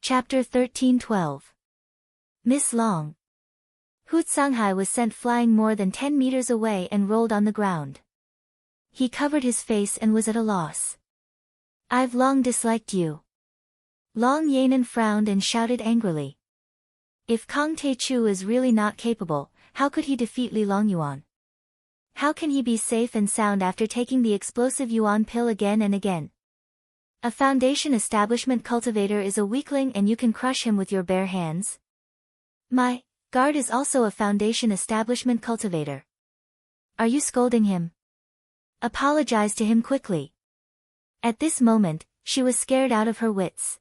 Chapter 13:12. Miss Long. Hoot Sanghai was sent flying more than 10 meters away and rolled on the ground. He covered his face and was at a loss. I've long disliked you. Long Yanan frowned and shouted angrily. If Kang Tae-chu is really not capable, how could he defeat Li Longyuan? How can he be safe and sound after taking the explosive yuan pill again and again? A foundation establishment cultivator is a weakling and you can crush him with your bare hands? My guard is also a foundation establishment cultivator. Are you scolding him? Apologize to him quickly. At this moment, she was scared out of her wits.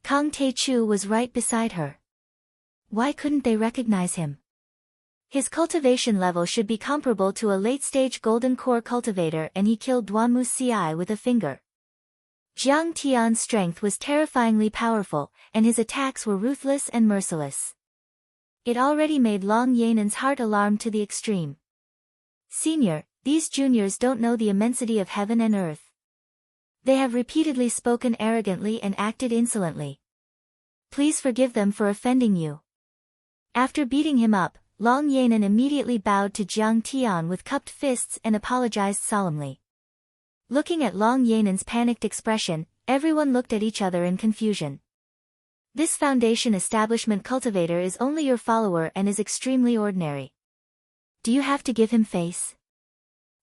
Kang Tae-chu was right beside her. Why couldn't they recognize him? His cultivation level should be comparable to a late-stage golden core cultivator, and he killed Duanmu Ci with a finger. Jiang Tian's strength was terrifyingly powerful, and his attacks were ruthless and merciless. It already made Long Yanan's heart alarmed to the extreme. Senior, these juniors don't know the immensity of heaven and earth. They have repeatedly spoken arrogantly and acted insolently. Please forgive them for offending you. After beating him up, Long Yanan immediately bowed to Jiang Tian with cupped fists and apologized solemnly. Looking at Long Yanan's panicked expression, everyone looked at each other in confusion. This foundation establishment cultivator is only your follower and is extremely ordinary. Do you have to give him face?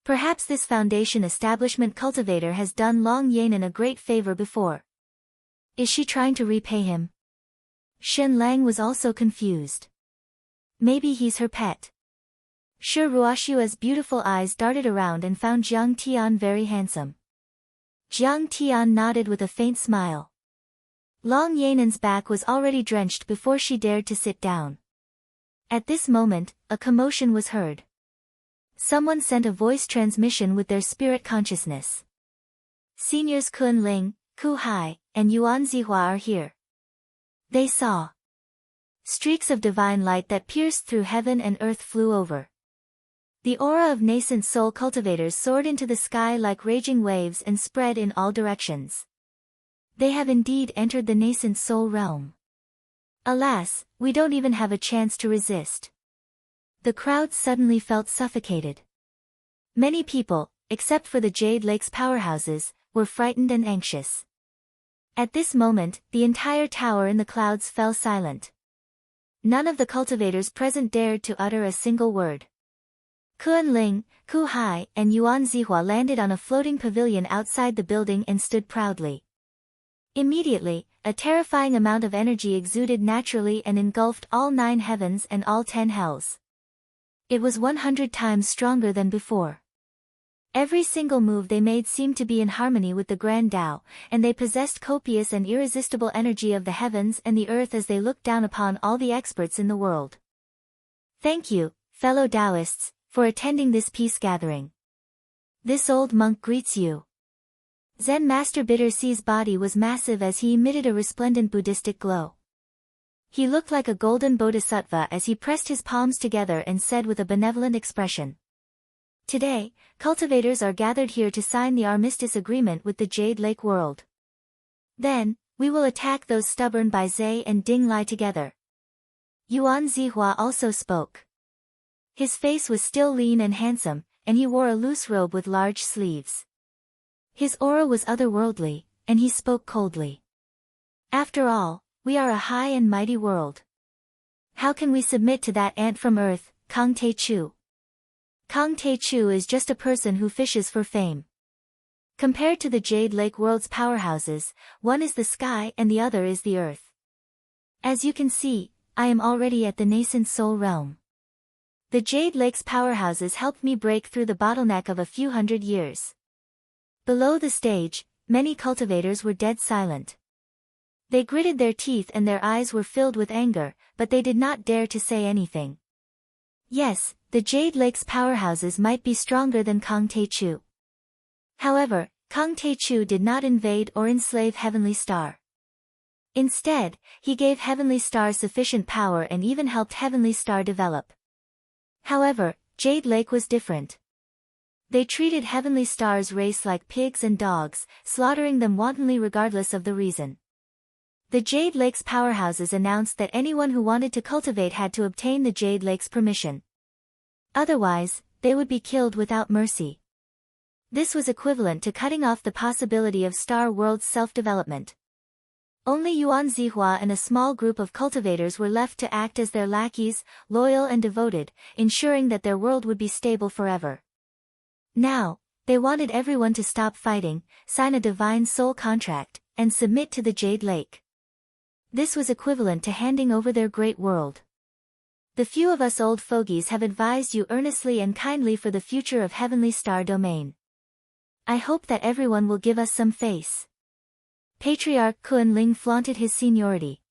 Perhaps this foundation establishment cultivator has done Long Yanan a great favor before. Is she trying to repay him? Shen Lang was also confused. Maybe he's her pet. Shi Ruoshua's beautiful eyes darted around and found Jiang Tian very handsome. Jiang Tian nodded with a faint smile. Long Yanan's back was already drenched before she dared to sit down. At this moment, a commotion was heard. Someone sent a voice transmission with their spirit consciousness. Seniors Kun Ling, Ku Hai, and Yuan Zihua are here. They saw. Streaks of divine light that pierced through heaven and earth flew over. The aura of nascent soul cultivators soared into the sky like raging waves and spread in all directions. They have indeed entered the nascent soul realm. Alas, we don't even have a chance to resist. The crowd suddenly felt suffocated. Many people, except for the Jade Lake's powerhouses, were frightened and anxious. At this moment, the entire tower in the clouds fell silent. None of the cultivators present dared to utter a single word. Kun Ling, Ku Hai, and Yuan Zihua landed on a floating pavilion outside the building and stood proudly. Immediately, a terrifying amount of energy exuded naturally and engulfed all 9 heavens and all 10 hells. It was 100 times stronger than before. Every single move they made seemed to be in harmony with the Grand Tao, and they possessed copious and irresistible energy of the heavens and the earth as they looked down upon all the experts in the world. Thank you, fellow Taoists, for attending this peace gathering. This old monk greets you. Zen Master Bitter Sea's body was massive as he emitted a resplendent Buddhistic glow. He looked like a golden bodhisattva as he pressed his palms together and said with a benevolent expression. Today, cultivators are gathered here to sign the armistice agreement with the Jade Lake world. Then, we will attack those stubborn Bai Zhe and Ding Lai together. Yuan Zihua also spoke. His face was still lean and handsome, and he wore a loose robe with large sleeves. His aura was otherworldly, and he spoke coldly. After all, we are a high and mighty world. How can we submit to that ant from earth, Kang Tae-chu? Kang Tae-chu is just a person who fishes for fame. Compared to the Jade Lake world's powerhouses, one is the sky and the other is the earth. As you can see, I am already at the nascent soul realm. The Jade Lake's powerhouses helped me break through the bottleneck of a few hundred years. Below the stage, many cultivators were dead silent. They gritted their teeth and their eyes were filled with anger, but they did not dare to say anything. Yes, the Jade Lake's powerhouses might be stronger than Kang Tae-chu. However, Kang Tae-chu did not invade or enslave Heavenly Star. Instead, he gave Heavenly Star sufficient power and even helped Heavenly Star develop. However, Jade Lake was different. They treated Heavenly Star's race like pigs and dogs, slaughtering them wantonly regardless of the reason. The Jade Lake's powerhouses announced that anyone who wanted to cultivate had to obtain the Jade Lake's permission. Otherwise, they would be killed without mercy. This was equivalent to cutting off the possibility of Star World's self-development. Only Yuan Zihua and a small group of cultivators were left to act as their lackeys, loyal and devoted, ensuring that their world would be stable forever. Now, they wanted everyone to stop fighting, sign a divine soul contract, and submit to the Jade Lake. This was equivalent to handing over their great world. The few of us old fogies have advised you earnestly and kindly for the future of Heavenly Star Domain. I hope that everyone will give us some face. Patriarch Kunling flaunted his seniority.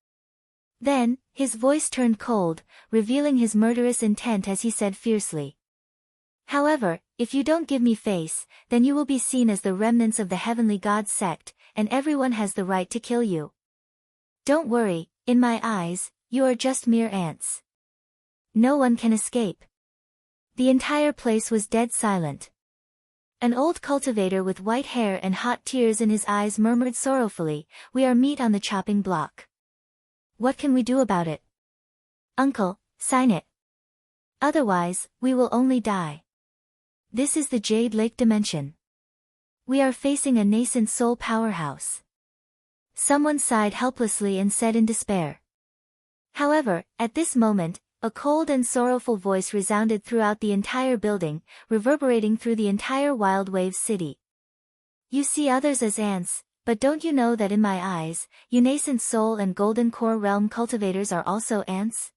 Then, his voice turned cold, revealing his murderous intent as he said fiercely. However, if you don't give me face, then you will be seen as the remnants of the Heavenly God sect, and everyone has the right to kill you. Don't worry, in my eyes, you are just mere ants. No one can escape. The entire place was dead silent. An old cultivator with white hair and hot tears in his eyes murmured sorrowfully, "We are meat on the chopping block. What can we do about it? Uncle, sign it. Otherwise, we will only die. This is the Jade Lake dimension. We are facing a nascent soul powerhouse." Someone sighed helplessly and said in despair. However, at this moment, a cold and sorrowful voice resounded throughout the entire building, reverberating through the entire Wild Wave city. "You see others as ants, but don't you know that in my eyes, you nascent soul and golden core realm cultivators are also ants?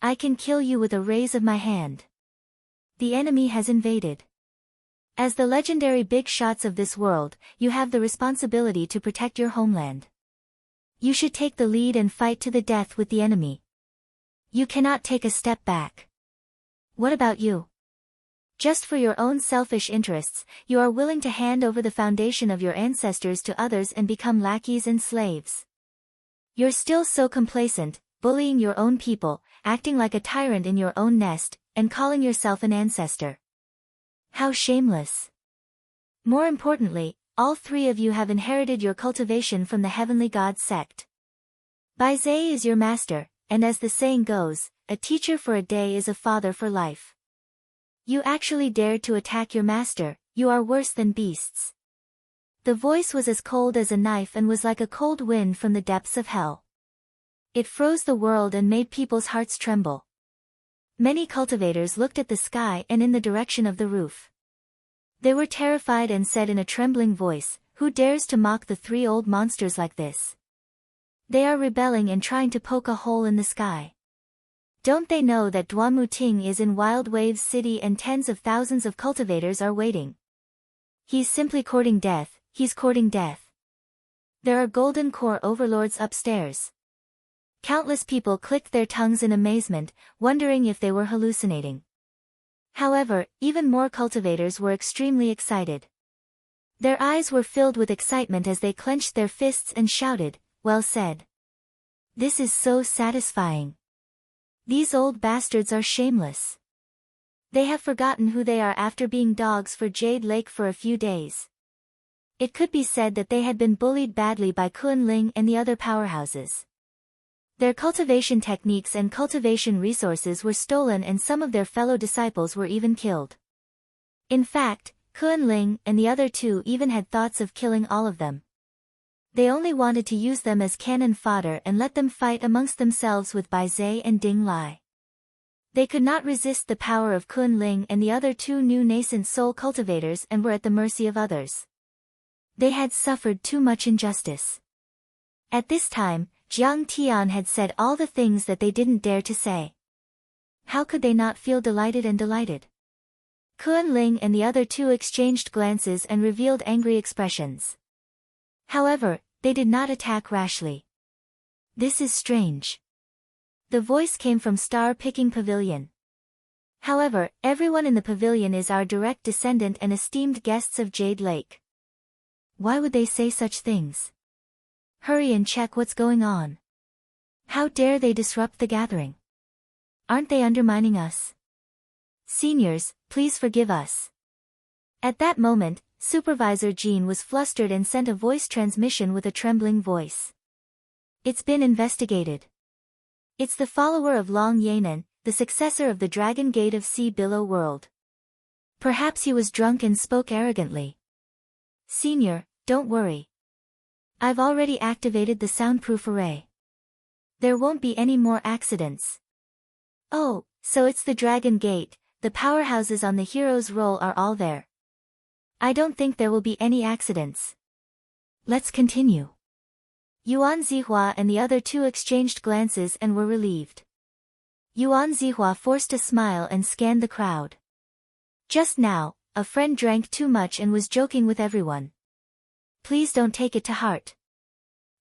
I can kill you with a raise of my hand. The enemy has invaded. As the legendary big shots of this world, you have the responsibility to protect your homeland. You should take the lead and fight to the death with the enemy. You cannot take a step back. What about you? Just for your own selfish interests, you are willing to hand over the foundation of your ancestors to others and become lackeys and slaves. You're still so complacent, bullying your own people, acting like a tyrant in your own nest, and calling yourself an ancestor. How shameless. More importantly, all three of you have inherited your cultivation from the Heavenly God sect. Baizé is your master, and as the saying goes, a teacher for a day is a father for life. You actually dared to attack your master, you are worse than beasts. The voice was as cold as a knife and was like a cold wind from the depths of hell. It froze the world and made people's hearts tremble. Many cultivators looked at the sky and in the direction of the roof. They were terrified and said in a trembling voice, "Who dares to mock the three old monsters like this? They are rebelling and trying to poke a hole in the sky. Don't they know that Duamuting is in Wild Waves City and tens of thousands of cultivators are waiting? He's simply courting death, he's courting death. There are golden core overlords upstairs." Countless people clicked their tongues in amazement, wondering if they were hallucinating. However, even more cultivators were extremely excited. Their eyes were filled with excitement as they clenched their fists and shouted, "Well said. This is so satisfying. These old bastards are shameless. They have forgotten who they are after being dogs for Jade Lake for a few days." It could be said that they had been bullied badly by Kunling and the other powerhouses. Their cultivation techniques and cultivation resources were stolen and some of their fellow disciples were even killed. In fact, Kunling and the other two even had thoughts of killing all of them. They only wanted to use them as cannon fodder and let them fight amongst themselves with Baizé and Ding Lai. They could not resist the power of Kunling and the other two new nascent soul cultivators and were at the mercy of others. They had suffered too much injustice. At this time, Jiang Tian had said all the things that they didn't dare to say. How could they not feel delighted and delighted? Kunling and the other two exchanged glances and revealed angry expressions. However, they did not attack rashly. "This is strange." The voice came from Star Picking Pavilion. "However, everyone in the pavilion is our direct descendant and esteemed guests of Jade Lake. Why would they say such things? Hurry and check what's going on. How dare they disrupt the gathering? Aren't they undermining us? Seniors, please forgive us." At that moment, Supervisor Jean was flustered and sent a voice transmission with a trembling voice. It's been investigated. It's the follower of Long Yanan, the successor of the Dragon Gate of Sea Billow World. Perhaps he was drunk and spoke arrogantly. Senior, don't worry. I've already activated the soundproof array. There won't be any more accidents. Oh, so it's the Dragon Gate, the powerhouses on the hero's roll are all there. I don't think there will be any accidents. Let's continue. Yuan Zihua and the other two exchanged glances and were relieved. Yuan Zihua forced a smile and scanned the crowd. Just now, a friend drank too much and was joking with everyone. Please don't take it to heart.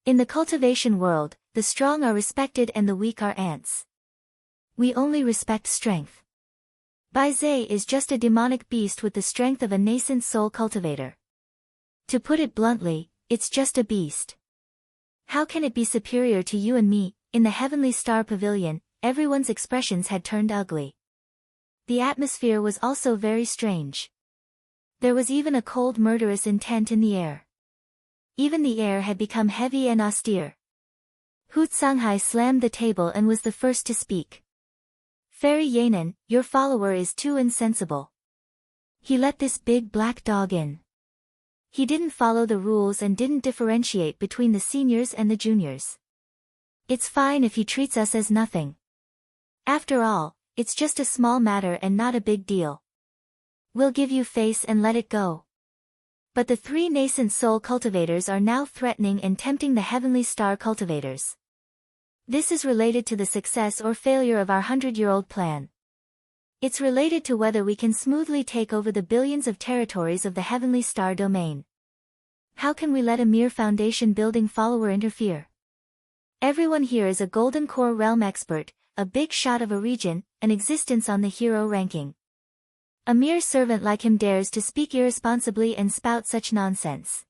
In the cultivation world, the strong are respected and the weak are ants. We only respect strength. Bai Zhe is just a demonic beast with the strength of a nascent soul cultivator. To put it bluntly, it's just a beast. How can it be superior to you and me? In the Heavenly Star Pavilion, everyone's expressions had turned ugly. The atmosphere was also very strange. There was even a cold murderous intent in the air. Even the air had become heavy and austere. Hu Canghai slammed the table and was the first to speak. Fairy Yanan, your follower is too insensible. He let this big black dog in. He didn't follow the rules and didn't differentiate between the seniors and the juniors. It's fine if he treats us as nothing. After all, it's just a small matter and not a big deal. We'll give you face and let it go. But the three nascent soul cultivators are now threatening and tempting the Heavenly Star cultivators. This is related to the success or failure of our 100-year-old plan. It's related to whether we can smoothly take over the billions of territories of the Heavenly Star domain. How can we let a mere foundation-building follower interfere? Everyone here is a Golden Core Realm expert, a big shot of a region, an existence on the hero ranking. A mere servant like him dares to speak irresponsibly and spout such nonsense.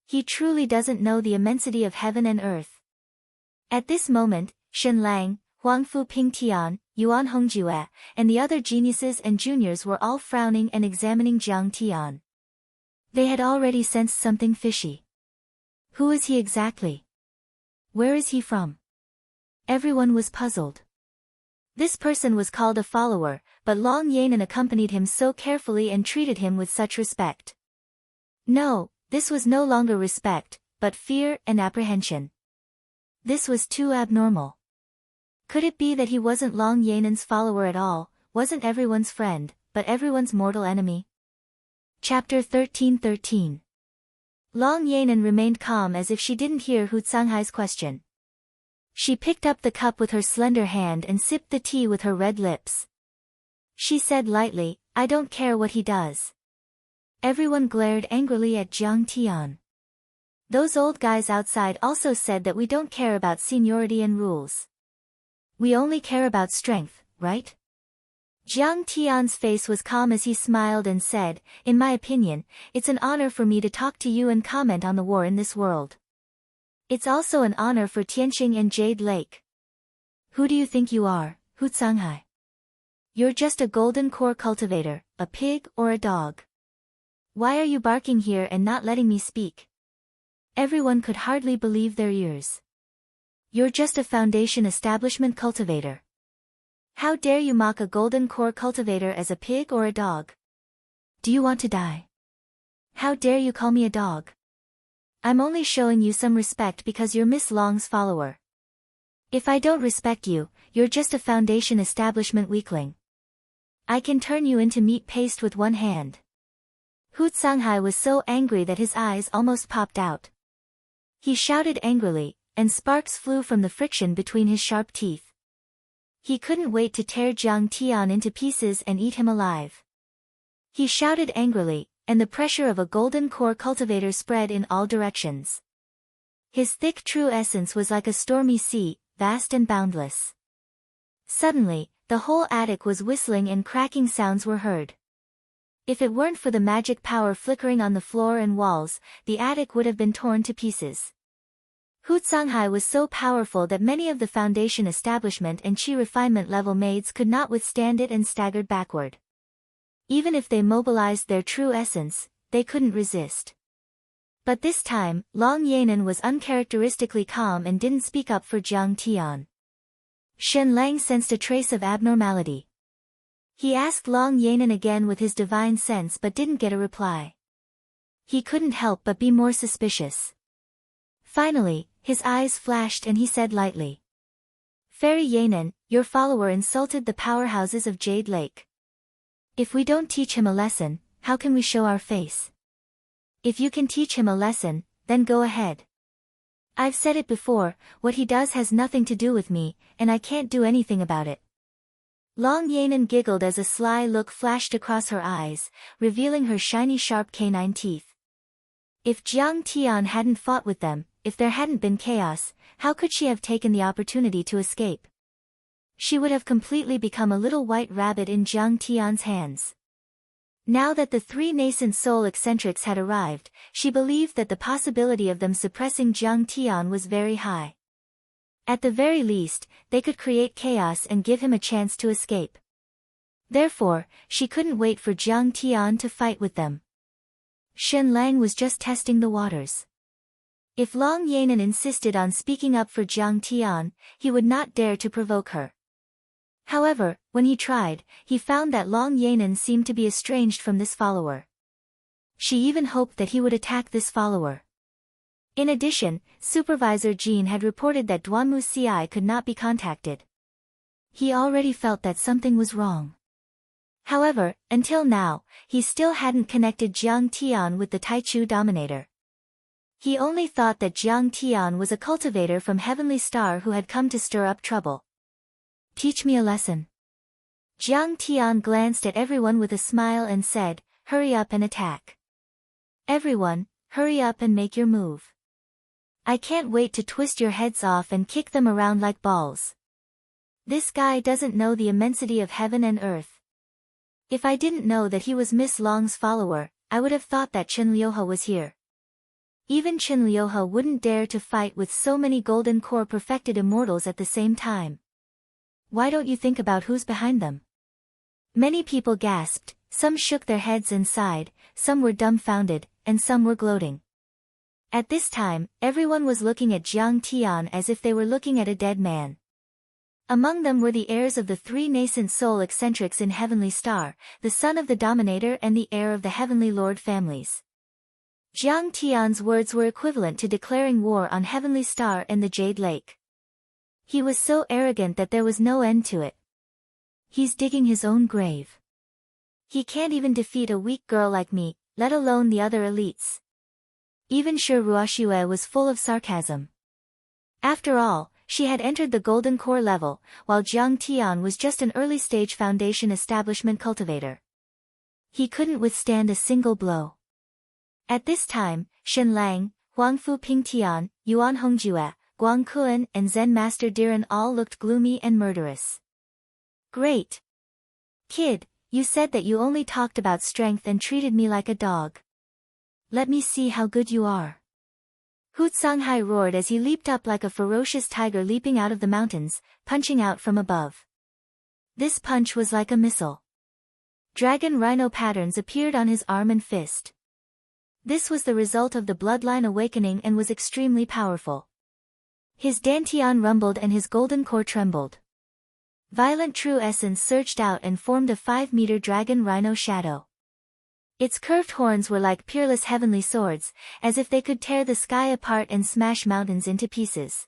He truly doesn't know the immensity of heaven and earth. At this moment, Shen Lang, Huangfu Pingtian, Yuan Hongjue, and the other geniuses and juniors were all frowning and examining Jiang Tian. They had already sensed something fishy. Who is he exactly? Where is he from? Everyone was puzzled. This person was called a follower, but Long Yanan accompanied him so carefully and treated him with such respect. No, this was no longer respect, but fear and apprehension. This was too abnormal. Could it be that he wasn't Long Yanan's follower at all, wasn't everyone's friend, but everyone's mortal enemy? Chapter 13:13. Long Yanan remained calm as if she didn't hear Hu Canghai's question. She picked up the cup with her slender hand and sipped the tea with her red lips. She said lightly, I don't care what he does. Everyone glared angrily at Jiang Tian. Those old guys outside also said that we don't care about seniority and rules. We only care about strength, right? Jiang Tian's face was calm as he smiled and said, in my opinion, it's an honor for me to talk to you and comment on the war in this world. It's also an honor for Tianqing and Jade Lake. Who do you think you are, Hu Canghai? You're just a golden core cultivator, a pig or a dog. Why are you barking here and not letting me speak? Everyone could hardly believe their ears. You're just a foundation establishment cultivator. How dare you mock a golden core cultivator as a pig or a dog? Do you want to die? How dare you call me a dog? I'm only showing you some respect because you're Miss Long's follower. If I don't respect you, you're just a foundation establishment weakling. I can turn you into meat paste with one hand. Hu Canghai was so angry that his eyes almost popped out. He shouted angrily, and sparks flew from the friction between his sharp teeth. He couldn't wait to tear Jiang Tian into pieces and eat him alive. He shouted angrily, and the pressure of a golden core cultivator spread in all directions. His thick true essence was like a stormy sea, vast and boundless. Suddenly, the whole attic was whistling and cracking sounds were heard. If it weren't for the magic power flickering on the floor and walls, the attic would have been torn to pieces. Hu Canghai was so powerful that many of the foundation establishment and chi refinement level maids could not withstand it and staggered backward. Even if they mobilized their true essence, they couldn't resist. But this time, Long Yanan was uncharacteristically calm and didn't speak up for Jiang Tian. Shen Lang sensed a trace of abnormality. He asked Long Yanan again with his divine sense but didn't get a reply. He couldn't help but be more suspicious. Finally, his eyes flashed and he said lightly. Fairy Yanan, your follower insulted the powerhouses of Jade Lake. If we don't teach him a lesson, how can we show our face? If you can teach him a lesson, then go ahead. I've said it before, what he does has nothing to do with me, and I can't do anything about it. Long Yanan giggled as a sly look flashed across her eyes, revealing her shiny sharp canine teeth. If Jiang Tian hadn't fought with them, if there hadn't been chaos, how could she have taken the opportunity to escape? She would have completely become a little white rabbit in Jiang Tian's hands. Now that the three nascent soul eccentrics had arrived, she believed that the possibility of them suppressing Jiang Tian was very high. At the very least, they could create chaos and give him a chance to escape. Therefore, she couldn't wait for Jiang Tian to fight with them. Shen Lang was just testing the waters. If Long Yanan insisted on speaking up for Jiang Tian, he would not dare to provoke her. However, when he tried, he found that Long Yanan seemed to be estranged from this follower. She even hoped that he would attack this follower. In addition, Supervisor Jean had reported that Duanmu Ci could not be contacted. He already felt that something was wrong. However, until now, he still hadn't connected Jiang Tian with the Taichu Dominator. He only thought that Jiang Tian was a cultivator from Heavenly Star who had come to stir up trouble. Teach me a lesson. Jiang Tian glanced at everyone with a smile and said, hurry up and attack. Everyone, hurry up and make your move. I can't wait to twist your heads off and kick them around like balls. This guy doesn't know the immensity of heaven and earth. If I didn't know that he was Miss Long's follower, I would have thought that Chen Liuhe was here. Even Chen Liuhe wouldn't dare to fight with so many golden core perfected immortals at the same time. Why don't you think about who's behind them? Many people gasped, some shook their heads and sighed, some were dumbfounded, and some were gloating. At this time, everyone was looking at Jiang Tian as if they were looking at a dead man. Among them were the heirs of the three nascent soul eccentrics in Heavenly Star, the son of the Dominator and the heir of the Heavenly Lord families. Jiang Tian's words were equivalent to declaring war on Heavenly Star and the Jade Lake. He was so arrogant that there was no end to it. He's digging his own grave. He can't even defeat a weak girl like me, let alone the other elites. Even Shi Ruoxue was full of sarcasm. After all, she had entered the Golden Core level, while Jiang Tian was just an early-stage Foundation Establishment cultivator. He couldn't withstand a single blow. At this time, Shen Lang, Huangfu Pingtian, Yuan Hongjue, Guang Kun and Zen Master Diren all looked gloomy and murderous. Great. Kid, you said that you only talked about strength and treated me like a dog. Let me see how good you are. Hu Songhai roared as he leaped up like a ferocious tiger leaping out of the mountains, punching out from above. This punch was like a missile. Dragon rhino patterns appeared on his arm and fist. This was the result of the bloodline awakening and was extremely powerful. His dantian rumbled and his golden core trembled. Violent true essence surged out and formed a 5-meter dragon rhino shadow. Its curved horns were like peerless heavenly swords, as if they could tear the sky apart and smash mountains into pieces.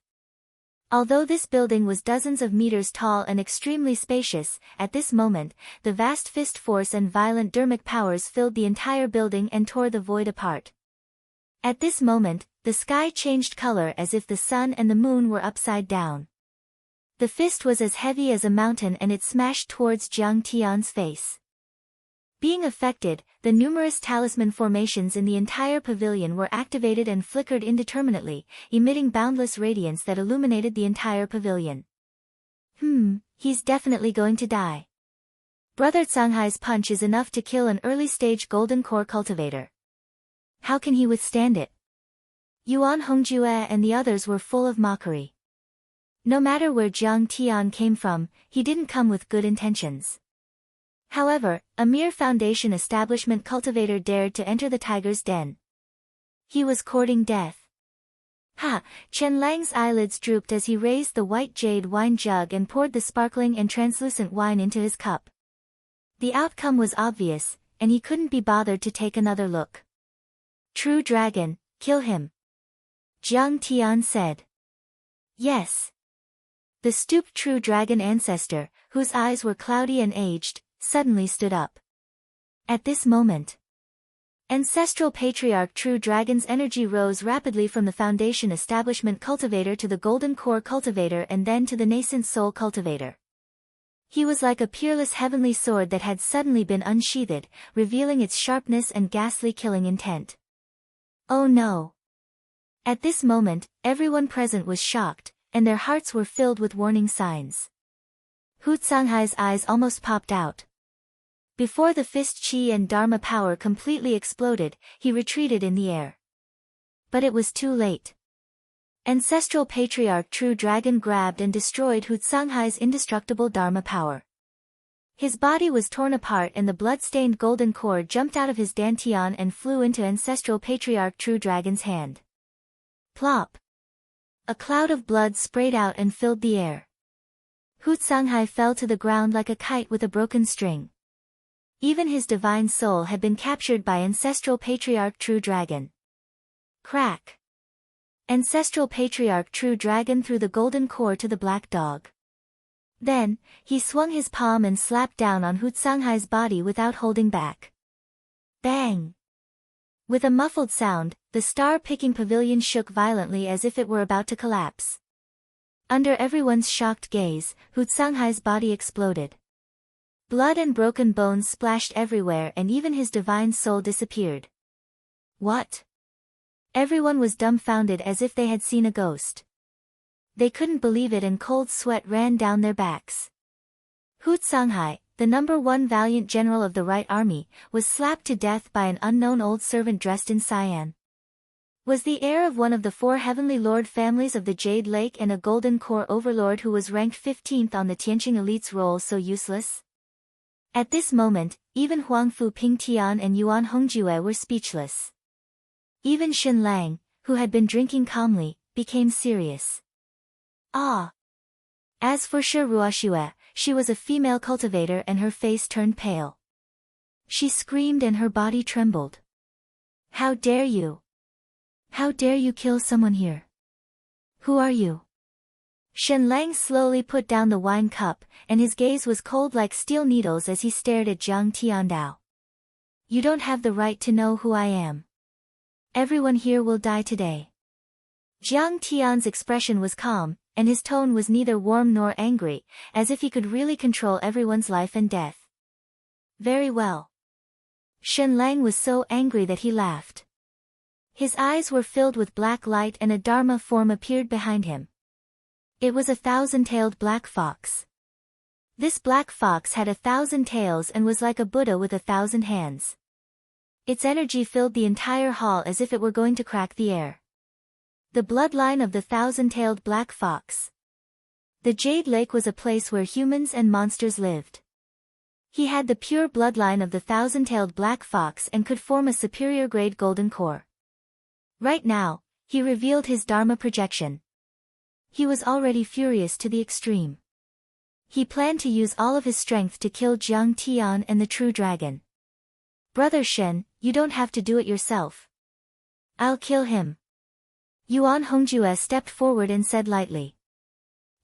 Although this building was dozens of meters tall and extremely spacious, at this moment, the vast fist force and violent dermic powers filled the entire building and tore the void apart. At this moment, the sky changed color as if the sun and the moon were upside down. The fist was as heavy as a mountain and it smashed towards Jiang Tian's face. Being affected, the numerous talisman formations in the entire pavilion were activated and flickered indeterminately, emitting boundless radiance that illuminated the entire pavilion. He's definitely going to die. Brother Songhai's punch is enough to kill an early-stage golden core cultivator. How can he withstand it? Yuan Hongjue and the others were full of mockery. No matter where Jiang Tian came from, he didn't come with good intentions. However, a mere Foundation Establishment cultivator dared to enter the tiger's den. He was courting death. Ha! Chen Lang's eyelids drooped as he raised the white jade wine jug and poured the sparkling and translucent wine into his cup. The outcome was obvious, and he couldn't be bothered to take another look. True dragon, kill him. Jiang Tian said. Yes. The stooped true dragon ancestor, whose eyes were cloudy and aged, suddenly stood up. At this moment, ancestral patriarch True Dragon's energy rose rapidly from the foundation establishment Cultivator to the golden core Cultivator and then to the nascent soul Cultivator. He was like a peerless heavenly sword that had suddenly been unsheathed, revealing its sharpness and ghastly killing intent. Oh no! At this moment, everyone present was shocked, and their hearts were filled with warning signs. Hu Canghai's eyes almost popped out. Before the fist chi and dharma power completely exploded, he retreated in the air. But it was too late. Ancestral patriarch True Dragon grabbed and destroyed Hu Canghai's indestructible dharma power. His body was torn apart and the blood-stained golden core jumped out of his dantian and flew into ancestral patriarch True Dragon's hand. Plop! A cloud of blood sprayed out and filled the air. Hu Canghai fell to the ground like a kite with a broken string. Even his divine soul had been captured by ancestral patriarch True Dragon. Crack! Ancestral patriarch True Dragon threw the golden core to the black dog. Then, he swung his palm and slapped down on Hu Canghai's body without holding back. Bang! With a muffled sound, the star-picking pavilion shook violently as if it were about to collapse. Under everyone's shocked gaze, Hu Canghai's body exploded. Blood and broken bones splashed everywhere and even his divine soul disappeared. What? Everyone was dumbfounded as if they had seen a ghost. They couldn't believe it and cold sweat ran down their backs. Hu Canghai, the #1 valiant general of the Right Army, was slapped to death by an unknown old servant dressed in cyan. Was the heir of one of the 4 heavenly lord families of the Jade Lake and a golden core overlord who was ranked 15th on the Tianqing elite's roll so useless? At this moment, even Huangfu Pingtian and Yuan Hongjue were speechless. Even Shen Lang, who had been drinking calmly, became serious. Ah! As for Shi Ruoxue, she was a female cultivator and her face turned pale. She screamed and her body trembled. How dare you? How dare you kill someone here? Who are you? Shen Lang slowly put down the wine cup, and his gaze was cold like steel needles as he stared at Jiang Tiandao. You don't have the right to know who I am. Everyone here will die today. Jiang Tian's expression was calm, and his tone was neither warm nor angry, as if he could really control everyone's life and death. Very well. Shen Lang was so angry that he laughed. His eyes were filled with black light and a dharma form appeared behind him. It was a 1,000-tailed black fox. This black fox had 1,000 tails and was like a Buddha with 1,000 hands. Its energy filled the entire hall as if it were going to crack the air. The bloodline of the 1,000-tailed black fox. The Jade Lake was a place where humans and monsters lived. He had the pure bloodline of the 1,000-tailed black fox and could form a superior grade golden core. Right now, he revealed his dharma projection. He was already furious to the extreme. He planned to use all of his strength to kill Jiang Tian and the True Dragon. Brother Shen, you don't have to do it yourself. I'll kill him. Yuan Hongjue stepped forward and said lightly.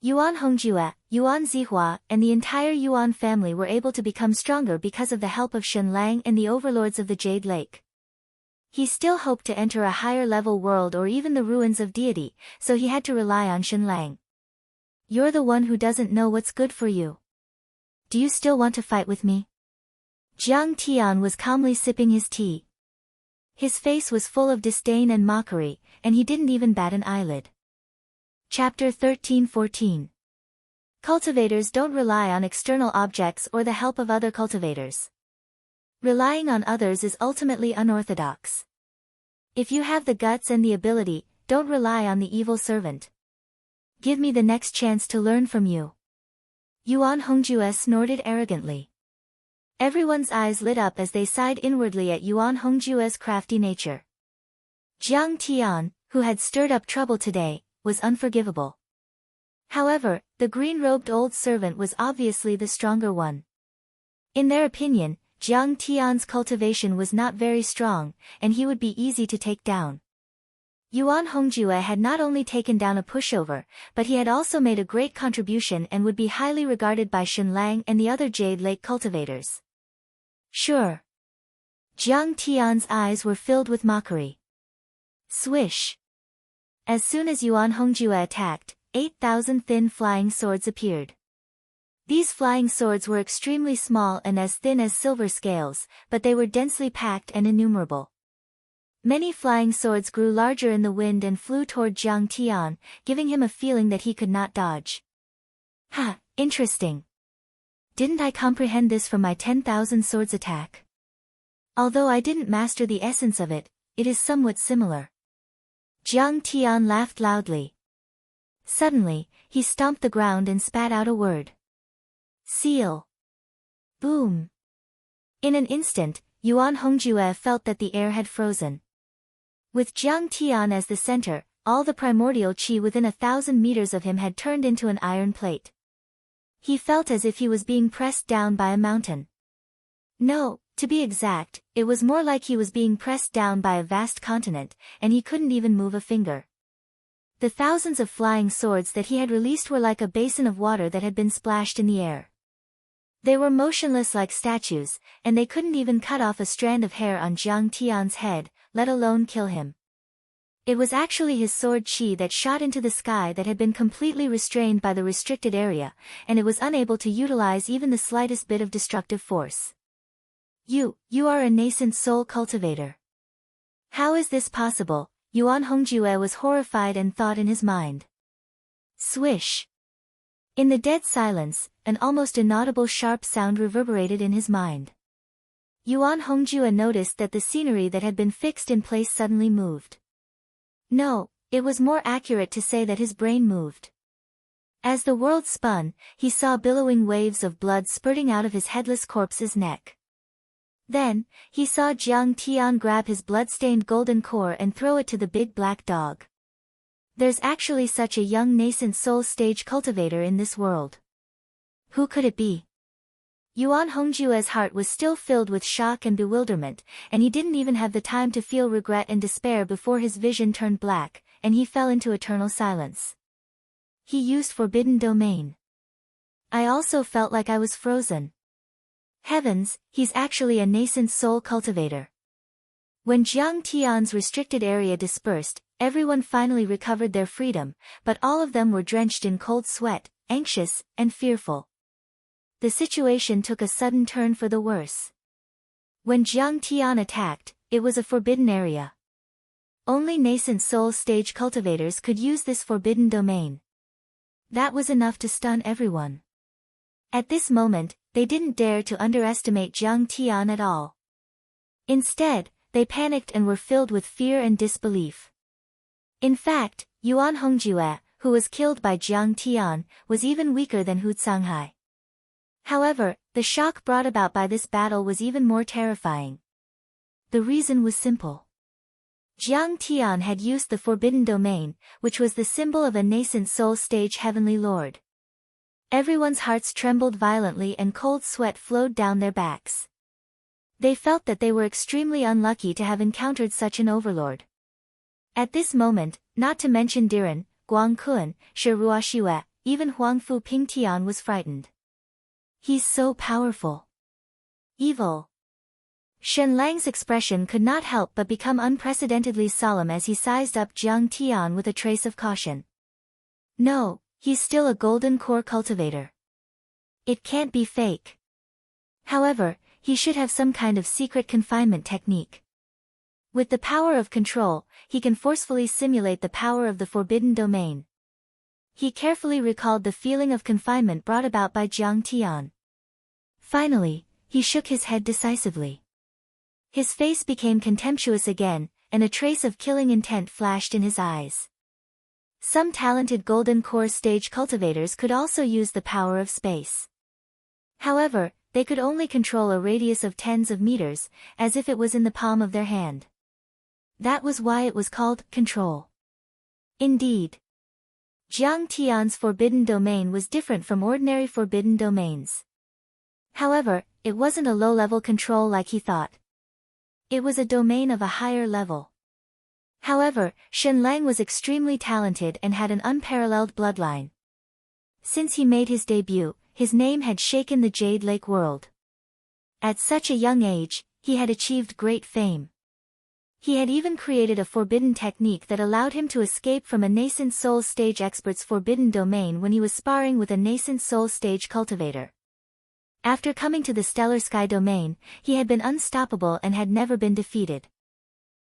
Yuan Hongjue, Yuan Zihua, and the entire Yuan family were able to become stronger because of the help of Shen Lang and the overlords of the Jade Lake. He still hoped to enter a higher-level world or even the ruins of deity, so he had to rely on Shen Lang. You're the one who doesn't know what's good for you. Do you still want to fight with me? Jiang Tian was calmly sipping his tea. His face was full of disdain and mockery, and he didn't even bat an eyelid. Chapter 13-14. Cultivators don't rely on external objects or the help of other cultivators. Relying on others is ultimately unorthodox. If you have the guts and the ability, don't rely on the evil servant. Give me the next chance to learn from you. Yuan Hongjue snorted arrogantly. Everyone's eyes lit up as they sighed inwardly at Yuan Hongjue's crafty nature. Jiang Tian, who had stirred up trouble today, was unforgivable. However, the green-robed old servant was obviously the stronger one. In their opinion, Jiang Tian's cultivation was not very strong, and he would be easy to take down. Yuan Hongjue had not only taken down a pushover, but he had also made a great contribution and would be highly regarded by Shenlang and the other Jade Lake cultivators. Sure. Jiang Tian's eyes were filled with mockery. Swish. As soon as Yuan Hongjue attacked, 8,000 thin flying swords appeared. These flying swords were extremely small and as thin as silver scales, but they were densely packed and innumerable. Many flying swords grew larger in the wind and flew toward Jiang Tian, giving him a feeling that he could not dodge. Ha, interesting. Didn't I comprehend this from my 10,000 swords attack? Although I didn't master the essence of it, it is somewhat similar. Jiang Tian laughed loudly. Suddenly, he stomped the ground and spat out a word. Seal. Boom. In an instant, Yuan Hongjue felt that the air had frozen. With Jiang Tian as the center, all the primordial qi within 1,000 meters of him had turned into an iron plate. He felt as if he was being pressed down by a mountain. No, to be exact, it was more like he was being pressed down by a vast continent, and he couldn't even move a finger. The thousands of flying swords that he had released were like a basin of water that had been splashed in the air. They were motionless like statues, and they couldn't even cut off a strand of hair on Jiang Tian's head, let alone kill him. It was actually his sword qi that shot into the sky that had been completely restrained by the restricted area, and it was unable to utilize even the slightest bit of destructive force. You are a nascent soul cultivator. How is this possible? Yuan Hongjue was horrified and thought in his mind. Swish. In the dead silence, an almost inaudible sharp sound reverberated in his mind. Yuan Hongjue noticed that the scenery that had been fixed in place suddenly moved. No, it was more accurate to say that his brain moved. As the world spun, he saw billowing waves of blood spurting out of his headless corpse's neck. Then, he saw Jiang Tian grab his blood-stained golden core and throw it to the big black dog. There's actually such a young nascent soul stage cultivator in this world. Who could it be? Yuan Hongjue's heart was still filled with shock and bewilderment, and he didn't even have the time to feel regret and despair before his vision turned black, and he fell into eternal silence. He used Forbidden Domain. I also felt like I was frozen. Heavens, he's actually a nascent soul cultivator. When Jiang Tian's restricted area dispersed, everyone finally recovered their freedom, but all of them were drenched in cold sweat, anxious, and fearful. The situation took a sudden turn for the worse. When Jiang Tian attacked, it was a forbidden area. Only nascent soul stage cultivators could use this forbidden domain. That was enough to stun everyone. At this moment, they didn't dare to underestimate Jiang Tian at all. Instead, they panicked and were filled with fear and disbelief. In fact, Yuan Hongjue, who was killed by Jiang Tian, was even weaker than Hu Canghai. However, the shock brought about by this battle was even more terrifying. The reason was simple. Jiang Tian had used the Forbidden Domain, which was the symbol of a nascent soul stage heavenly lord. Everyone's hearts trembled violently and cold sweat flowed down their backs. They felt that they were extremely unlucky to have encountered such an overlord. At this moment, not to mention Diren, Guang Kun, Shi Ruoxiue, even Huang Fu Pingtian was frightened. He's so powerful. Evil. Shen Lang's expression could not help but become unprecedentedly solemn as he sized up Jiang Tian with a trace of caution. No, he's still a golden core cultivator. It can't be fake. However, he should have some kind of secret confinement technique. With the power of control, he can forcefully simulate the power of the Forbidden Domain. He carefully recalled the feeling of confinement brought about by Jiang Tian. Finally, he shook his head decisively. His face became contemptuous again, and a trace of killing intent flashed in his eyes. Some talented golden core stage cultivators could also use the power of space. However, they could only control a radius of tens of meters, as if it was in the palm of their hand. That was why it was called control. Indeed. Jiang Tian's forbidden domain was different from ordinary forbidden domains. However, it wasn't a low-level control like he thought. It was a domain of a higher level. However, Shen Lang was extremely talented and had an unparalleled bloodline. Since he made his debut, his name had shaken the Jade Lake world. At such a young age, he had achieved great fame. He had even created a forbidden technique that allowed him to escape from a nascent soul stage expert's forbidden domain when he was sparring with a nascent soul stage cultivator. After coming to the Stellar Sky domain, he had been unstoppable and had never been defeated.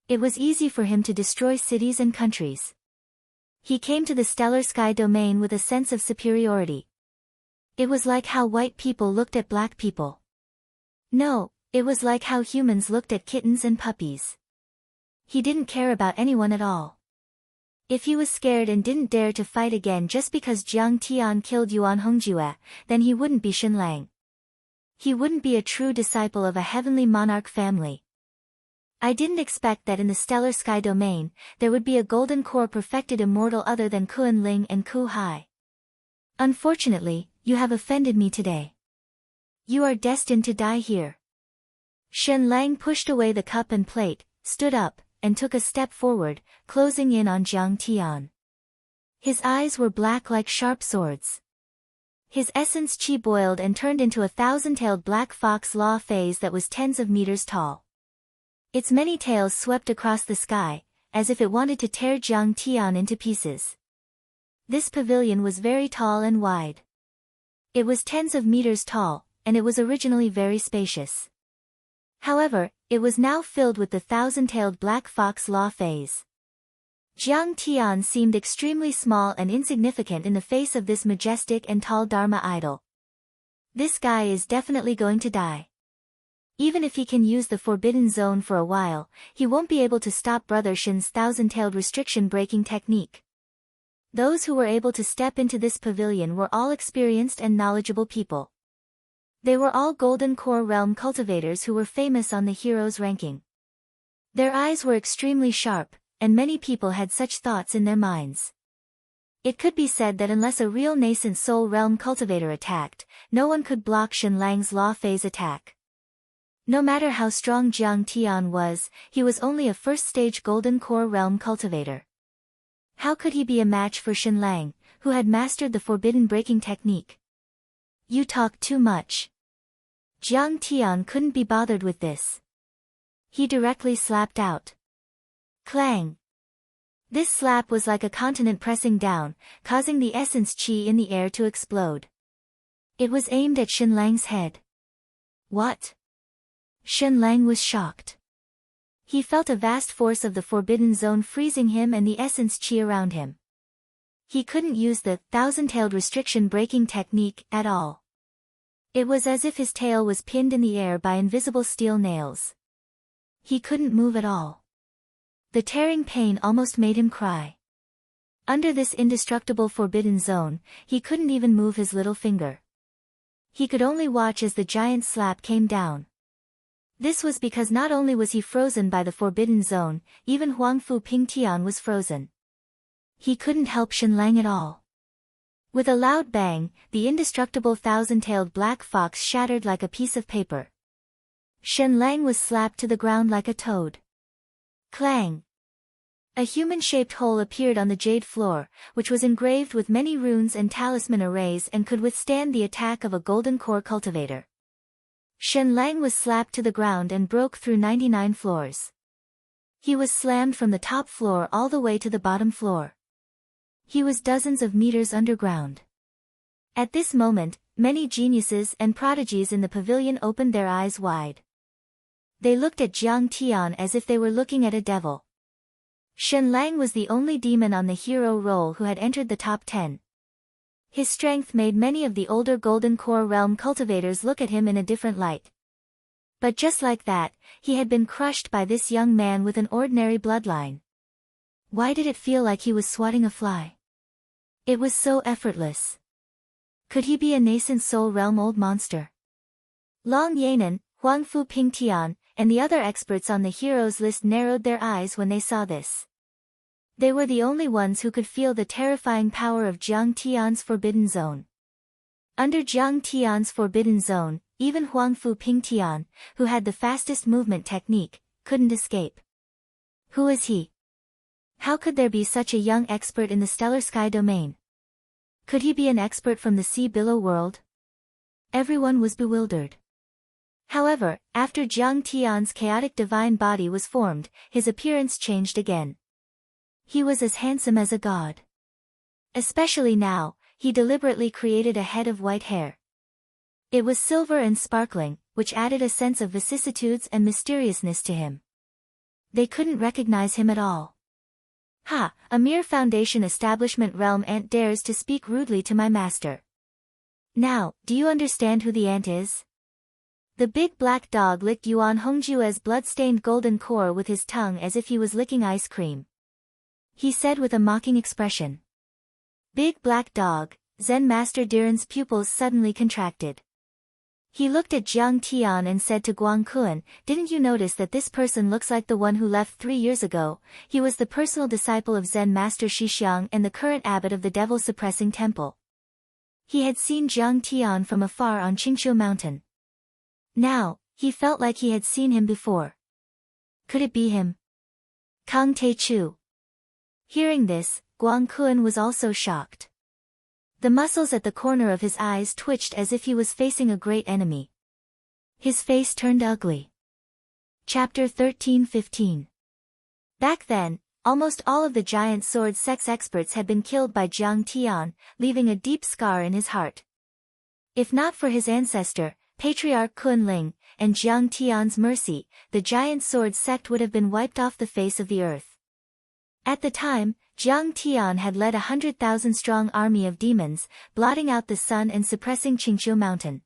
It was easy for him to destroy cities and countries. He came to the Stellar Sky domain with a sense of superiority. It was like how white people looked at black people. No, it was like how humans looked at kittens and puppies. He didn't care about anyone at all. If he was scared and didn't dare to fight again just because Jiang Tian killed Yuan Hongjue, then he wouldn't be Shen Lang. He wouldn't be a true disciple of a heavenly monarch family. I didn't expect that in the Stellar Sky domain, there would be a golden core perfected immortal other than Kuan Ling and Ku Hai. Unfortunately, you have offended me today. You are destined to die here. Shen Lang pushed away the cup and plate, stood up, and took a step forward, closing in on Jiang Tian. His eyes were black like sharp swords. His essence qi boiled and turned into a thousand-tailed black fox law phase that was tens of meters tall. Its many tails swept across the sky, as if it wanted to tear Jiang Tian into pieces. This pavilion was very tall and wide. It was tens of meters tall, and it was originally very spacious. However, it was now filled with the thousand-tailed black fox law phase. Jiang Tian seemed extremely small and insignificant in the face of this majestic and tall Dharma idol. This guy is definitely going to die. Even if he can use the forbidden zone for a while, he won't be able to stop Brother Shen's thousand-tailed restriction-breaking technique. Those who were able to step into this pavilion were all experienced and knowledgeable people. They were all Golden Core Realm cultivators who were famous on the heroes ranking. Their eyes were extremely sharp, and many people had such thoughts in their minds. It could be said that unless a real nascent soul realm cultivator attacked, no one could block Shen Lang's law phase attack. No matter how strong Jiang Tian was, he was only a first-stage Golden Core Realm cultivator. How could he be a match for Shen Lang, who had mastered the forbidden breaking technique? You talk too much. Jiang Tian couldn't be bothered with this. He directly slapped out. Clang! This slap was like a continent pressing down, causing the essence qi in the air to explode. It was aimed at Shen Lang's head. What? Shen Lang was shocked. He felt a vast force of the forbidden zone freezing him and the essence qi around him. He couldn't use the thousand-tailed restriction breaking technique at all. It was as if his tail was pinned in the air by invisible steel nails. He couldn't move at all. The tearing pain almost made him cry. Under this indestructible forbidden zone, he couldn't even move his little finger. He could only watch as the giant slap came down. This was because not only was he frozen by the forbidden zone, even Huangfu Pingtian was frozen. He couldn't help Shen Lang at all. With a loud bang, the indestructible thousand-tailed black fox shattered like a piece of paper. Shen Lang was slapped to the ground like a toad. Clang! A human-shaped hole appeared on the jade floor, which was engraved with many runes and talisman arrays and could withstand the attack of a golden core cultivator. Shen Lang was slapped to the ground and broke through 99 floors. He was slammed from the top floor all the way to the bottom floor. He was dozens of meters underground. At this moment, many geniuses and prodigies in the pavilion opened their eyes wide. They looked at Jiang Tian as if they were looking at a devil. Shen Lang was the only demon on the hero roll who had entered the top 10. His strength made many of the older Golden Core Realm cultivators look at him in a different light. But just like that, he had been crushed by this young man with an ordinary bloodline. Why did it feel like he was swatting a fly? It was so effortless. Could he be a nascent soul realm old monster? Long Yanan, Huangfu Pingtian, and the other experts on the heroes list narrowed their eyes when they saw this. They were the only ones who could feel the terrifying power of Jiang Tian's Forbidden Zone. Under Jiang Tian's Forbidden Zone, even Huangfu Ping Tian, who had the fastest movement technique, couldn't escape. Who is he? How could there be such a young expert in the stellar sky domain? Could he be an expert from the sea below world? Everyone was bewildered. However, after Jiang Tian's chaotic divine body was formed, his appearance changed again. He was as handsome as a god. Especially now, he deliberately created a head of white hair. It was silver and sparkling, which added a sense of vicissitudes and mysteriousness to him. They couldn't recognize him at all. Ha, a mere Foundation establishment realm ant dares to speak rudely to my master. Now, do you understand who the ant is? The big black dog licked Yuan Hongjue's blood-stained golden core with his tongue as if he was licking ice cream. He said with a mocking expression. Big black dog, Zen Master Diren's pupils suddenly contracted. He looked at Jiang Tian and said to Guang Kun, didn't you notice that this person looks like the one who left 3 years ago? He was the personal disciple of Zen Master Shixiang and the current abbot of the devil-suppressing temple. He had seen Jiang Tian from afar on Qingqiu Mountain. Now, he felt like he had seen him before. Could it be him? Kang Te-chu. Hearing this, Guang Kun was also shocked. The muscles at the corner of his eyes twitched as if he was facing a great enemy. His face turned ugly. Chapter 13-15. Back then, almost all of the giant sword sex experts had been killed by Jiang Tian, leaving a deep scar in his heart. If not for his ancestor, Patriarch Kun Ling, and Jiang Tian's mercy, the giant sword sect would have been wiped off the face of the earth. At the time, Jiang Tian had led 100,000-strong army of demons, blotting out the sun and suppressing Qingqiu Mountain.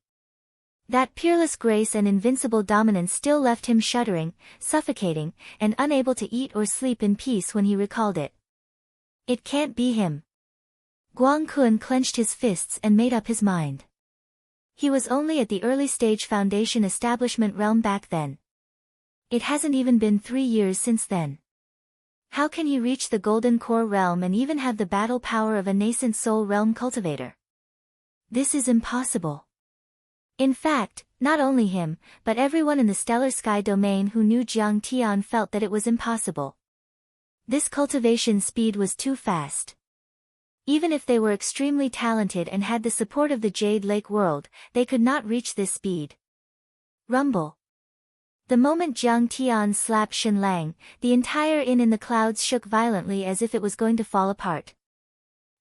That peerless grace and invincible dominance still left him shuddering, suffocating, and unable to eat or sleep in peace when he recalled it. It can't be him. Guang Kun clenched his fists and made up his mind. He was only at the early stage Foundation establishment realm back then. It hasn't even been 3 years since then. How can he reach the Golden Core realm and even have the battle power of a nascent soul realm cultivator? This is impossible. In fact, not only him, but everyone in the stellar sky domain who knew Jiang Tian felt that it was impossible. This cultivation speed was too fast. Even if they were extremely talented and had the support of the Jade Lake world, they could not reach this speed. Rumble. The moment Jiang Tian slapped Shen Lang, the entire inn in the clouds shook violently as if it was going to fall apart.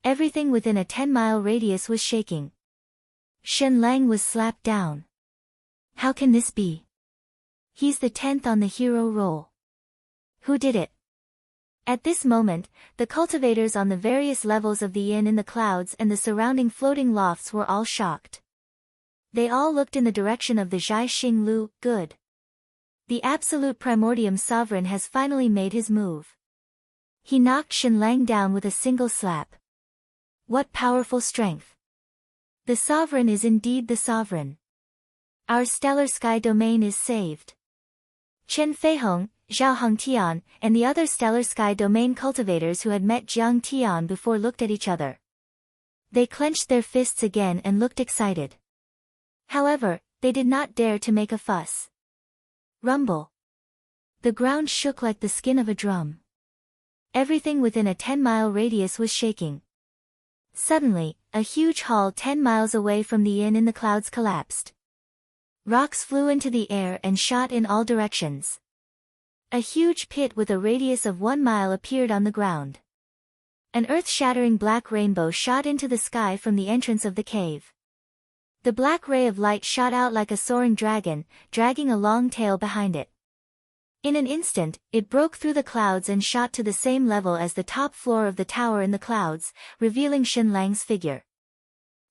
Everything within a 10-mile radius was shaking. Shen Lang was slapped down. How can this be? He's the 10th on the hero roll. Who did it? At this moment, the cultivators on the various levels of the inn in the clouds and the surrounding floating lofts were all shocked. They all looked in the direction of the Zhai Xing Lu, good. The absolute primordium sovereign has finally made his move. He knocked Shen Lang down with a single slap. What powerful strength! The sovereign is indeed the sovereign. Our stellar sky domain is saved. Chen Feihong, Zhao Hongtian, and the other stellar sky domain cultivators who had met Jiang Tian before looked at each other. They clenched their fists again and looked excited. However, they did not dare to make a fuss. Rumble. The ground shook like the skin of a drum. Everything within a 10-mile radius was shaking. Suddenly, a huge hall 10 miles away from the inn in the clouds collapsed. Rocks flew into the air and shot in all directions. A huge pit with a radius of 1 mile appeared on the ground. An earth-shattering black rainbow shot into the sky from the entrance of the cave. The black ray of light shot out like a soaring dragon, dragging a long tail behind it. In an instant, it broke through the clouds and shot to the same level as the top floor of the tower in the clouds, revealing Shen Lang's figure.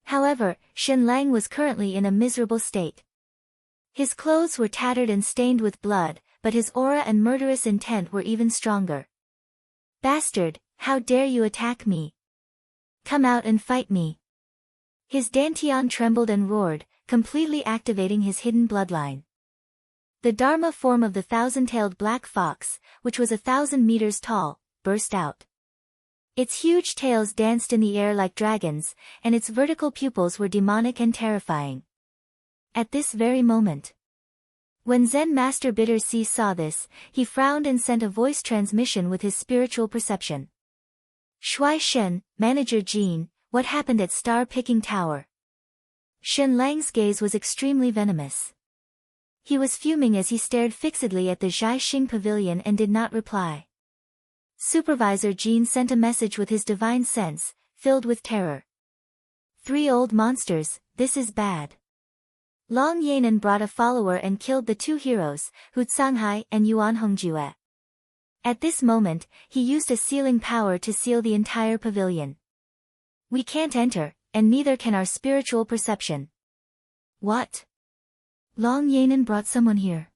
However, Shen Lang was currently in a miserable state. His clothes were tattered and stained with blood, but his aura and murderous intent were even stronger. Bastard, how dare you attack me? Come out and fight me. His dantian trembled and roared, completely activating his hidden bloodline. The Dharma form of the thousand-tailed black fox, which was 1,000 meters tall, burst out. Its huge tails danced in the air like dragons, and its vertical pupils were demonic and terrifying. At this very moment, when Zen Master Bitter Sea saw this, he frowned and sent a voice transmission with his spiritual perception. Shui Shen, Manager Jean, what happened at Star-Picking Tower? Shen Lang's gaze was extremely venomous. He was fuming as he stared fixedly at the Jiaxing Pavilion and did not reply. Supervisor Jean sent a message with his divine sense, filled with terror. 3 old monsters, this is bad. Long Yanan brought a follower and killed the 2 heroes, Hu Canghai and Yuan Hongjue. At this moment, he used a sealing power to seal the entire pavilion. We can't enter, and neither can our spiritual perception. What? Long Yanan brought someone here.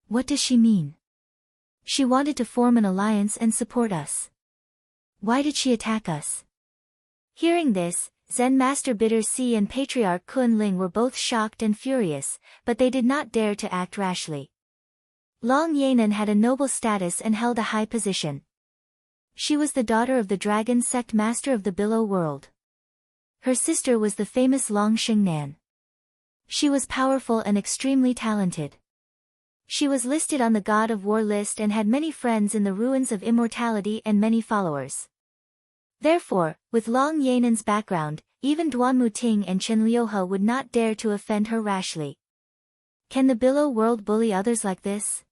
What does she mean? She wanted to form an alliance and support us. Why did she attack us? Hearing this, Zen Master Bitter Sea and Patriarch Kunling were both shocked and furious, but they did not dare to act rashly. Long Yanan had a noble status and held a high position. She was the daughter of the dragon sect master of the Below World. Her sister was the famous Long Xingnan. She was powerful and extremely talented. She was listed on the God of War list and had many friends in the ruins of immortality and many followers. Therefore, with Long Yanan's background, even Duanmu Ting and Chen Liuhe would not dare to offend her rashly. Can the Below World bully others like this?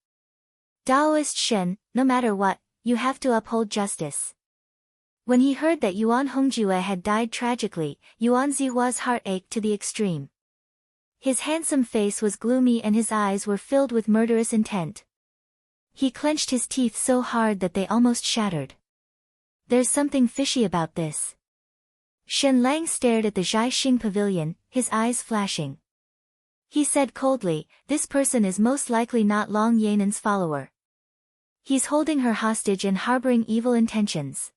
Daoist Shen, no matter what, you have to uphold justice. When he heard that Yuan Hongjue had died tragically, Yuan Zihua's heart ached to the extreme. His handsome face was gloomy and his eyes were filled with murderous intent. He clenched his teeth so hard that they almost shattered. There's something fishy about this. Shen Lang stared at the Jiaxing Pavilion, his eyes flashing. He said coldly, this person is most likely not Long Yanan's follower. He's holding her hostage and harboring evil intentions.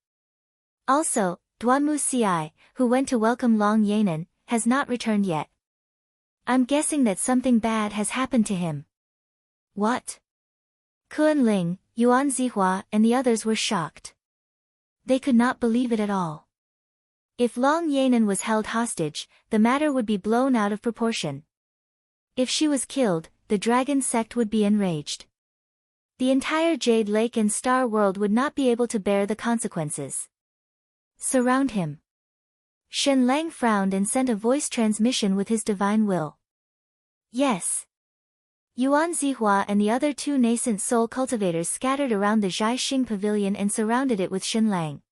Also, Duanmu Ci, who went to welcome Long Yanan, has not returned yet. I'm guessing that something bad has happened to him. What? Kunling, Yuan Zihua and the others were shocked. They could not believe it at all. If Long Yanan was held hostage, the matter would be blown out of proportion. If she was killed, the dragon sect would be enraged. The entire Jade Lake and Star World would not be able to bear the consequences. Surround him. Shen Lang frowned and sent a voice transmission with his divine will. Yes. Yuan Zihua and the other 2 nascent soul cultivators scattered around the Jiaxing Pavilion and surrounded it with Shen Lang.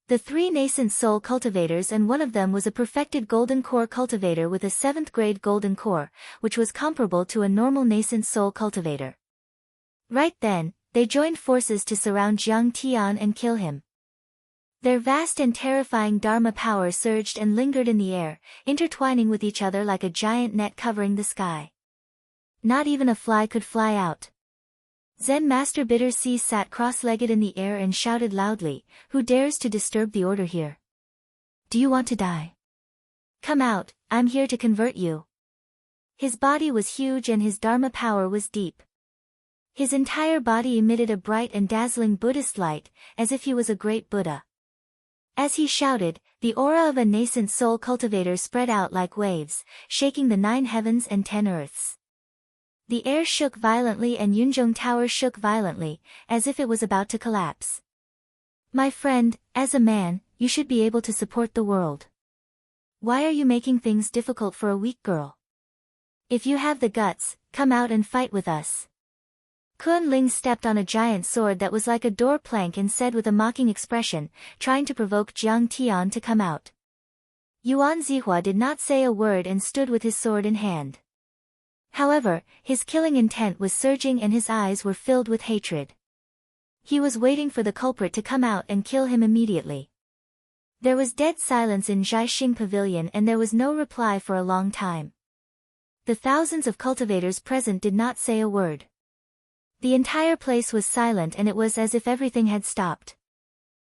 The 3 nascent soul cultivators and one of them was a perfected golden core cultivator with a 7th grade golden core, which was comparable to a normal nascent soul cultivator. Right then, they joined forces to surround Jiang Tian and kill him. Their vast and terrifying Dharma power surged and lingered in the air, intertwining with each other like a giant net covering the sky. Not even a fly could fly out. Zen Master Bitter Sea sat cross-legged in the air and shouted loudly, who dares to disturb the order here? Do you want to die? Come out, I'm here to convert you. His body was huge and his Dharma power was deep. His entire body emitted a bright and dazzling Buddhist light, as if he was a great Buddha. As he shouted, the aura of a nascent soul cultivator spread out like waves, shaking the 9 heavens and 10 earths. The air shook violently and Yunzhong Tower shook violently, as if it was about to collapse. My friend, as a man, you should be able to support the world. Why are you making things difficult for a weak girl? If you have the guts, come out and fight with us. Kunling stepped on a giant sword that was like a door plank and said with a mocking expression, trying to provoke Jiang Tian to come out. Yuan Zihua did not say a word and stood with his sword in hand. However, his killing intent was surging and his eyes were filled with hatred. He was waiting for the culprit to come out and kill him immediately. There was dead silence in Jiaxing Pavilion and there was no reply for a long time. The thousands of cultivators present did not say a word. The entire place was silent and it was as if everything had stopped.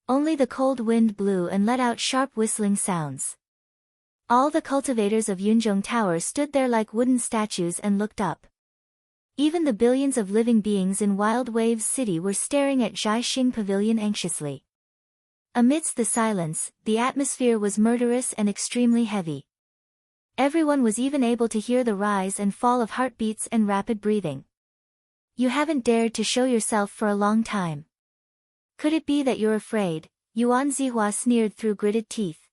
Only the cold wind blew and let out sharp whistling sounds. All the cultivators of Yunzhong Tower stood there like wooden statues and looked up. Even the billions of living beings in Wild Waves City were staring at Jiaxing Pavilion anxiously. Amidst the silence, the atmosphere was murderous and extremely heavy. Everyone was even able to hear the rise and fall of heartbeats and rapid breathing. You haven't dared to show yourself for a long time. Could it be that you're afraid? Yuan Zihua sneered through gritted teeth.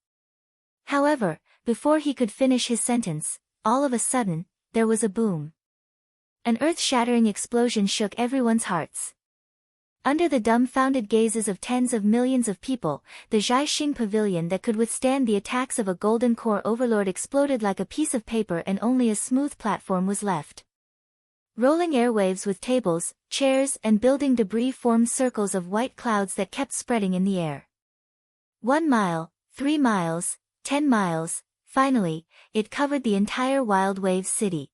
However, before he could finish his sentence, all of a sudden, there was a boom. An earth-shattering explosion shook everyone's hearts. Under the dumbfounded gazes of tens of millions of people, the Jiaxing Pavilion that could withstand the attacks of a golden core overlord exploded like a piece of paper and only a smooth platform was left. Rolling airwaves with tables, chairs and building debris formed circles of white clouds that kept spreading in the air. 1 mile, 3 miles, 10 miles, finally, it covered the entire Wild Waves City.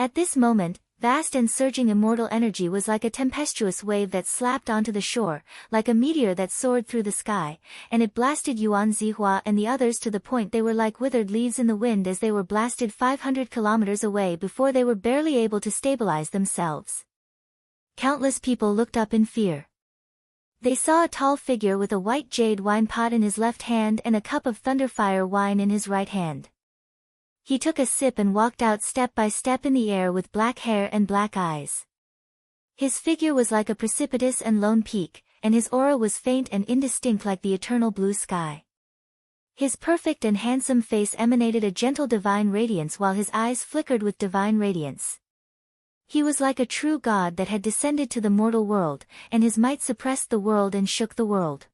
At this moment, vast and surging immortal energy was like a tempestuous wave that slapped onto the shore, like a meteor that soared through the sky, and it blasted Yuan Zihua and the others to the point they were like withered leaves in the wind as they were blasted 500 kilometers away before they were barely able to stabilize themselves. Countless people looked up in fear. They saw a tall figure with a white jade wine pot in his left hand and a cup of thunderfire wine in his right hand. He took a sip and walked out step by step in the air with black hair and black eyes. His figure was like a precipitous and lone peak, and his aura was faint and indistinct like the eternal blue sky. His perfect and handsome face emanated a gentle divine radiance while his eyes flickered with divine radiance. He was like a true god that had descended to the mortal world, and his might suppressed the world and shook the world.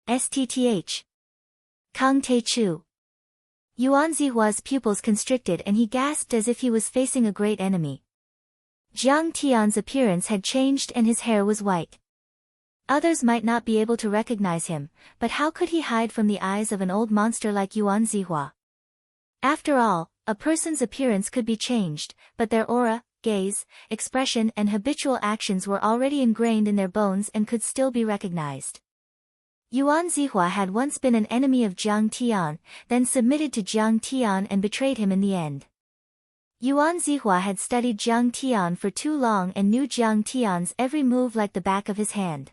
Sttth. Kang Te Chu. Yuan Zihua's pupils constricted and he gasped as if he was facing a great enemy. Jiang Tian's appearance had changed and his hair was white. Others might not be able to recognize him, but how could he hide from the eyes of an old monster like Yuan Zihua? After all, a person's appearance could be changed, but their aura, gaze, expression and habitual actions were already ingrained in their bones and could still be recognized. Yuan Zihua had once been an enemy of Jiang Tian, then submitted to Jiang Tian and betrayed him in the end. Yuan Zihua had studied Jiang Tian for too long and knew Jiang Tian's every move like the back of his hand.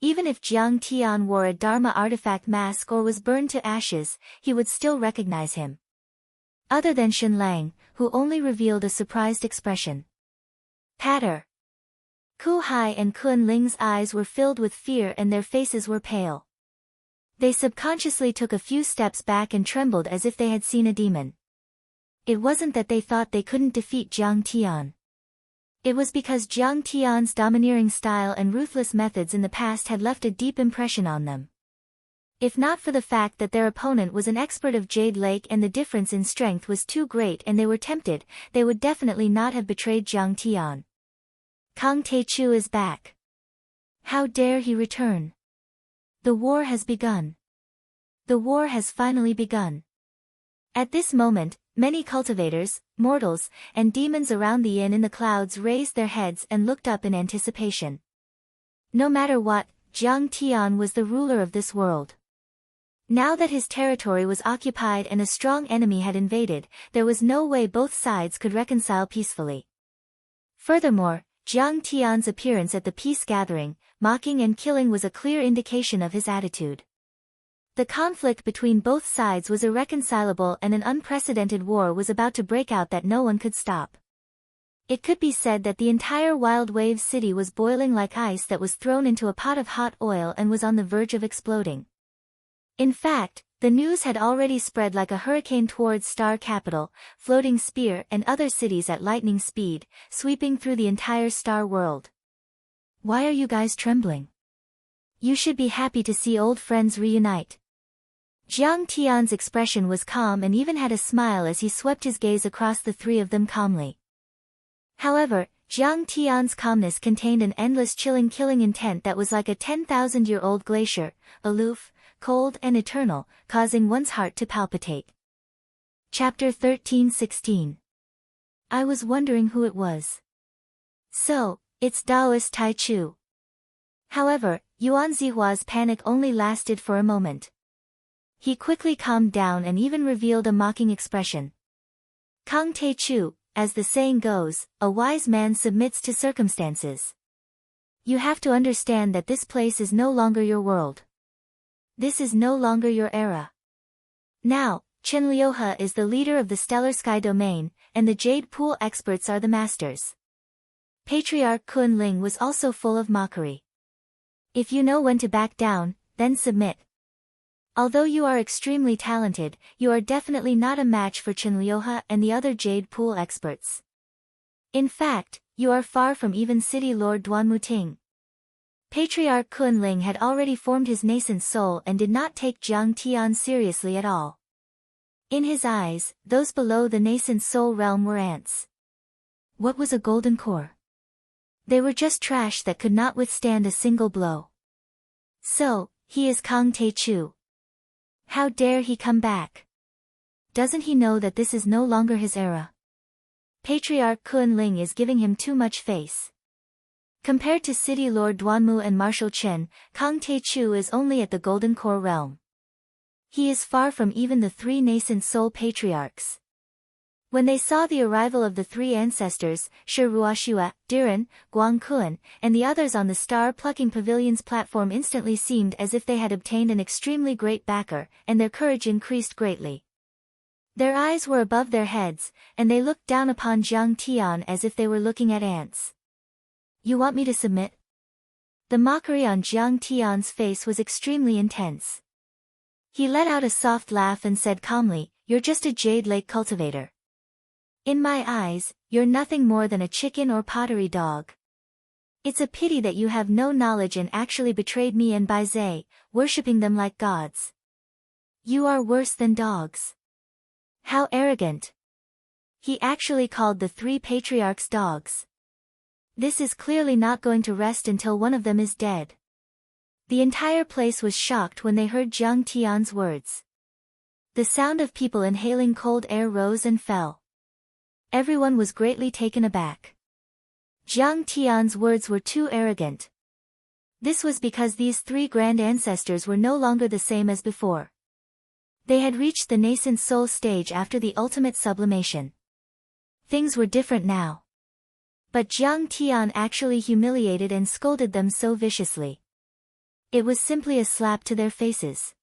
Even if Jiang Tian wore a Dharma artifact mask or was burned to ashes, he would still recognize him. Other than Shen Lang, who only revealed a surprised expression. Patter. Ku Hai and Kun Ling's eyes were filled with fear and their faces were pale. They subconsciously took a few steps back and trembled as if they had seen a demon. It wasn't that they thought they couldn't defeat Jiang Tian. It was because Jiang Tian's domineering style and ruthless methods in the past had left a deep impression on them. If not for the fact that their opponent was an expert of Jade Lake and the difference in strength was too great and they were tempted, they would definitely not have betrayed Jiang Tian. Kang Te Chu is back. How dare he return? The war has begun. The war has finally begun. At this moment, many cultivators, mortals, and demons around the inn in the clouds raised their heads and looked up in anticipation. No matter what, Jiang Tian was the ruler of this world. Now that his territory was occupied and a strong enemy had invaded, there was no way both sides could reconcile peacefully. Furthermore, Jiang Tian's appearance at the peace gathering, mocking and killing was a clear indication of his attitude. The conflict between both sides was irreconcilable and an unprecedented war was about to break out that no one could stop. It could be said that the entire Wild Waves City was boiling like ice that was thrown into a pot of hot oil and was on the verge of exploding. In fact, the news had already spread like a hurricane towards Star Capital, Floating Spear and other cities at lightning speed, sweeping through the entire star world. Why are you guys trembling? You should be happy to see old friends reunite. Jiang Tian's expression was calm and even had a smile as he swept his gaze across the three of them calmly. However, Jiang Tian's calmness contained an endless chilling killing intent that was like a 10,000-year-old glacier, aloof, cold and eternal, causing one's heart to palpitate. Chapter 13-16. I was wondering who it was. So, it's Taoist Tai Chu. However, Yuan Zihua's panic only lasted for a moment. He quickly calmed down and even revealed a mocking expression. Kang Te Chu, as the saying goes, a wise man submits to circumstances. You have to understand that this place is no longer your world. This is no longer your era. Now, Chen Liuhe is the leader of the Stellar Sky Domain, and the Jade Pool experts are the masters. Patriarch Kunling was also full of mockery. If you know when to back down, then submit. Although you are extremely talented, you are definitely not a match for Chen Liuhe and the other Jade Pool experts. In fact, you are far from even City Lord Duan Muting. Patriarch Kunling had already formed his nascent soul and did not take Jiang Tian seriously at all. In his eyes, those below the nascent soul realm were ants. What was a golden core? They were just trash that could not withstand a single blow. So, he is Kang Tae-chu. How dare he come back? Doesn't he know that this is no longer his era? Patriarch Kunling is giving him too much face. Compared to City Lord Duanmu and Marshal Chen, Kang Tae-chu is only at the Golden Core realm. He is far from even the three nascent soul patriarchs. When they saw the arrival of the three ancestors, Shi Ruoxue, Diren, Guang Kun, and the others on the star-plucking pavilion's platform instantly seemed as if they had obtained an extremely great backer, and their courage increased greatly. Their eyes were above their heads, and they looked down upon Jiang Tian as if they were looking at ants. You want me to submit? The mockery on Jiang Tian's face was extremely intense. He let out a soft laugh and said calmly, "You're just a Jade Lake cultivator. In my eyes, you're nothing more than a chicken or pottery dog. It's a pity that you have no knowledge and actually betrayed me and Baizé, worshipping them like gods. You are worse than dogs." How arrogant. He actually called the three patriarchs dogs. This is clearly not going to rest until one of them is dead. The entire place was shocked when they heard Jiang Tian's words. The sound of people inhaling cold air rose and fell. Everyone was greatly taken aback. Jiang Tian's words were too arrogant. This was because these three grand ancestors were no longer the same as before. They had reached the nascent soul stage after the ultimate sublimation. Things were different now. But Jiang Tian actually humiliated and scolded them so viciously. It was simply a slap to their faces.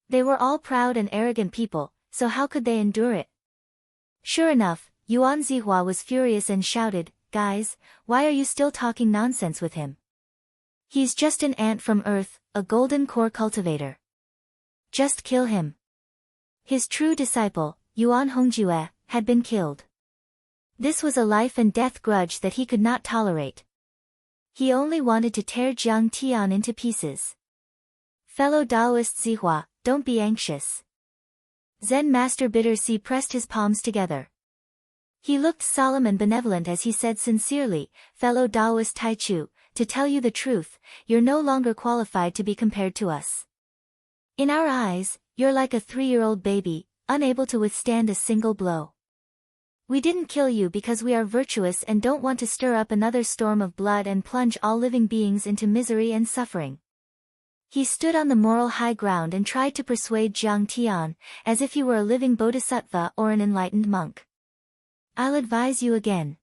They were all proud and arrogant people, so how could they endure it? Sure enough, Yuan Zihua was furious and shouted, "Guys, why are you still talking nonsense with him? He's just an ant from Earth, a golden core cultivator. Just kill him." His true disciple, Yuan Hongjue, had been killed. This was a life and death grudge that he could not tolerate. He only wanted to tear Jiang Tian into pieces. Fellow Taoist Zihua, don't be anxious. Zen Master Bitter C pressed his palms together. He looked solemn and benevolent as he said sincerely, "Fellow Taoist Taichu, to tell you the truth, you're no longer qualified to be compared to us. In our eyes, you're like a 3-year-old baby, unable to withstand a single blow. We didn't kill you because we are virtuous and don't want to stir up another storm of blood and plunge all living beings into misery and suffering." He stood on the moral high ground and tried to persuade Jiang Tian, as if he were a living bodhisattva or an enlightened monk. "I'll advise you again.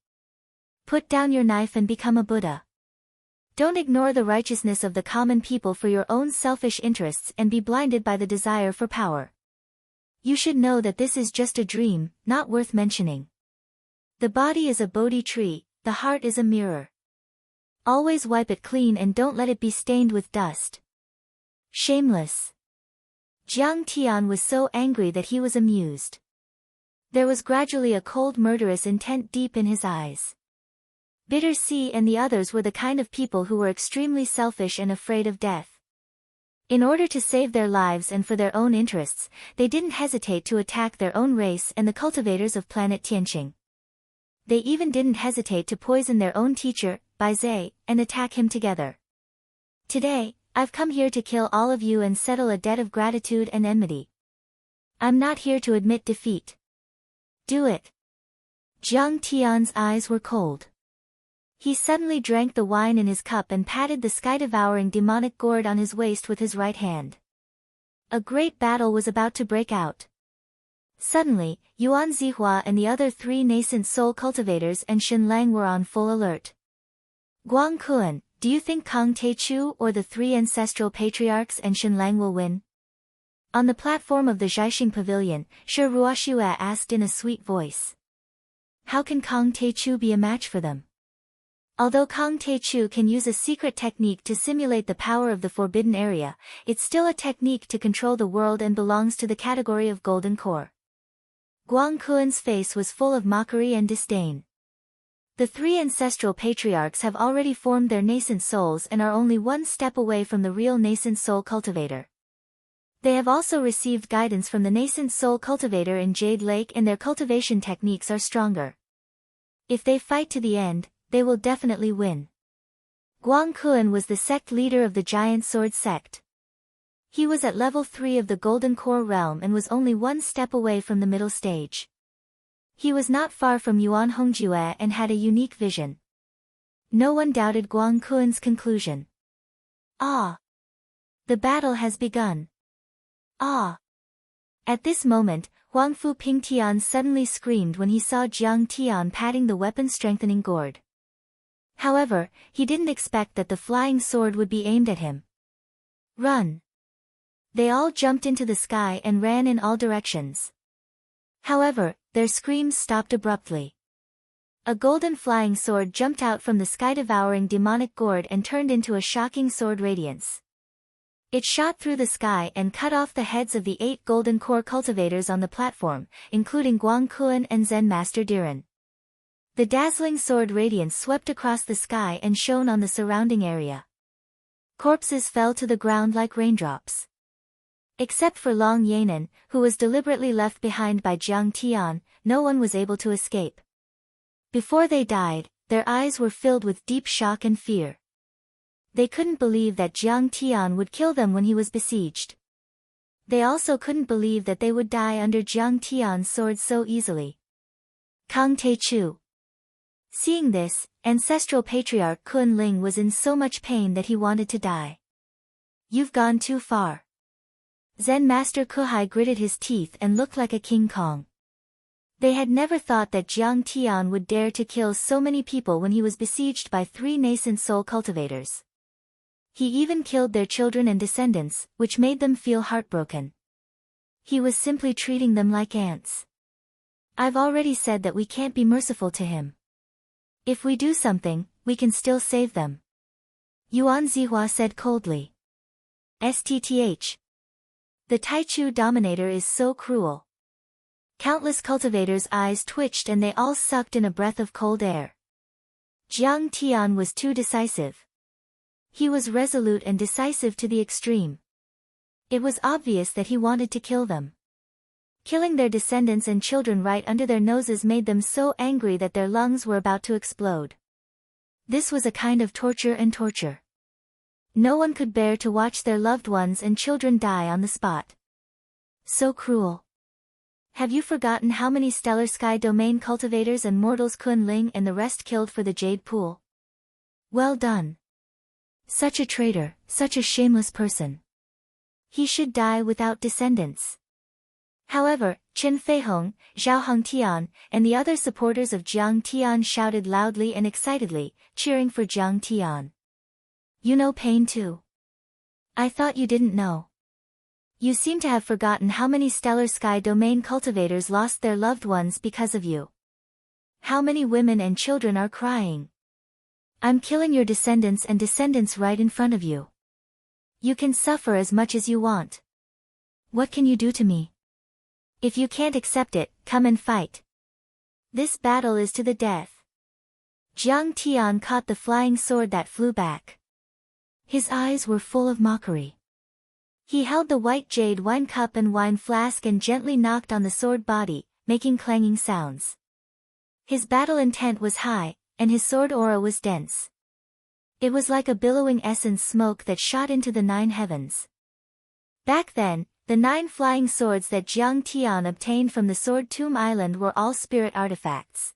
Put down your knife and become a Buddha. Don't ignore the righteousness of the common people for your own selfish interests and be blinded by the desire for power. You should know that this is just a dream, not worth mentioning. The body is a Bodhi tree, the heart is a mirror. Always wipe it clean and don't let it be stained with dust." Shameless. Jiang Tian was so angry that he was amused. There was gradually a cold murderous intent deep in his eyes. Bitter C and the others were the kind of people who were extremely selfish and afraid of death. In order to save their lives and for their own interests, they didn't hesitate to attack their own race and the cultivators of planet Tianqing. They even didn't hesitate to poison their own teacher, Baizé, and attack him together. Today, I've come here to kill all of you and settle a debt of gratitude and enmity. I'm not here to admit defeat. Do it. Jiang Tian's eyes were cold. He suddenly drank the wine in his cup and patted the sky-devouring demonic gourd on his waist with his right hand. A great battle was about to break out. Suddenly, Yuan Zihua and the other three nascent soul cultivators and Shen Lang were on full alert. Guang Kuan, do you think Kang Teichu or the three ancestral patriarchs and Shen Lang will win? On the platform of the Zhaixing Pavilion, Shi Ruoxue asked in a sweet voice. How can Kang Teichu be a match for them? Although Kang Teichu can use a secret technique to simulate the power of the Forbidden Area, it's still a technique to control the world and belongs to the category of Golden Core. Guang Kuan's face was full of mockery and disdain. The three ancestral patriarchs have already formed their nascent souls and are only one step away from the real nascent soul cultivator. They have also received guidance from the nascent soul cultivator in Jade Lake, and their cultivation techniques are stronger. If they fight to the end, they will definitely win. Guang Kuan was the sect leader of the Giant Sword sect. He was at level 3 of the Golden Core realm and was only one step away from the middle stage. He was not far from Yuan Hongjue and had a unique vision. No one doubted Guang Kuan's conclusion. Ah! The battle has begun. Ah! At this moment, Huang Fu Pingtian suddenly screamed when he saw Jiang Tian patting the weapon-strengthening gourd. However, he didn't expect that the flying sword would be aimed at him. Run! They all jumped into the sky and ran in all directions. However, their screams stopped abruptly. A golden flying sword jumped out from the sky-devouring demonic gourd and turned into a shocking sword radiance. It shot through the sky and cut off the heads of the 8 Golden Core cultivators on the platform, including Guang Kuan and Zen Master Diren. The dazzling sword radiance swept across the sky and shone on the surrounding area. Corpses fell to the ground like raindrops. Except for Long Yanan, who was deliberately left behind by Jiang Tian, no one was able to escape. Before they died, their eyes were filled with deep shock and fear. They couldn't believe that Jiang Tian would kill them when he was besieged. They also couldn't believe that they would die under Jiang Tian's sword so easily. Kang Teichu. Seeing this, ancestral patriarch Kun Ling was in so much pain that he wanted to die. You've gone too far. Zen Master Kuhai gritted his teeth and looked like a King Kong. They had never thought that Jiang Tian would dare to kill so many people when he was besieged by 3 nascent soul cultivators. He even killed their children and descendants, which made them feel heartbroken. He was simply treating them like ants. I've already said that we can't be merciful to him. If we do something, we can still save them. Yuan Zihua said coldly. STTH. The Taichu Dominator is so cruel. Countless cultivators' eyes twitched and they all sucked in a breath of cold air. Jiang Tian was too decisive. He was resolute and decisive to the extreme. It was obvious that he wanted to kill them. Killing their descendants and children right under their noses made them so angry that their lungs were about to explode. This was a kind of torture and torture. No one could bear to watch their loved ones and children die on the spot. So cruel. Have you forgotten how many Stellar Sky Domain cultivators and mortals Kun Ling and the rest killed for the Jade Pool? Well done. Such a traitor, such a shameless person. He should die without descendants. However, Chen Feihong, Zhao Hongtian, and the other supporters of Jiang Tian shouted loudly and excitedly, cheering for Jiang Tian. You know pain too. I thought you didn't know. You seem to have forgotten how many Stellar Sky Domain cultivators lost their loved ones because of you. How many women and children are crying. I'm killing your descendants and descendants right in front of you. You can suffer as much as you want. What can you do to me? If you can't accept it, come and fight. This battle is to the death. Jiang Tian caught the flying sword that flew back. His eyes were full of mockery. He held the white jade wine cup and wine flask and gently knocked on the sword body, making clanging sounds. His battle intent was high, and his sword aura was dense. It was like a billowing essence smoke that shot into the 9 heavens. Back then, the 9 flying swords that Jiang Tian obtained from the Sword Tomb Island were all spirit artifacts.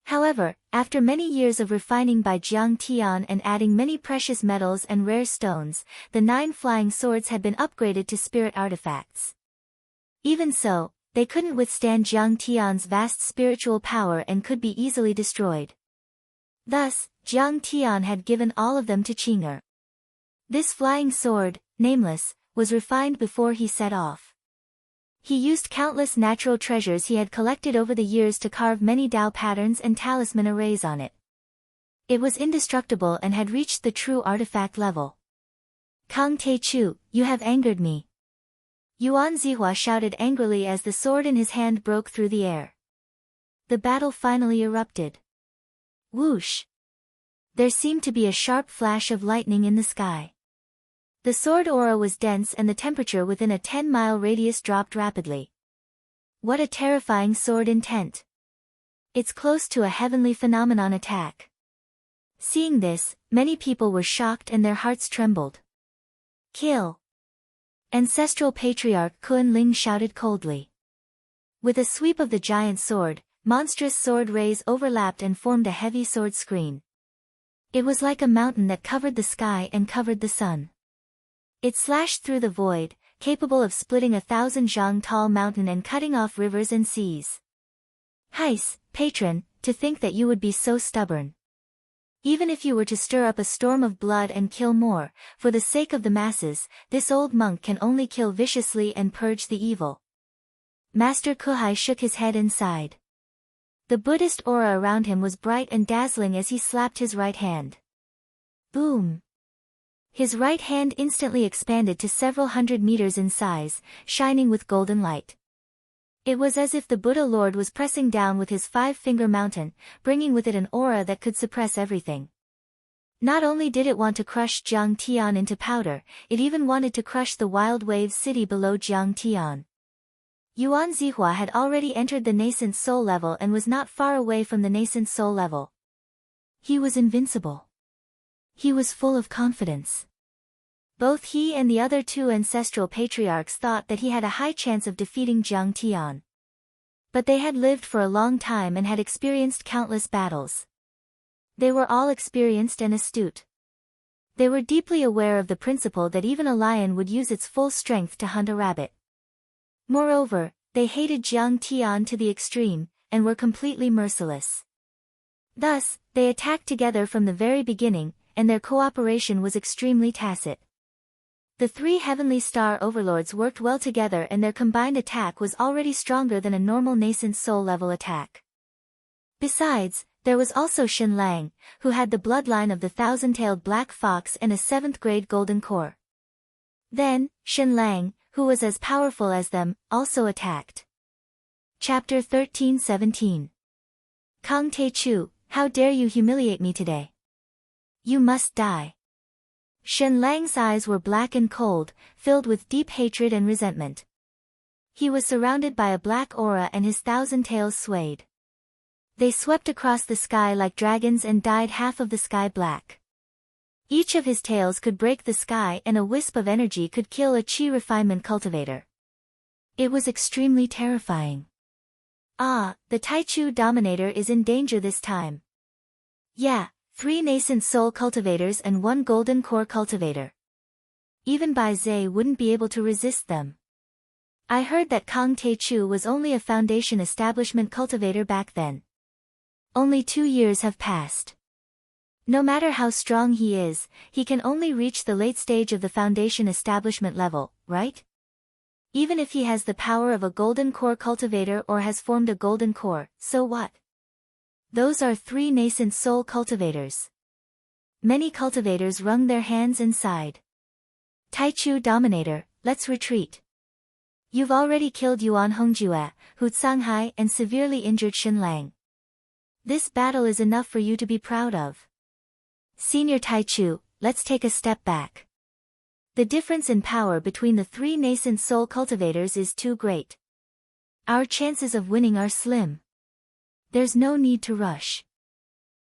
However, after many years of refining by Jiang Tian and adding many precious metals and rare stones, the 9 flying swords had been upgraded to spirit artifacts. Even so, they couldn't withstand Jiang Tian's vast spiritual power and could be easily destroyed. Thus, Jiang Tian had given all of them to Qing'er. This flying sword, nameless, was refined before he set off. He used countless natural treasures he had collected over the years to carve many Dao patterns and talisman arrays on it. It was indestructible and had reached the true artifact level. Kang Te-chu, you have angered me. Yuan Zihua shouted angrily as the sword in his hand broke through the air. The battle finally erupted. Whoosh! There seemed to be a sharp flash of lightning in the sky. The sword aura was dense and the temperature within a 10-mile radius dropped rapidly. What a terrifying sword intent! It's close to a heavenly phenomenon attack. Seeing this, many people were shocked and their hearts trembled. Kill! Ancestral Patriarch Kun Ling shouted coldly. With a sweep of the giant sword, monstrous sword rays overlapped and formed a heavy sword screen. It was like a mountain that covered the sky and covered the sun. It slashed through the void, capable of splitting 1,000 zhang tall mountain and cutting off rivers and seas. Heis, patron, to think that you would be so stubborn. Even if you were to stir up a storm of blood and kill more, for the sake of the masses, this old monk can only kill viciously and purge the evil. Master Kuhai shook his head and sighed. The Buddhist aura around him was bright and dazzling as he slapped his right hand. Boom! His right hand instantly expanded to several hundred meters in size, shining with golden light. It was as if the Buddha Lord was pressing down with his 5-finger mountain, bringing with it an aura that could suppress everything. Not only did it want to crush Jiang Tian into powder, it even wanted to crush the wild wave city below Jiang Tian. Yuan Zihua had already entered the nascent soul level and was not far away from the nascent soul level. He was invincible. He was full of confidence. Both he and the other two ancestral patriarchs thought that he had a high chance of defeating Jiang Tian. But they had lived for a long time and had experienced countless battles. They were all experienced and astute. They were deeply aware of the principle that even a lion would use its full strength to hunt a rabbit. Moreover, they hated Jiang Tian to the extreme, and were completely merciless. Thus, they attacked together from the very beginning, and their cooperation was extremely tacit. The three heavenly star overlords worked well together and their combined attack was already stronger than a normal nascent soul level attack. Besides, there was also Shen Lang, who had the bloodline of the 1,000-tailed black fox and a 7th-grade golden core. Then, Shen Lang, who was as powerful as them, also attacked. Chapter 13-17. Kang Te-chu, how dare you humiliate me today? You must die. Shen Lang's eyes were black and cold, filled with deep hatred and resentment. He was surrounded by a black aura and his 1,000 tails swayed. They swept across the sky like dragons and dyed half of the sky black. Each of his tails could break the sky and a wisp of energy could kill a chi refinement cultivator. It was extremely terrifying. Ah, the Taichu Dominator is in danger this time. Yeah. 3 nascent soul cultivators and 1 golden core cultivator. Even Bai Zhe wouldn't be able to resist them. I heard that Kang Te-chu was only a foundation establishment cultivator back then. Only 2 years have passed. No matter how strong he is, he can only reach the late stage of the foundation establishment level, right? Even if he has the power of a golden core cultivator or has formed a golden core, so what? Those are 3 nascent soul cultivators. Many cultivators wrung their hands and sighed. Taichu Dominator, let's retreat. You've already killed Yuan Hongjue, Hu Tsanghai and severely injured Shen Lang. This battle is enough for you to be proud of. Senior Taichu, let's take a step back. The difference in power between the 3 nascent soul cultivators is too great. Our chances of winning are slim. There's no need to rush.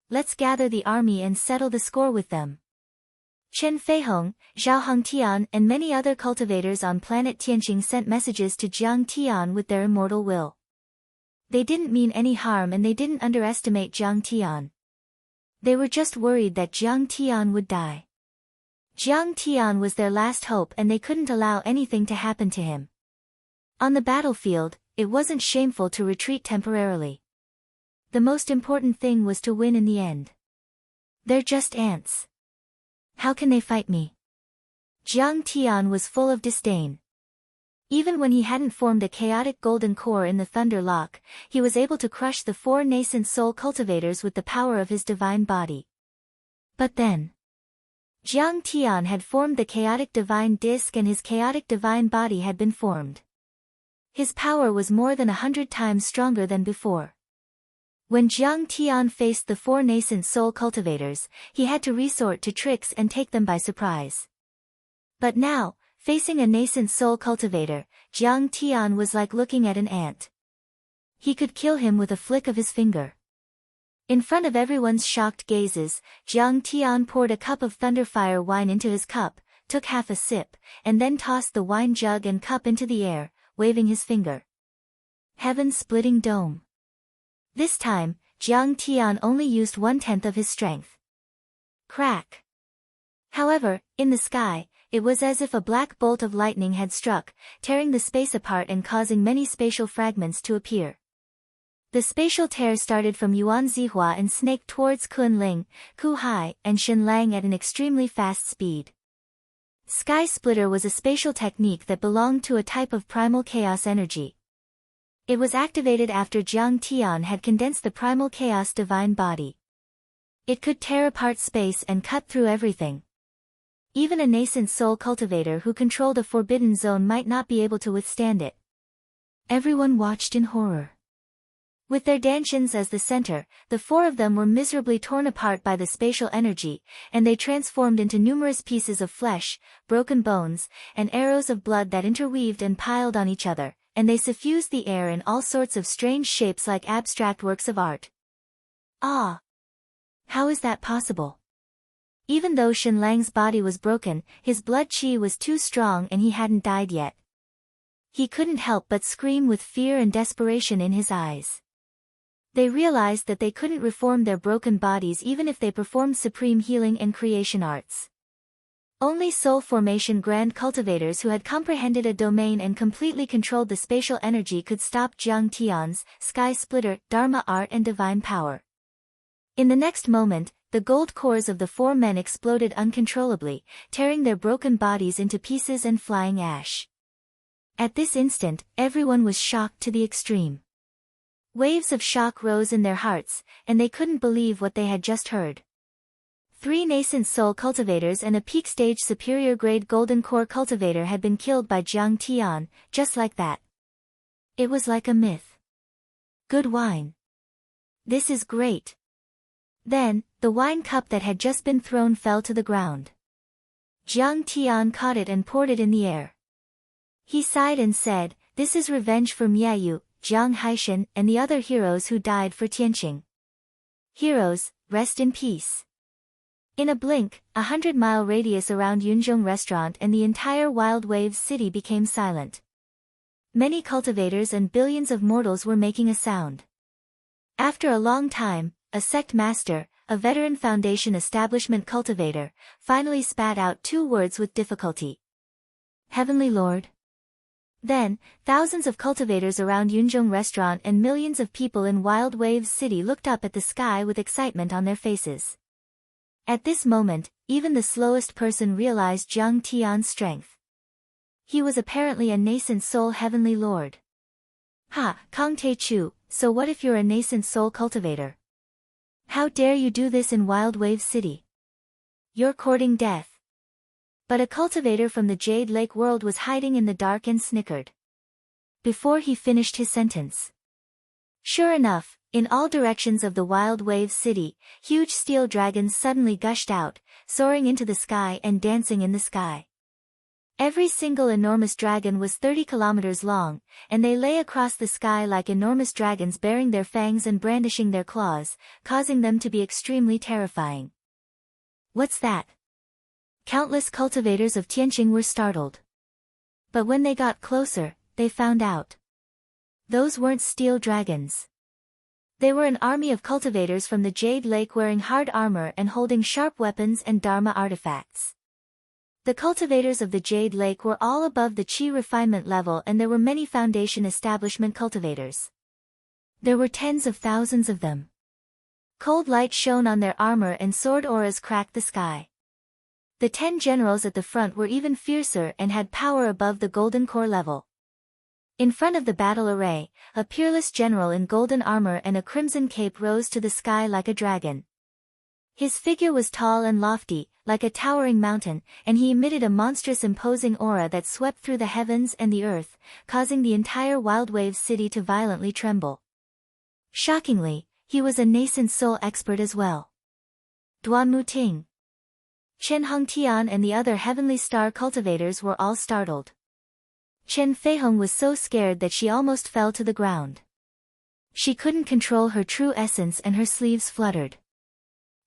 Let's gather the army and settle the score with them. Chen Feihong, Zhao Hongtian and many other cultivators on planet Tianqing sent messages to Jiang Tian with their immortal will. They didn't mean any harm and they didn't underestimate Jiang Tian. They were just worried that Jiang Tian would die. Jiang Tian was their last hope and they couldn't allow anything to happen to him. On the battlefield, it wasn't shameful to retreat temporarily. The most important thing was to win in the end. They're just ants. How can they fight me? Jiang Tian was full of disdain. Even when he hadn't formed a chaotic golden core in the Thunder Lock, he was able to crush the 4 nascent soul cultivators with the power of his divine body. But then, Jiang Tian had formed the chaotic divine disc and his chaotic divine body had been formed. His power was more than 100 times stronger than before. When Jiang Tian faced the 4 nascent soul cultivators, he had to resort to tricks and take them by surprise. But now, facing a nascent soul cultivator, Jiang Tian was like looking at an ant. He could kill him with a flick of his finger. In front of everyone's shocked gazes, Jiang Tian poured a cup of thunderfire wine into his cup, took half a sip, and then tossed the wine jug and cup into the air, waving his finger. Heaven-splitting dome. This time, Jiang Tian only used 1/10 of his strength. Crack. However, in the sky, it was as if a black bolt of lightning had struck, tearing the space apart and causing many spatial fragments to appear. The spatial tear started from Yuan Zihua and snaked towards Kunling, Kuhai, and Shenlang at an extremely fast speed. Sky Splitter was a spatial technique that belonged to a type of primal chaos energy. It was activated after Jiang Tian had condensed the primal chaos divine body. It could tear apart space and cut through everything. Even a nascent soul cultivator who controlled a forbidden zone might not be able to withstand it. Everyone watched in horror. With their Danshins as the center, the 4 of them were miserably torn apart by the spatial energy, and they transformed into numerous pieces of flesh, broken bones, and arrows of blood that interweaved and piled on each other, and they suffused the air in all sorts of strange shapes like abstract works of art. Ah! How is that possible? Even though Shenlang's body was broken, his blood qi was too strong and he hadn't died yet. He couldn't help but scream with fear and desperation in his eyes. They realized that they couldn't reform their broken bodies even if they performed supreme healing and creation arts. Only soul formation grand cultivators who had comprehended a domain and completely controlled the spatial energy could stop Jiang Tian's Sky Splitter, Dharma art and divine power. In the next moment, the gold cores of the 4 men exploded uncontrollably, tearing their broken bodies into pieces and flying ash. At this instant, everyone was shocked to the extreme. Waves of shock rose in their hearts, and they couldn't believe what they had just heard. 3 nascent soul cultivators and a peak stage superior grade golden core cultivator had been killed by Jiang Tian, just like that. It was like a myth. Good wine. This is great. Then, the wine cup that had just been thrown fell to the ground. Jiang Tian caught it and poured it in the air. He sighed and said, "This is revenge for Miayu, Jiang Haishan, and the other heroes who died for Tianqing. Heroes, rest in peace." In a blink, 100-mile radius around Yunzhong restaurant and the entire Wild Waves city became silent. Many cultivators and billions of mortals were making a sound. After a long time, a sect master, a veteran Foundation establishment cultivator, finally spat out 2 words with difficulty. "Heavenly Lord." Then, thousands of cultivators around Yunzhong restaurant and millions of people in Wild Waves city looked up at the sky with excitement on their faces. At this moment, even the slowest person realized Jiang Tian's strength. He was apparently a nascent soul heavenly lord. Ha, Kang Te Chu, so what if you're a nascent soul cultivator? How dare you do this in Wild Wave City? You're courting death. But a cultivator from the Jade Lake world was hiding in the dark and snickered. Before he finished his sentence. Sure enough, in all directions of the Wild Wave City, huge steel dragons suddenly gushed out, soaring into the sky and dancing in the sky. Every single enormous dragon was 30 kilometers long, and they lay across the sky like enormous dragons bearing their fangs and brandishing their claws, causing them to be extremely terrifying. What's that? Countless cultivators of Tianqing were startled. But when they got closer, they found out. Those weren't steel dragons. They were an army of cultivators from the Jade Lake wearing hard armor and holding sharp weapons and Dharma artifacts. The cultivators of the Jade Lake were all above the Qi refinement level, and there were many Foundation establishment cultivators. There were tens of thousands of them. Cold light shone on their armor and sword auras cracked the sky. The 10 generals at the front were even fiercer and had power above the golden core level. In front of the battle array, a peerless general in golden armor and a crimson cape rose to the sky like a dragon. His figure was tall and lofty, like a towering mountain, and he emitted a monstrous imposing aura that swept through the heavens and the earth, causing the entire Wild Waves city to violently tremble. Shockingly, he was a nascent soul expert as well. Duan Muting, Chen Hongtian and the other Heavenly Star cultivators were all startled. Chen Feihong was so scared that she almost fell to the ground. She couldn't control her true essence and her sleeves fluttered.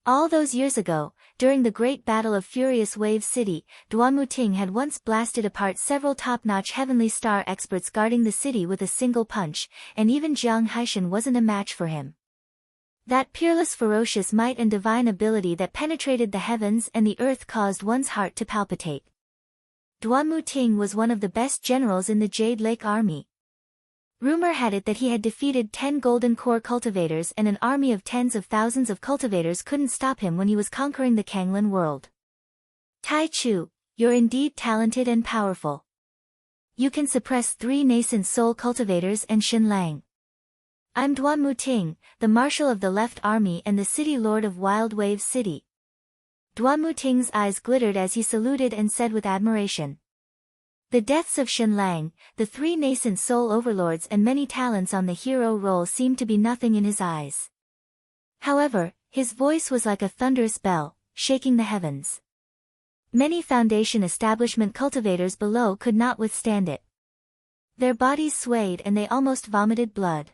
All those years ago, during the Great Battle of Furious Wave City, Duan Muting had once blasted apart several top-notch Heavenly Star experts guarding the city with a single punch, and even Jiang Haishan wasn't a match for him. That peerless ferocious might and divine ability that penetrated the heavens and the earth caused one's heart to palpitate. Duan Muting was one of the best generals in the Jade Lake army. Rumor had it that he had defeated 10 Golden Core cultivators, and an army of tens of thousands of cultivators couldn't stop him when he was conquering the Kanglin world. Tai Chu, you're indeed talented and powerful. You can suppress 3 nascent soul cultivators and Xin Lang. I'm Duan Muting, the Marshal of the Left Army and the City Lord of Wild Wave City. Duan Muting's eyes glittered as he saluted and said with admiration. The deaths of Xin Lang, the 3 nascent soul overlords and many talents on the hero roll seemed to be nothing in his eyes. However, his voice was like a thunderous bell, shaking the heavens. Many Foundation establishment cultivators below could not withstand it. Their bodies swayed and they almost vomited blood.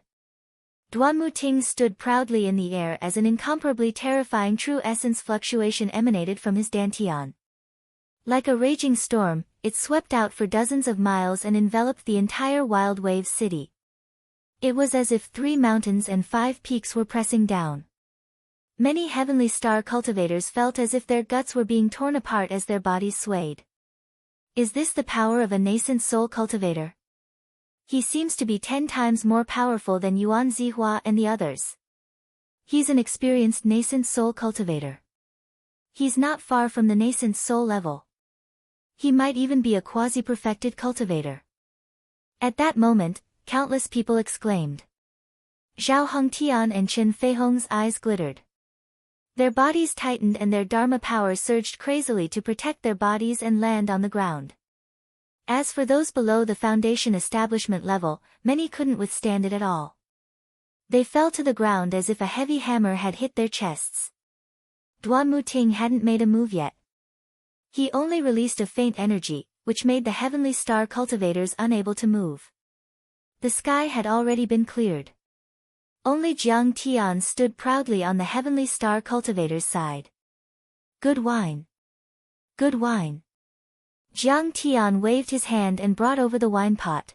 Duan Muting stood proudly in the air as an incomparably terrifying true essence fluctuation emanated from his dantian. Like a raging storm, it swept out for dozens of miles and enveloped the entire Wild Wave city. It was as if 3 mountains and 5 peaks were pressing down. Many Heavenly Star cultivators felt as if their guts were being torn apart as their bodies swayed. Is this the power of a nascent soul cultivator? He seems to be 10 times more powerful than Yuan Zihua and the others. He's an experienced nascent soul cultivator. He's not far from the nascent soul level. He might even be a quasi-perfected cultivator. At that moment, countless people exclaimed. Zhao Hongtian and Chen Feihong's eyes glittered. Their bodies tightened and their Dharma power surged crazily to protect their bodies and land on the ground. As for those below the Foundation establishment level, many couldn't withstand it at all. They fell to the ground as if a heavy hammer had hit their chests. Duan Muting hadn't made a move yet. He only released a faint energy, which made the Heavenly Star cultivators unable to move. The sky had already been cleared. Only Jiang Tian stood proudly on the Heavenly Star cultivator's side. Good wine. Good wine. Jiang Tian waved his hand and brought over the wine pot.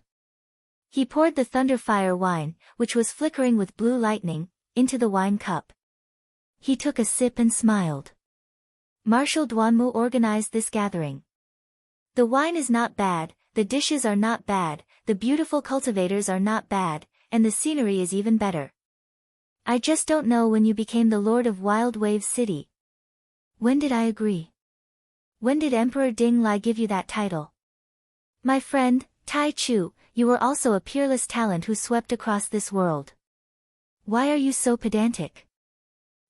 He poured the Thunderfire wine, which was flickering with blue lightning, into the wine cup. He took a sip and smiled. Marshal Duanmu organized this gathering. The wine is not bad, the dishes are not bad, the beautiful cultivators are not bad, and the scenery is even better. I just don't know when you became the Lord of Wild Wave City. When did I agree? When did Emperor Ding Lai give you that title? My friend, Tai Chu, you were also a peerless talent who swept across this world. Why are you so pedantic?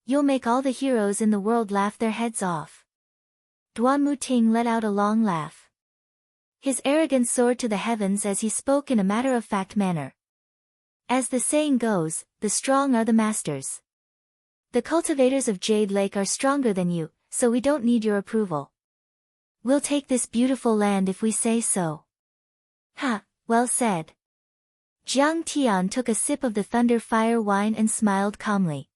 You'll make all the heroes in the world laugh their heads off. Duan Muting let out a long laugh. His arrogance soared to the heavens as he spoke in a matter-of-fact manner. As the saying goes, the strong are the masters. The cultivators of Jade Lake are stronger than you, so we don't need your approval. We'll take this beautiful land if we say so. Ha, well said. Jiang Tian took a sip of the Thunder Fire wine and smiled calmly.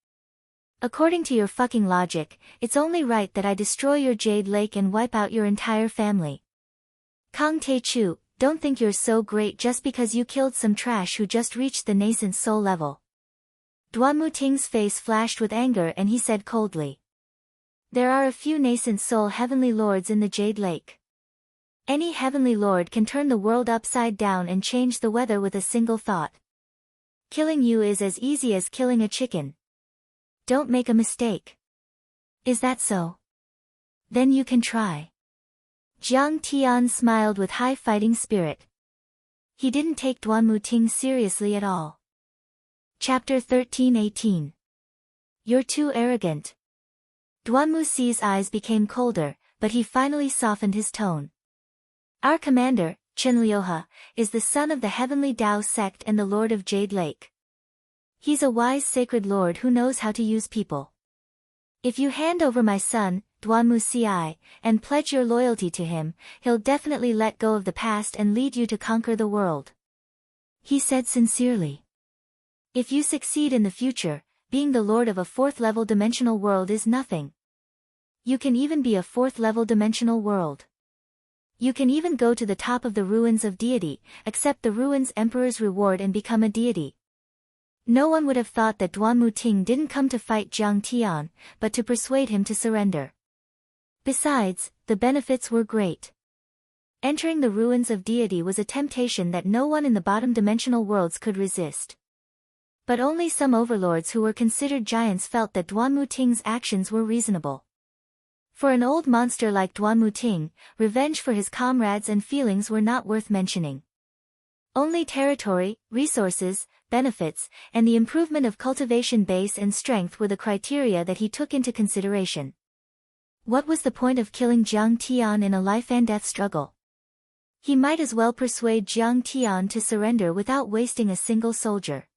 According to your fucking logic, it's only right that I destroy your Jade Lake and wipe out your entire family. Kang Taechu, don't think you're so great just because you killed some trash who just reached the nascent soul level. Duan Muting's face flashed with anger and he said coldly. There are a few nascent soul heavenly lords in the Jade Lake. Any heavenly lord can turn the world upside down and change the weather with a single thought. Killing you is as easy as killing a chicken. Don't make a mistake. Is that so? Then you can try. Jiang Tian smiled with high fighting spirit. He didn't take Duanmu Ting seriously at all. Chapter 13:18. You're too arrogant. Duanmu Si's eyes became colder, but he finally softened his tone. Our commander, Chen Liuhe, is the son of the heavenly Tao sect and the lord of Jade Lake. He's a wise sacred lord who knows how to use people. If you hand over my son, Duanmu Si, and pledge your loyalty to him, he'll definitely let go of the past and lead you to conquer the world. He said sincerely. If you succeed in the future, being the lord of a fourth-level dimensional world is nothing. You can even be a fourth-level dimensional world. You can even go to the top of the ruins of deity, accept the ruins emperor's reward and become a deity. No one would have thought that Duanmu Ting didn't come to fight Jiang Tian, but to persuade him to surrender. Besides, the benefits were great. Entering the ruins of deity was a temptation that no one in the bottom dimensional worlds could resist. But only some overlords who were considered giants felt that Duanmu Ting's actions were reasonable. For an old monster like Duanmu Ting, revenge for his comrades and feelings were not worth mentioning. Only territory, resources, benefits, and the improvement of cultivation base and strength were the criteria that he took into consideration. What was the point of killing Jiang Tian in a life-and-death struggle? He might as well persuade Jiang Tian to surrender without wasting a single soldier.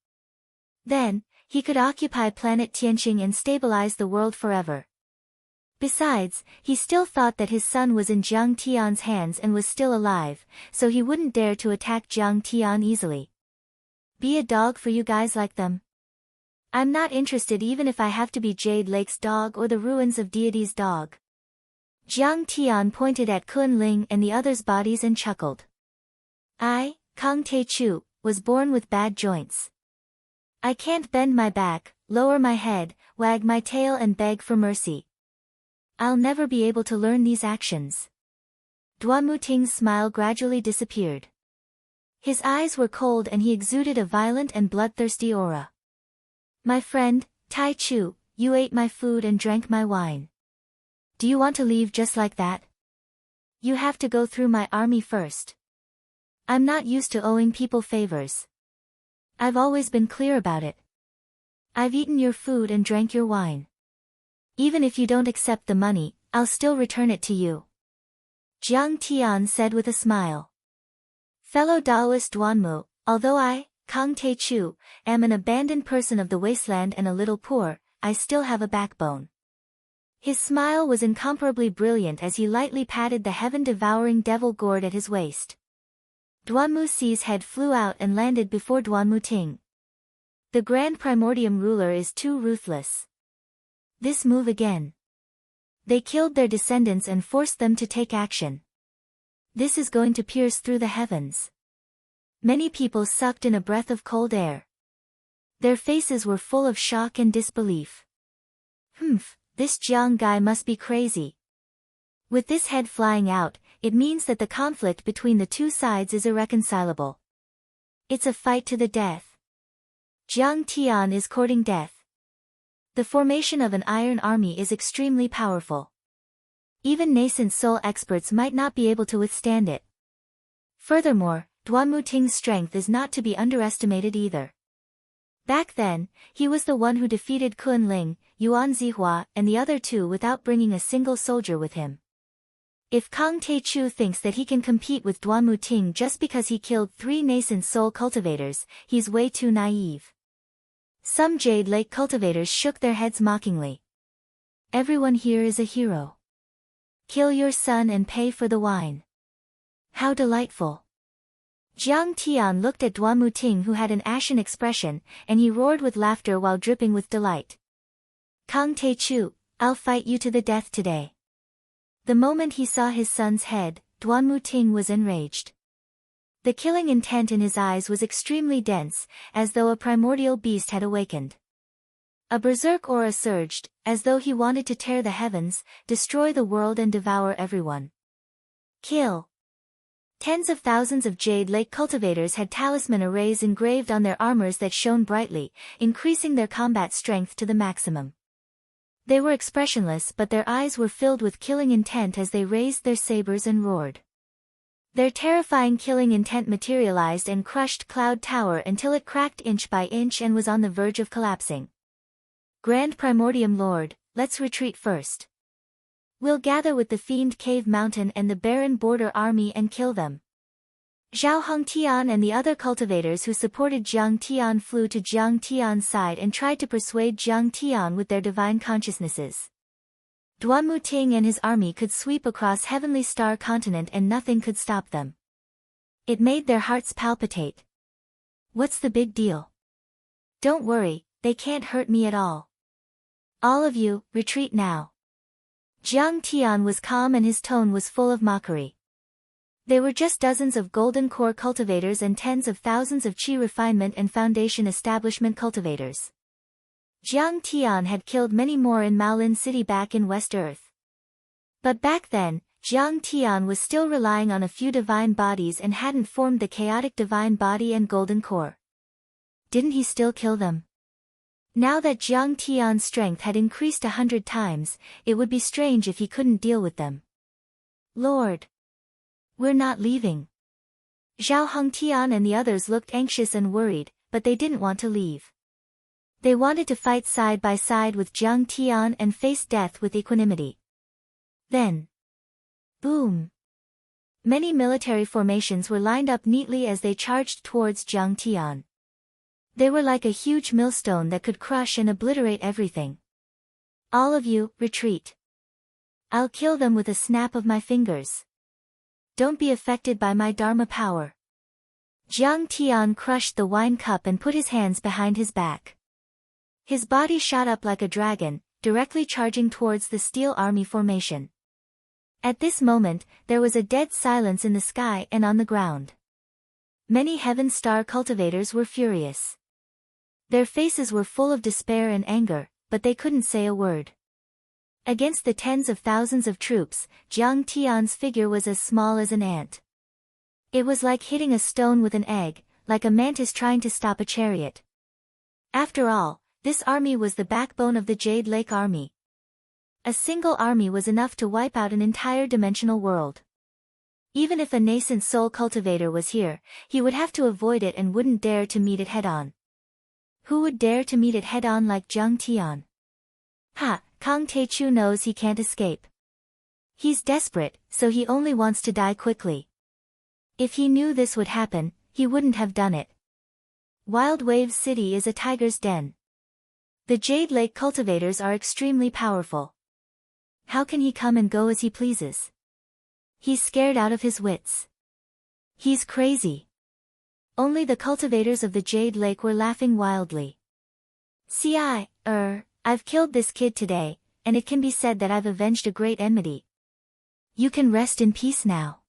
Then, he could occupy planet Tianqing and stabilize the world forever. Besides, he still thought that his son was in Jiang Tian's hands and was still alive, so he wouldn't dare to attack Jiang Tian easily. Be a dog for you guys like them? I'm not interested even if I have to be Jade Lake's dog or the ruins of deity's dog. Jiang Tian pointed at Kunling and the others' bodies and chuckled. I, Kang Te-chu, was born with bad joints. I can't bend my back, lower my head, wag my tail and beg for mercy. I'll never be able to learn these actions. Duanmu Ting's smile gradually disappeared. His eyes were cold and he exuded a violent and bloodthirsty aura. My friend, Tai Chu, you ate my food and drank my wine. Do you want to leave just like that? You have to go through my army first. I'm not used to owing people favors. I've always been clear about it. I've eaten your food and drank your wine. Even if you don't accept the money, I'll still return it to you. Jiang Tian said with a smile. Fellow Taoist Duanmu, although I, Kang Te-chu, am an abandoned person of the wasteland and a little poor, I still have a backbone. His smile was incomparably brilliant as he lightly patted the heaven-devouring devil gourd at his waist. Duanmu Si's head flew out and landed before Duanmu Ting. The Grand Primordium ruler is too ruthless. This move again. They killed their descendants and forced them to take action. This is going to pierce through the heavens. Many people sucked in a breath of cold air. Their faces were full of shock and disbelief. This Jiang guy must be crazy. With this head flying out, it means that the conflict between the two sides is irreconcilable. It's a fight to the death. Jiang Tian is courting death. The formation of an iron army is extremely powerful. Even nascent soul experts might not be able to withstand it. Furthermore, Duanmu Ting's strength is not to be underestimated either. Back then, he was the one who defeated Kunling, Yuan Zihua, and the other two without bringing a single soldier with him. If Kang Te-chu thinks that he can compete with Duanmu Ting just because he killed 3 nascent soul cultivators, he's way too naive. Some Jade Lake cultivators shook their heads mockingly. Everyone here is a hero. Kill your son and pay for the wine. How delightful. Jiang Tian looked at Duanmu Ting who had an ashen expression, and he roared with laughter while dripping with delight. Kang Te-chu, I'll fight you to the death today. The moment he saw his son's head, Duanmu Ting was enraged. The killing intent in his eyes was extremely dense, as though a primordial beast had awakened. A berserk aura surged, as though he wanted to tear the heavens, destroy the world and devour everyone. Kill. Tens of thousands of Jade Lake cultivators had talisman arrays engraved on their armors that shone brightly, increasing their combat strength to the maximum. They were expressionless, but their eyes were filled with killing intent as they raised their sabers and roared. Their terrifying killing intent materialized and crushed Cloud Tower until it cracked inch by inch and was on the verge of collapsing. Grand Primordium Lord, let's retreat first. We'll gather with the Fiend Cave Mountain and the Barren Border Army and kill them. Zhao Hongtian and the other cultivators who supported Jiang Tian flew to Jiang Tian's side and tried to persuade Jiang Tian with their divine consciousnesses. Duanmu Ting and his army could sweep across Heavenly Star Continent and nothing could stop them. It made their hearts palpitate. What's the big deal? Don't worry, they can't hurt me at all. All of you, retreat now. Jiang Tian was calm and his tone was full of mockery. They were just dozens of golden core cultivators and tens of thousands of Qi refinement and foundation establishment cultivators. Jiang Tian had killed many more in Maolin City back in West Earth. But back then, Jiang Tian was still relying on a few divine bodies and hadn't formed the chaotic divine body and golden core. Didn't he still kill them? Now that Jiang Tian's strength had increased 100 times, it would be strange if he couldn't deal with them. Lord! We're not leaving. Zhao Hongtian and the others looked anxious and worried, but they didn't want to leave. They wanted to fight side by side with Jiang Tian and face death with equanimity. Then, boom! Many military formations were lined up neatly as they charged towards Jiang Tian. They were like a huge millstone that could crush and obliterate everything. All of you, retreat. I'll kill them with a snap of my fingers. Don't be affected by my Dharma power. Jiang Tian crushed the wine cup and put his hands behind his back. His body shot up like a dragon, directly charging towards the Steel Army formation. At this moment, there was a dead silence in the sky and on the ground. Many Heaven Star cultivators were furious. Their faces were full of despair and anger, but they couldn't say a word. Against the tens of thousands of troops, Jiang Tian's figure was as small as an ant. It was like hitting a stone with an egg, like a mantis trying to stop a chariot. After all, this army was the backbone of the Jade Lake Army. A single army was enough to wipe out an entire dimensional world. Even if a nascent soul cultivator was here, he would have to avoid it and wouldn't dare to meet it head-on. Who would dare to meet it head-on like Jiang Tian? Ha, Kang Taechu knows he can't escape. He's desperate, so he only wants to die quickly. If he knew this would happen, he wouldn't have done it. Wild Wave City is a tiger's den. The Jade Lake cultivators are extremely powerful. How can he come and go as he pleases? He's scared out of his wits. He's crazy. Only the cultivators of the Jade Lake were laughing wildly. I've killed this kid today, and it can be said that I've avenged a great enmity. You can rest in peace now.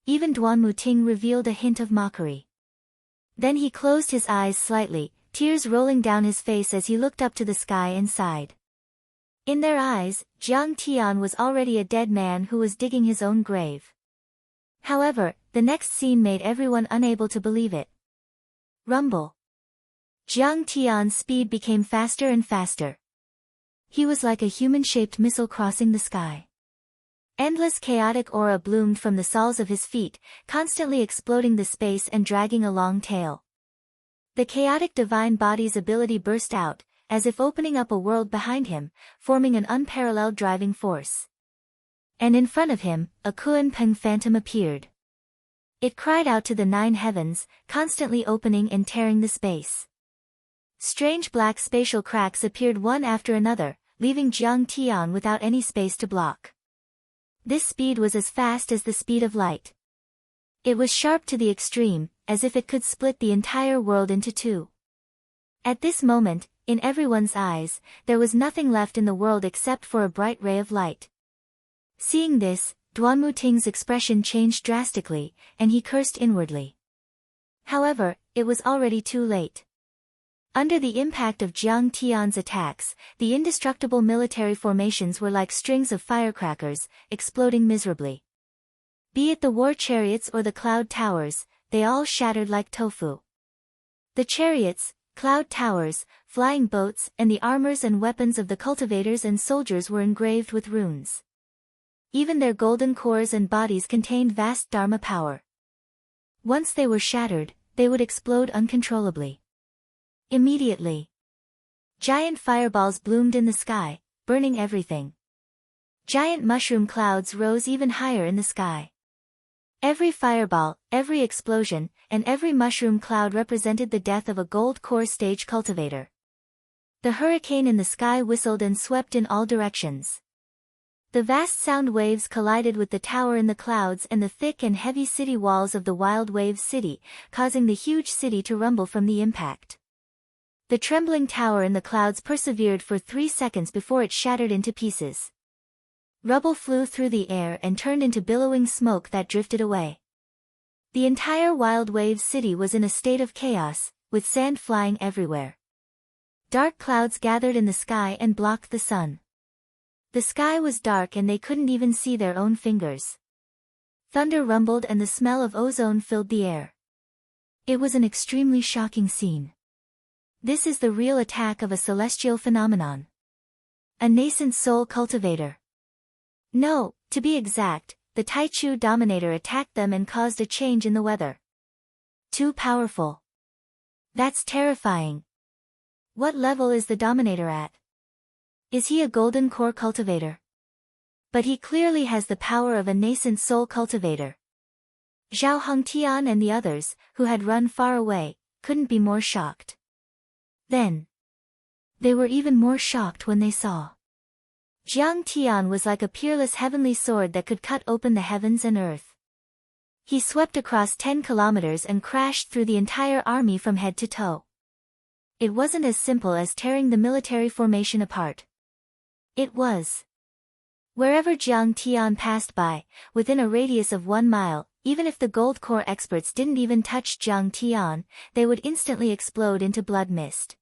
Even Duanmu Ting revealed a hint of mockery. Then he closed his eyes slightly, tears rolling down his face as he looked up to the sky and sighed. In their eyes, Jiang Tian was already a dead man who was digging his own grave. However, the next scene made everyone unable to believe it. Rumble. Jiang Tian's speed became faster and faster. He was like a human-shaped missile crossing the sky. Endless chaotic aura bloomed from the soles of his feet, constantly exploding the space and dragging a long tail. The chaotic divine body's ability burst out, as if opening up a world behind him, forming an unparalleled driving force. And in front of him, a Kuan Peng phantom appeared. It cried out to the 9 heavens, constantly opening and tearing the space. Strange black spatial cracks appeared one after another, leaving Jiang Tian without any space to block. This speed was as fast as the speed of light. It was sharp to the extreme, as if it could split the entire world into two. At this moment, in everyone's eyes, there was nothing left in the world except for a bright ray of light. Seeing this, Duanmu Ting's expression changed drastically, and he cursed inwardly. However, it was already too late. Under the impact of Jiang Tian's attacks, the indestructible military formations were like strings of firecrackers, exploding miserably. Be it the war chariots or the cloud towers, they all shattered like tofu. The chariots, cloud towers, flying boats, and the armors and weapons of the cultivators and soldiers were engraved with runes. Even their golden cores and bodies contained vast dharma power. Once they were shattered, they would explode uncontrollably. Immediately, giant fireballs bloomed in the sky, burning everything. Giant mushroom clouds rose even higher in the sky. Every fireball, every explosion, and every mushroom cloud represented the death of a gold core stage cultivator. The hurricane in the sky whistled and swept in all directions. The vast sound waves collided with the tower in the clouds and the thick and heavy city walls of the Wild Wave City, causing the huge city to rumble from the impact. The trembling tower in the clouds persevered for 3 seconds before it shattered into pieces. Rubble flew through the air and turned into billowing smoke that drifted away. The entire Wild Wave City was in a state of chaos, with sand flying everywhere. Dark clouds gathered in the sky and blocked the sun. The sky was dark and they couldn't even see their own fingers. Thunder rumbled and the smell of ozone filled the air. It was an extremely shocking scene. This is the real attack of a celestial phenomenon. A nascent soul cultivator. No, to be exact, the Taichu Dominator attacked them and caused a change in the weather. Too powerful. That's terrifying. What level is the Dominator at? Is he a golden core cultivator? But he clearly has the power of a nascent soul cultivator. Zhao Hongtian and the others, who had run far away, couldn't be more shocked. Then, they were even more shocked when they saw. Jiang Tian was like a peerless heavenly sword that could cut open the heavens and earth. He swept across 10 kilometers and crashed through the entire army from head to toe. It wasn't as simple as tearing the military formation apart. It was. Wherever Jiang Tian passed by, within a radius of 1 mile, even if the gold core experts didn't even touch Jiang Tian, they would instantly explode into blood mist.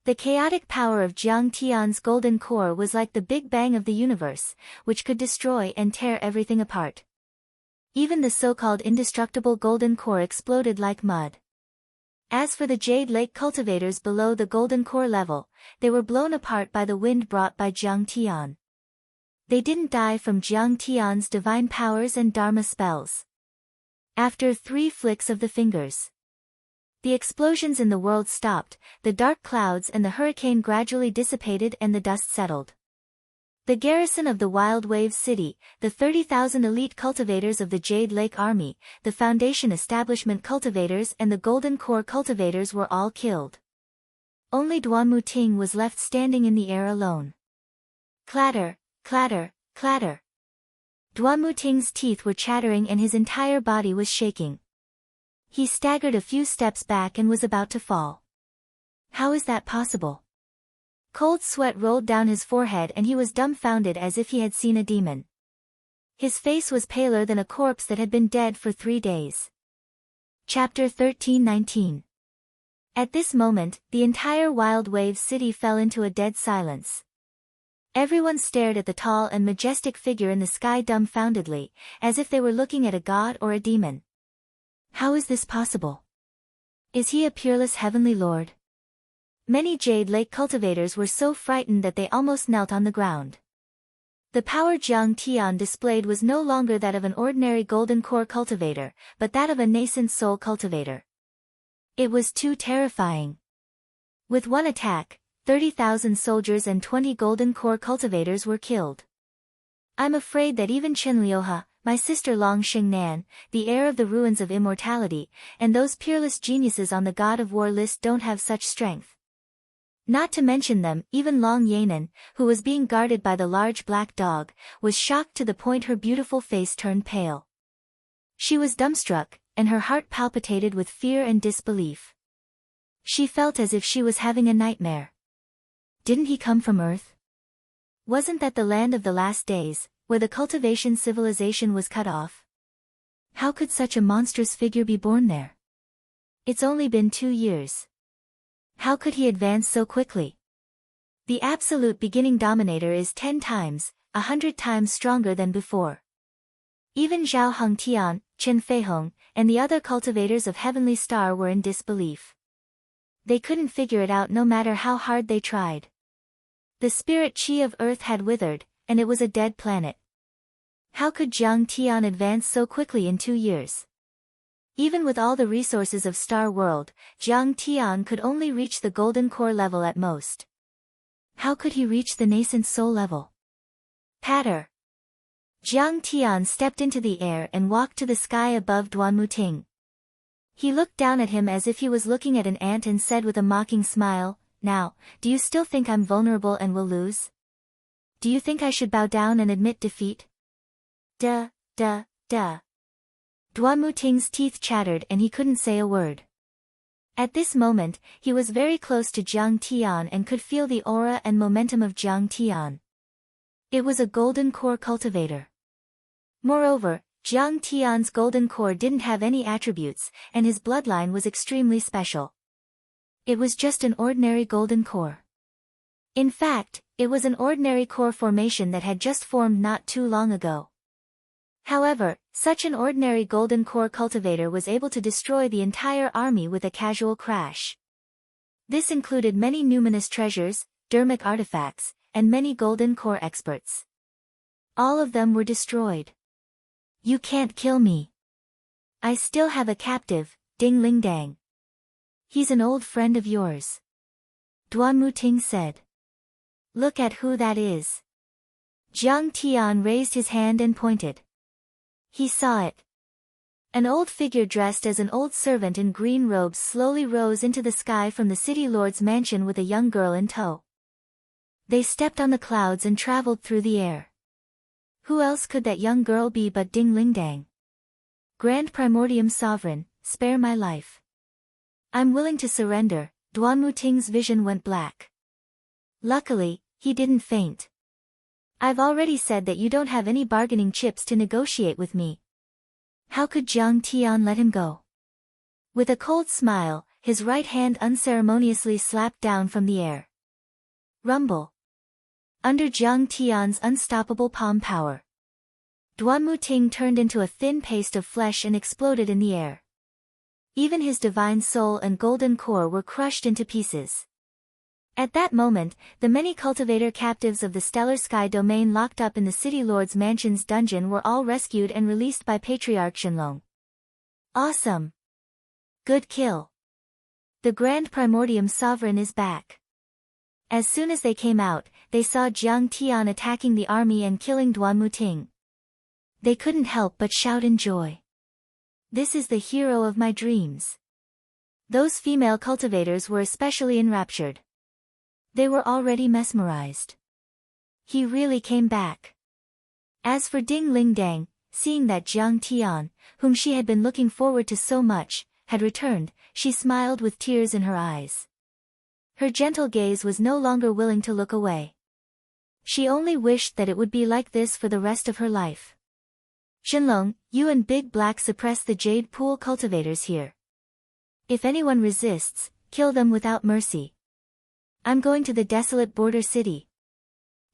The chaotic power of Jiang Tian's golden core was like the Big Bang of the universe, which could destroy and tear everything apart. Even the so-called indestructible golden core exploded like mud. As for the Jade Lake cultivators below the golden core level, they were blown apart by the wind brought by Jiang Tian. They didn't die from Jiang Tian's divine powers and dharma spells. After 3 flicks of the fingers, the explosions in the world stopped, the dark clouds and the hurricane gradually dissipated and the dust settled. The garrison of the Wild Wave City, the 30,000 elite cultivators of the Jade Lake Army, the Foundation Establishment cultivators and the Golden Core cultivators were all killed. Only Duanmu Ting was left standing in the air alone. Clatter, clatter, clatter. Duanmu Ting's teeth were chattering and his entire body was shaking. He staggered a few steps back and was about to fall. How is that possible? Cold sweat rolled down his forehead and he was dumbfounded as if he had seen a demon. His face was paler than a corpse that had been dead for 3 days. Chapter 13:19. At this moment, the entire Wild Wave City fell into a dead silence. Everyone stared at the tall and majestic figure in the sky dumbfoundedly, as if they were looking at a god or a demon. How is this possible? Is he a peerless heavenly lord? Many Jade Lake cultivators were so frightened that they almost knelt on the ground. The power Jiang Tian displayed was no longer that of an ordinary golden core cultivator, but that of a nascent soul cultivator. It was too terrifying. With one attack, 30,000 soldiers and 20 golden core cultivators were killed. I'm afraid that even Chen Liuha, my sister Long Xingnan, the heir of the ruins of immortality, and those peerless geniuses on the God of War list don't have such strength. Not to mention them, even Long Yanan, who was being guarded by the large black dog, was shocked to the point her beautiful face turned pale. She was dumbstruck, and her heart palpitated with fear and disbelief. She felt as if she was having a nightmare. Didn't he come from Earth? Wasn't that the land of the last days, where the cultivation civilization was cut off? How could such a monstrous figure be born there? It's only been 2 years. How could he advance so quickly? The absolute beginning dominator is 10 times, 100 times stronger than before. Even Zhao Hongtian, Chen Feihong, and the other cultivators of Heavenly Star were in disbelief. They couldn't figure it out no matter how hard they tried. The spirit chi of Earth had withered, and it was a dead planet. How could Zhang Tian advance so quickly in 2 years? Even with all the resources of Star World, Zhang Tian could only reach the Golden Core level at most. How could he reach the nascent soul level? Patter. Zhang Tian stepped into the air and walked to the sky above Duanmuting. He looked down at him as if he was looking at an ant and said with a mocking smile, "Now, do you still think I'm vulnerable and will lose? Do you think I should bow down and admit defeat?" Duh. Duanmuting's teeth chattered and he couldn't say a word. At this moment, he was very close to Zhang Tian and could feel the aura and momentum of Zhang Tian. It was a golden core cultivator. Moreover, Zhang Tian's golden core didn't have any attributes, and his bloodline was extremely special. It was just an ordinary golden core. In fact, it was an ordinary core formation that had just formed not too long ago. However, such an ordinary golden core cultivator was able to destroy the entire army with a casual crash. This included many numinous treasures, dermic artifacts, and many golden core experts. All of them were destroyed. "You can't kill me. I still have a captive, Ding Lingdang. He's an old friend of yours," Duanmuting said. "Look at who that is." Zhang Tian raised his hand and pointed. He saw it. An old figure dressed as an old servant in green robes slowly rose into the sky from the city lord's mansion with a young girl in tow. They stepped on the clouds and traveled through the air. Who else could that young girl be but Ding Lingdang? "Grand Primordium Sovereign, spare my life. I'm willing to surrender." Duanmuting's vision went black. Luckily, he didn't faint. "I've already said that you don't have any bargaining chips to negotiate with me." How could Zhang Tian let him go? With a cold smile, his right hand unceremoniously slapped down from the air. Rumble. Under Zhang Tian's unstoppable palm power, Duanmuting turned into a thin paste of flesh and exploded in the air. Even his divine soul and golden core were crushed into pieces. At that moment, the many cultivator captives of the stellar sky domain locked up in the city lord's mansion's dungeon were all rescued and released by Patriarch Shenlong. Awesome! Good kill! The Grand Primordium Sovereign is back. As soon as they came out, they saw Zhang Tian attacking the army and killing Duanmuting. They couldn't help but shout in joy. "This is the hero of my dreams." Those female cultivators were especially enraptured. They were already mesmerized. He really came back. As for Ding Lingdang, seeing that Zhang Tian, whom she had been looking forward to so much, had returned, she smiled with tears in her eyes. Her gentle gaze was no longer willing to look away. She only wished that it would be like this for the rest of her life. "Shenlong, you and Big Black suppress the Jade Pool cultivators here. If anyone resists, kill them without mercy. I'm going to the desolate border city."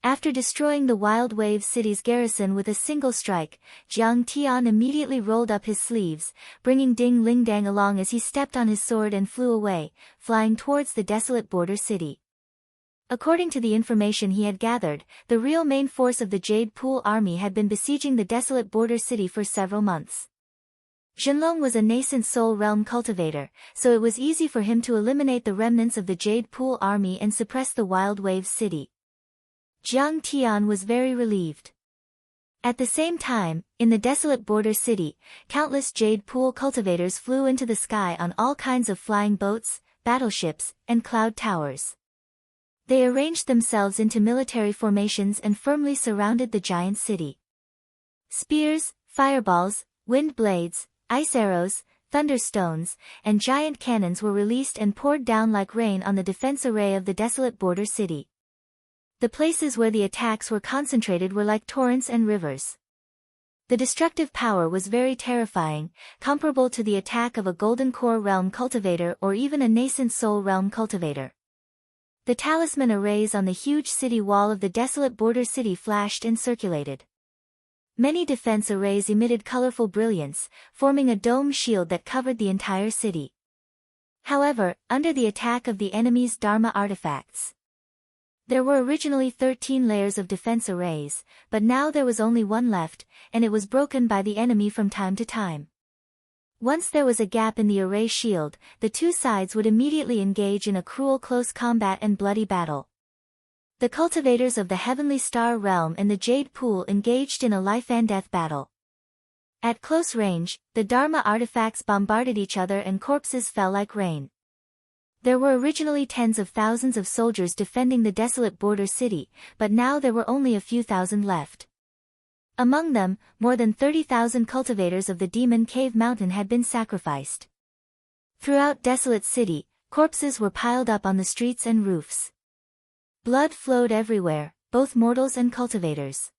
After destroying the Wild Wave city's garrison with a single strike, Zhang Tian immediately rolled up his sleeves, bringing Ding Lingdang along as he stepped on his sword and flew away, flying towards the desolate border city. According to the information he had gathered, the real main force of the Jade Pool army had been besieging the desolate border city for several months. Shenlong was a nascent soul realm cultivator, so it was easy for him to eliminate the remnants of the Jade Pool army and suppress the Wild Wave city. Zhang Tian was very relieved. At the same time, in the desolate border city, countless Jade Pool cultivators flew into the sky on all kinds of flying boats, battleships, and cloud towers. They arranged themselves into military formations and firmly surrounded the giant city. Spears, fireballs, wind blades, ice arrows, thunderstones, and giant cannons were released and poured down like rain on the defense array of the desolate border city. The places where the attacks were concentrated were like torrents and rivers. The destructive power was very terrifying, comparable to the attack of a Golden Core realm cultivator or even a nascent soul realm cultivator. The talisman arrays on the huge city wall of the desolate border city flashed and circulated. Many defense arrays emitted colorful brilliance, forming a dome shield that covered the entire city. However, under the attack of the enemy's Dharma artifacts, there were originally 13 layers of defense arrays, but now there was only one left, and it was broken by the enemy from time to time. Once there was a gap in the array shield, the two sides would immediately engage in a cruel close combat and bloody battle. The cultivators of the Heavenly Star Realm and the Jade Pool engaged in a life-and-death battle. At close range, the Dharma artifacts bombarded each other and corpses fell like rain. There were originally tens of thousands of soldiers defending the desolate border city, but now there were only a few thousand left. Among them, more than 30,000 cultivators of the Demon Cave Mountain had been sacrificed. Throughout desolate city, corpses were piled up on the streets and roofs. Blood flowed everywhere, both mortals and cultivators.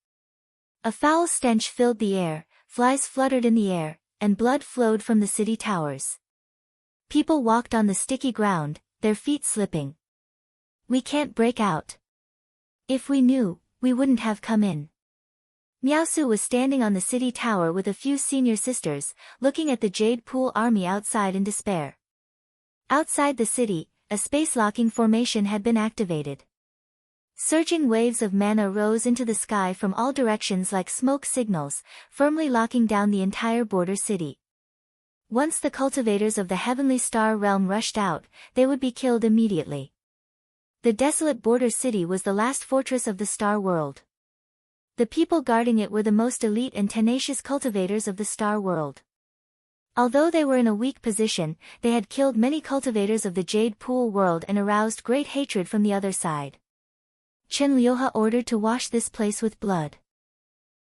A foul stench filled the air, flies fluttered in the air, and blood flowed from the city towers. People walked on the sticky ground, their feet slipping. "We can't break out. If we knew, we wouldn't have come in." Miaosu was standing on the city tower with a few senior sisters, looking at the Jade Pool army outside in despair. Outside the city, a space-locking formation had been activated. Surging waves of mana rose into the sky from all directions like smoke signals, firmly locking down the entire border city. Once the cultivators of the Heavenly Star Realm rushed out, they would be killed immediately. The desolate border city was the last fortress of the Star World. The people guarding it were the most elite and tenacious cultivators of the Star World. Although they were in a weak position, they had killed many cultivators of the Jade Pool world and aroused great hatred from the other side. Chen Liuha ordered to wash this place with blood.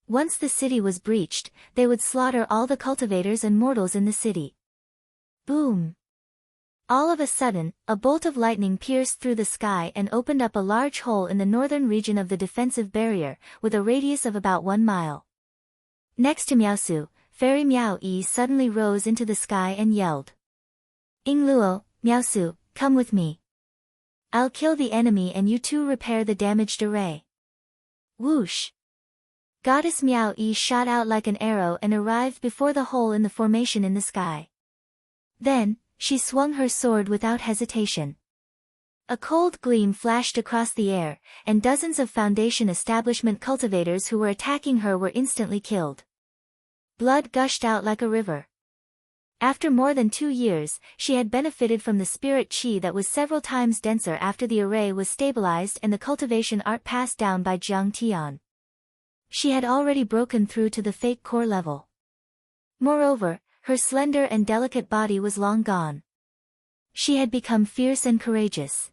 Once the city was breached, they would slaughter all the cultivators and mortals in the city. Boom! All of a sudden, a bolt of lightning pierced through the sky and opened up a large hole in the northern region of the defensive barrier, with a radius of about 1 mile. Next to Miaosu, Fairy Miao Yi suddenly rose into the sky and yelled. "Yingluo, Miaosu, come with me. I'll kill the enemy and you two repair the damaged array." Whoosh! Goddess Miao Yi shot out like an arrow and arrived before the hole in the formation in the sky. Then, she swung her sword without hesitation. A cold gleam flashed across the air, and dozens of Foundation establishment cultivators who were attacking her were instantly killed. Blood gushed out like a river. After more than 2 years, she had benefited from the spirit chi that was several times denser after the array was stabilized and the cultivation art passed down by Jiang Tian. She had already broken through to the fake core level. Moreover, her slender and delicate body was long gone. She had become fierce and courageous.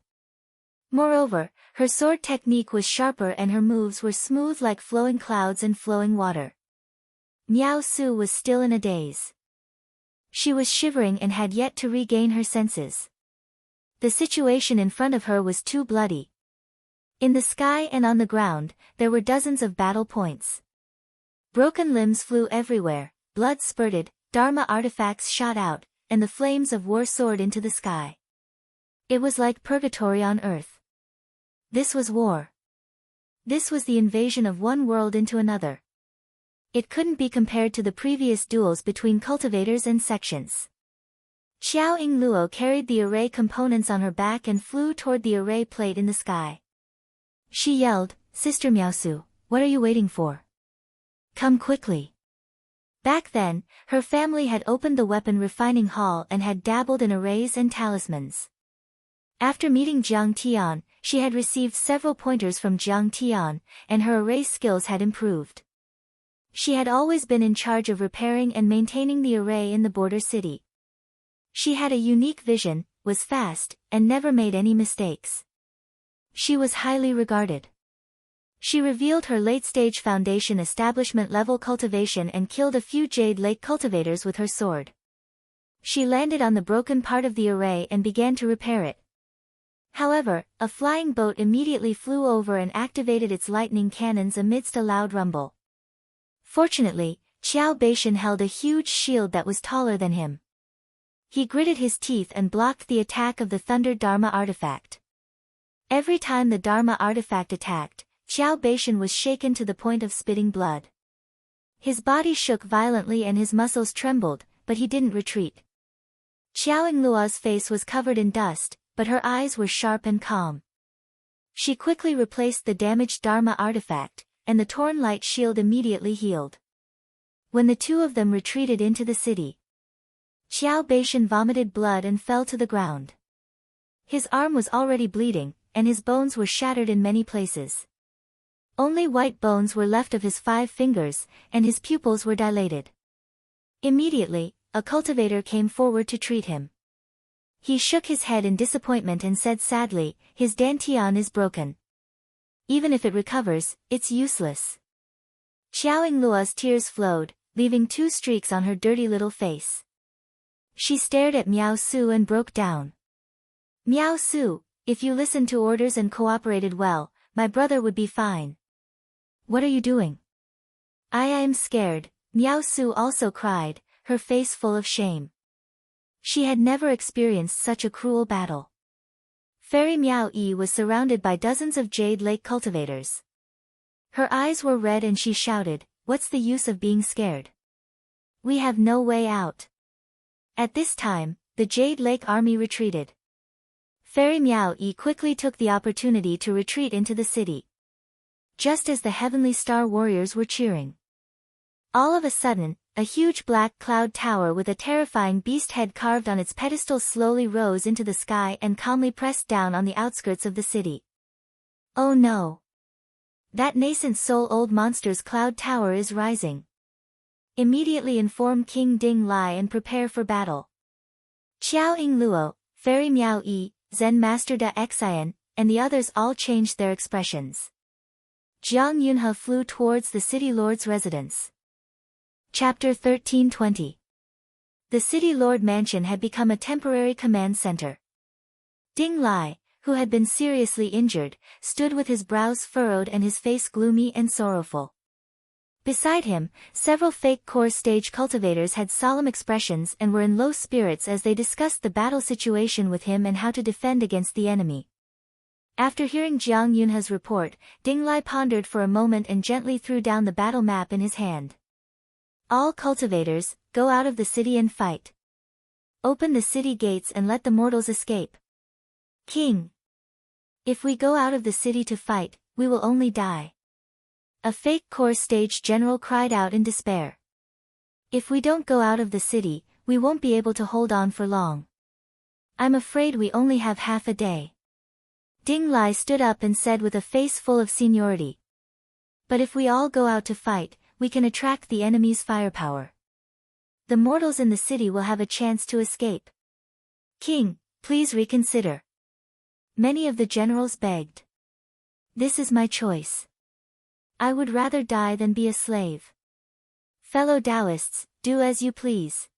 Moreover, her sword technique was sharper and her moves were smooth like flowing clouds and flowing water. Miao Su was still in a daze. She was shivering and had yet to regain her senses. The situation in front of her was too bloody. In the sky and on the ground, there were dozens of battle points. Broken limbs flew everywhere, blood spurted, Dharma artifacts shot out, and the flames of war soared into the sky. It was like purgatory on earth. This was war. This was the invasion of one world into another. It couldn't be compared to the previous duels between cultivators and sections. Xiao Yingluo carried the array components on her back and flew toward the array plate in the sky. She yelled, "Sister Miaosu, what are you waiting for? Come quickly." Back then, her family had opened the weapon refining hall and had dabbled in arrays and talismans. After meeting Jiang Tian, she had received several pointers from Jiang Tian, and her array skills had improved. She had always been in charge of repairing and maintaining the array in the border city. She had a unique vision, was fast, and never made any mistakes. She was highly regarded. She revealed her late-stage Foundation establishment level cultivation and killed a few Jade Lake cultivators with her sword. She landed on the broken part of the array and began to repair it. However, a flying boat immediately flew over and activated its lightning cannons amidst a loud rumble. Fortunately, Qiao Beishan held a huge shield that was taller than him. He gritted his teeth and blocked the attack of the Thunder Dharma artifact. Every time the Dharma artifact attacked, Qiao Beishan was shaken to the point of spitting blood. His body shook violently and his muscles trembled, but he didn't retreat. Xiao Yingluo's face was covered in dust, but her eyes were sharp and calm. She quickly replaced the damaged Dharma artifact, and the torn light shield immediately healed. When the two of them retreated into the city, Xiao Beishan vomited blood and fell to the ground. His arm was already bleeding, and his bones were shattered in many places. Only white bones were left of his 5 fingers, and his pupils were dilated. Immediately, a cultivator came forward to treat him. He shook his head in disappointment and said sadly, "His dantian is broken. Even if it recovers, it's useless." Xiao Yingluo's tears flowed, leaving 2 streaks on her dirty little face. She stared at Miao Su and broke down. "Miao Su, if you listened to orders and cooperated well, my brother would be fine." "What are you doing?" I am scared," Miao Su also cried, her face full of shame. She had never experienced such a cruel battle. Fairy Miao Yi was surrounded by dozens of Jade Lake cultivators. Her eyes were red and she shouted, "What's the use of being scared? We have no way out." At this time, the Jade Lake army retreated. Fairy Miao Yi quickly took the opportunity to retreat into the city. Just as the Heavenly Star warriors were cheering, all of a sudden, a huge black cloud tower with a terrifying beast head carved on its pedestal slowly rose into the sky and calmly pressed down on the outskirts of the city. "Oh no! That nascent soul old monster's cloud tower is rising. Immediately inform King Ding Lai and prepare for battle." Xiao Yingluo, Fairy Miao Yi, Zen Master Da Xian, and the others all changed their expressions. Jiang Yunhe flew towards the city lord's residence. Chapter 1320. The city lord mansion had become a temporary command center. Ding Lai, who had been seriously injured, stood with his brows furrowed and his face gloomy and sorrowful. Beside him, several fake core stage cultivators had solemn expressions and were in low spirits as they discussed the battle situation with him and how to defend against the enemy. After hearing Jiang Yunhe's report, Ding Lai pondered for a moment and gently threw down the battle map in his hand. "All cultivators, go out of the city and fight. Open the city gates and let the mortals escape." "King, if we go out of the city to fight, we will only die." A fake core stage general cried out in despair. "If we don't go out of the city, we won't be able to hold on for long. I'm afraid we only have half a day." Ding Lai stood up and said with a face full of seniority, "But if we all go out to fight, we can attract the enemy's firepower. The mortals in the city will have a chance to escape." "King, please reconsider." Many of the generals begged. "This is my choice. I would rather die than be a slave." "Fellow Taoists, do as you please."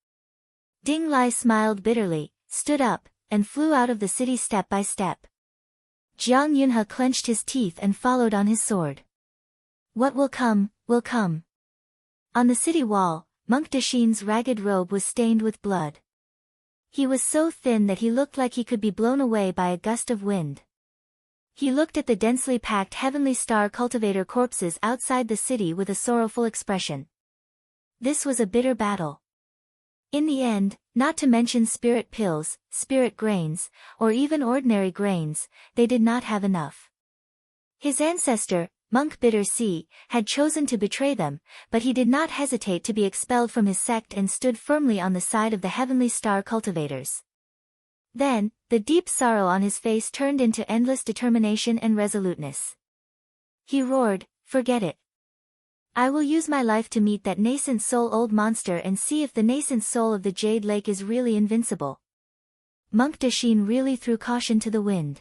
Ding Lai smiled bitterly, stood up, and flew out of the city step by step. Jiang Yunhe clenched his teeth and followed on his sword. What will come, will come. On the city wall, Monk Dashin's ragged robe was stained with blood. He was so thin that he looked like he could be blown away by a gust of wind. He looked at the densely packed Heavenly Star cultivator corpses outside the city with a sorrowful expression. This was a bitter battle. In the end, not to mention spirit pills, spirit grains, or even ordinary grains, they did not have enough. His ancestor, Monk Bitter Sea, had chosen to betray them, but he did not hesitate to be expelled from his sect and stood firmly on the side of the Heavenly Star cultivators. Then, the deep sorrow on his face turned into endless determination and resoluteness. He roared, "Forget it. I will use my life to meet that nascent soul old monster and see if the nascent soul of the Jade Lake is really invincible." Monk Dashin really threw caution to the wind.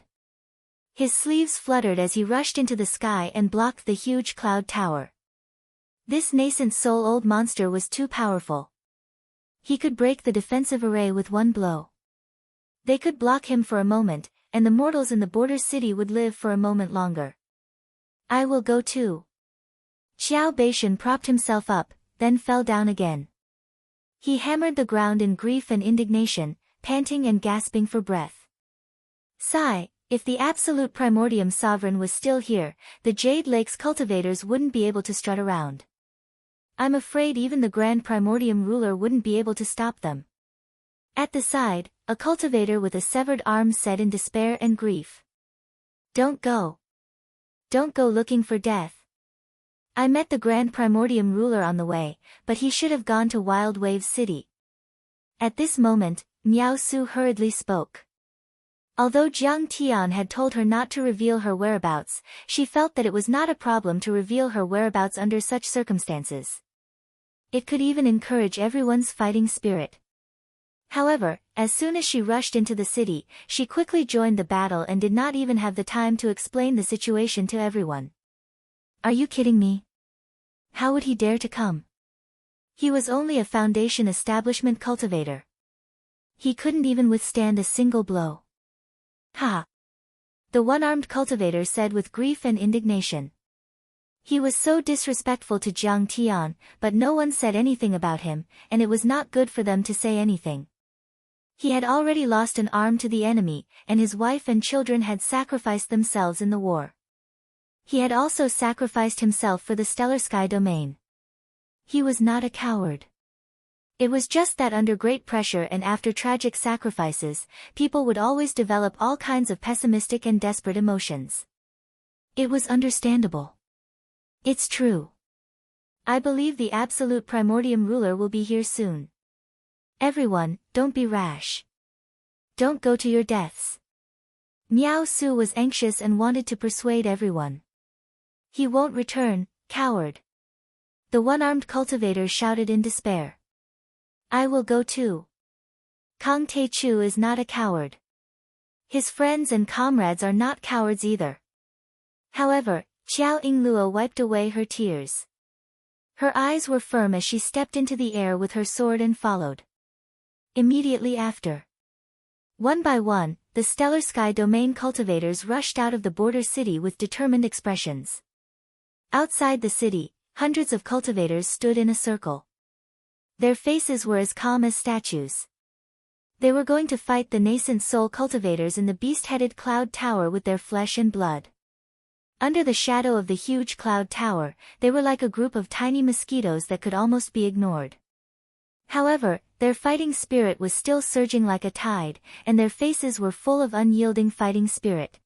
His sleeves fluttered as he rushed into the sky and blocked the huge cloud tower. This nascent soul old monster was too powerful. He could break the defensive array with one blow. They could block him for a moment, and the mortals in the border city would live for a moment longer. "I will go too." Xiao Beishan propped himself up, then fell down again. He hammered the ground in grief and indignation, panting and gasping for breath. Sigh, if the absolute primordium sovereign was still here, the Jade Lake's cultivators wouldn't be able to strut around. I'm afraid even the Grand Primordium ruler wouldn't be able to stop them. At the side, a cultivator with a severed arm said in despair and grief. Don't go. Don't go looking for death. I met the Grand Primordium ruler on the way, but he should have gone to Wild Wave City. At this moment, Miao Su hurriedly spoke. Although Jiang Tian had told her not to reveal her whereabouts, she felt that it was not a problem to reveal her whereabouts under such circumstances. It could even encourage everyone's fighting spirit. However, as soon as she rushed into the city, she quickly joined the battle and did not even have the time to explain the situation to everyone. Are you kidding me? How would he dare to come? He was only a Foundation establishment cultivator. He couldn't even withstand a single blow. Ha! The one-armed cultivator said with grief and indignation. He was so disrespectful to Jiang Tian, but no one said anything about him, and it was not good for them to say anything. He had already lost an arm to the enemy, and his wife and children had sacrificed themselves in the war. He had also sacrificed himself for the Stellar Sky domain. He was not a coward. It was just that under great pressure and after tragic sacrifices, people would always develop all kinds of pessimistic and desperate emotions. It was understandable. It's true. I believe the absolute Primordium ruler will be here soon. Everyone, don't be rash. Don't go to your deaths. Miao Su was anxious and wanted to persuade everyone. He won't return, coward. The one-armed cultivator shouted in despair. I will go too. Kang Taechu is not a coward. His friends and comrades are not cowards either. However, Xiao Yingluo wiped away her tears. Her eyes were firm as she stepped into the air with her sword and followed. Immediately after. One by one, the Stellar Sky domain cultivators rushed out of the border city with determined expressions. Outside the city, hundreds of cultivators stood in a circle. Their faces were as calm as statues. They were going to fight the nascent soul cultivators in the beast-headed cloud tower with their flesh and blood. Under the shadow of the huge cloud tower, they were like a group of tiny mosquitoes that could almost be ignored. However, their fighting spirit was still surging like a tide, and their faces were full of unyielding fighting spirit.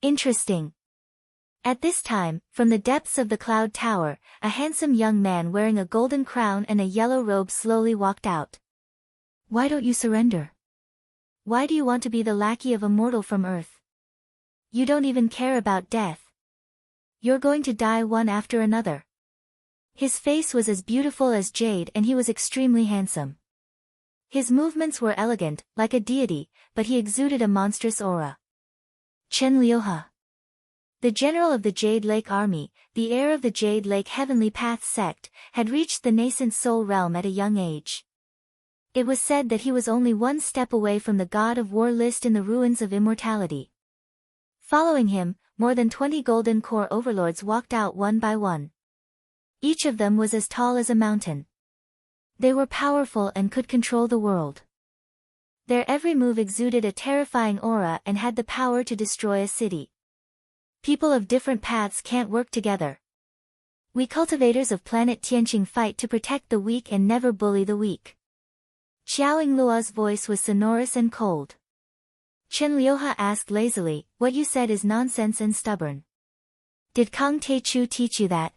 Interesting. At this time, from the depths of the cloud tower, a handsome young man wearing a golden crown and a yellow robe slowly walked out. Why don't you surrender? Why do you want to be the lackey of a mortal from Earth? You don't even care about death. You're going to die one after another. His face was as beautiful as jade and he was extremely handsome. His movements were elegant, like a deity, but he exuded a monstrous aura. Chen Liuhe. The general of the Jade Lake Army, the heir of the Jade Lake Heavenly Path sect, had reached the nascent soul realm at a young age. It was said that he was only one step away from the God of War list in the ruins of immortality. Following him, more than 20 golden core overlords walked out one by one. Each of them was as tall as a mountain. They were powerful and could control the world. Their every move exuded a terrifying aura and had the power to destroy a city. People of different paths can't work together. We cultivators of planet Tianqing fight to protect the weak and never bully the weak. Xiao Yingluo's voice was sonorous and cold. Chen Liuhe asked lazily, what you said is nonsense and stubborn. Did Kang Taechu teach you that?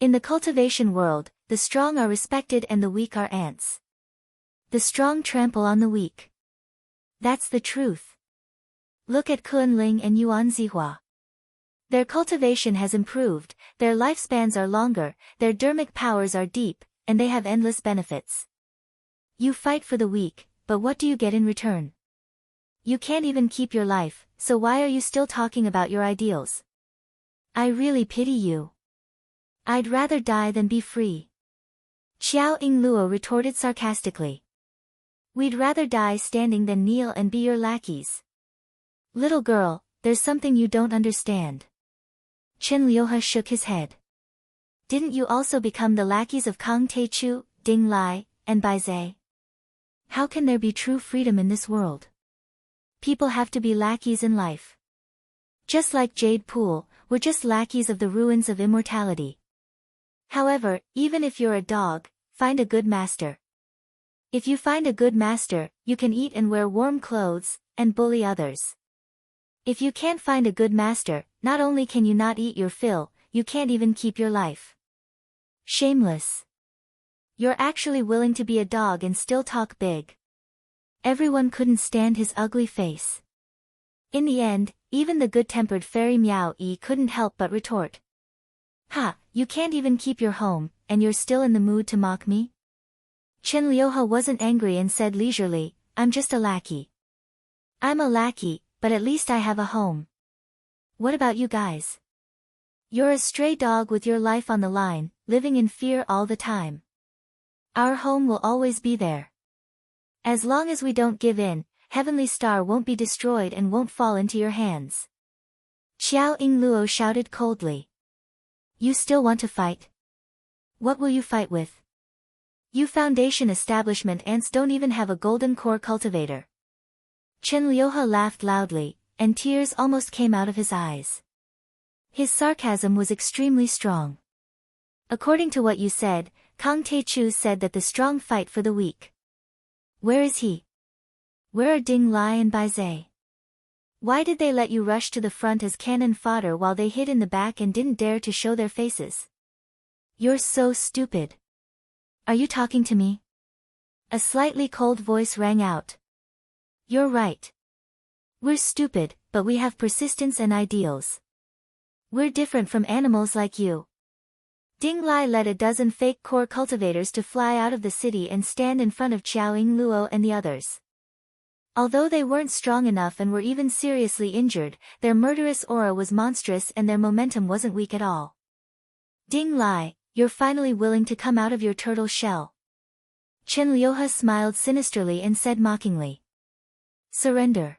In the cultivation world, the strong are respected and the weak are ants. The strong trample on the weak. That's the truth. Look at Kunling and Yuan Zihua. Their cultivation has improved, their lifespans are longer, their dermic powers are deep, and they have endless benefits. You fight for the weak, but what do you get in return? You can't even keep your life, so why are you still talking about your ideals? I really pity you. I'd rather die than be free. Xiao Yingluo retorted sarcastically. We'd rather die standing than kneel and be your lackeys. Little girl, there's something you don't understand. Chen Liuhe shook his head. Didn't you also become the lackeys of Kang Taechu, Ding Lai, and Bai Zhe? How can there be true freedom in this world? People have to be lackeys in life. Just like Jade Pool, we're just lackeys of the ruins of immortality. However, even if you're a dog, find a good master. If you find a good master, you can eat and wear warm clothes, and bully others. If you can't find a good master, not only can you not eat your fill, you can't even keep your life. Shameless. You're actually willing to be a dog and still talk big. Everyone couldn't stand his ugly face. In the end, even the good-tempered fairy Meow-E couldn't help but retort. Ha, you can't even keep your home, and you're still in the mood to mock me? Chen Liuhe wasn't angry and said leisurely, I'm just a lackey. I'm a lackey, but at least I have a home. What about you guys? You're a stray dog with your life on the line, living in fear all the time. Our home will always be there. As long as we don't give in, Heavenly Star won't be destroyed and won't fall into your hands. Xiao Yingluo shouted coldly. You still want to fight? What will you fight with? You Foundation establishment ants don't even have a golden core cultivator. Chen Liuhe laughed loudly, and tears almost came out of his eyes. His sarcasm was extremely strong. According to what you said, Kang Teichu said that the strong fight for the weak. Where is he? Where are Ding Lai and Bai Zhe? Why did they let you rush to the front as cannon fodder while they hid in the back and didn't dare to show their faces? You're so stupid. Are you talking to me? A slightly cold voice rang out. You're right. We're stupid, but we have persistence and ideals. We're different from animals like you. Ding Lai led a dozen fake core cultivators to fly out of the city and stand in front of Xiao Yingluo and the others. Although they weren't strong enough and were even seriously injured, their murderous aura was monstrous and their momentum wasn't weak at all. Ding Lai, you're finally willing to come out of your turtle shell. Chen Liuhe smiled sinisterly and said mockingly. Surrender.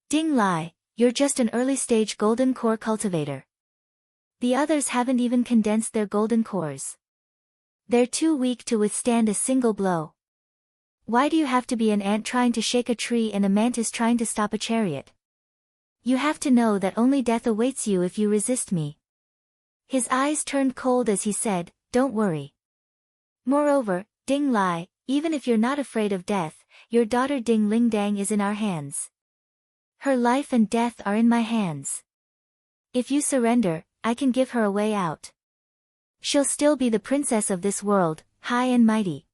Ding Lai, you're just an early-stage golden core cultivator. The others haven't even condensed their golden cores. They're too weak to withstand a single blow. Why do you have to be an ant trying to shake a tree and a mantis trying to stop a chariot? You have to know that only death awaits you if you resist me. His eyes turned cold as he said, don't worry. Moreover, Ding Lai, even if you're not afraid of death, your daughter Ding Lingdang is in our hands. Her life and death are in my hands. If you surrender, I can give her a way out. She'll still be the princess of this world, high and mighty.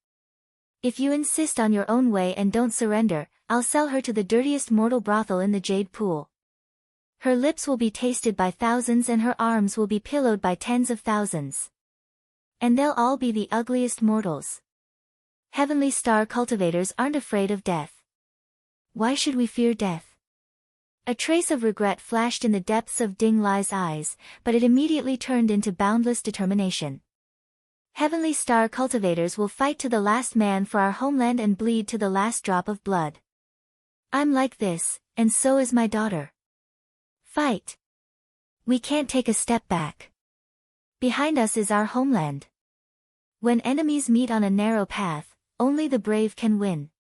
If you insist on your own way and don't surrender, I'll sell her to the dirtiest mortal brothel in the Jade Pool. Her lips will be tasted by thousands and her arms will be pillowed by tens of thousands. And they'll all be the ugliest mortals. Heavenly Star cultivators aren't afraid of death. Why should we fear death? A trace of regret flashed in the depths of Ding Lai's eyes, but it immediately turned into boundless determination. Heavenly Star cultivators will fight to the last man for our homeland and bleed to the last drop of blood. I'm like this, and so is my daughter. Fight! We can't take a step back. Behind us is our homeland. When enemies meet on a narrow path, only the brave can win.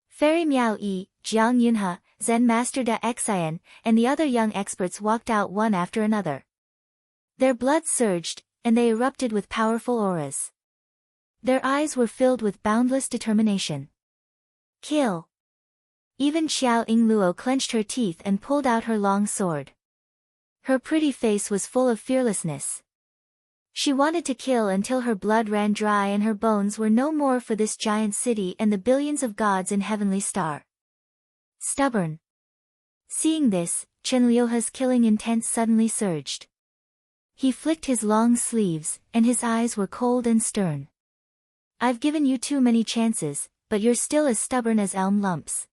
Fairy Meow-E, Jiang Yunhe, Zen Master Da Xian, and the other young experts walked out one after another. Their blood surged, and they erupted with powerful auras. Their eyes were filled with boundless determination. Kill! Even Xiao Yingluo clenched her teeth and pulled out her long sword. Her pretty face was full of fearlessness. She wanted to kill until her blood ran dry and her bones were no more for this giant city and the billions of gods in Heavenly Star. Stubborn. Seeing this, Chen Liuhe's killing intent suddenly surged. He flicked his long sleeves, and his eyes were cold and stern. I've given you too many chances, but you're still as stubborn as elm lumps.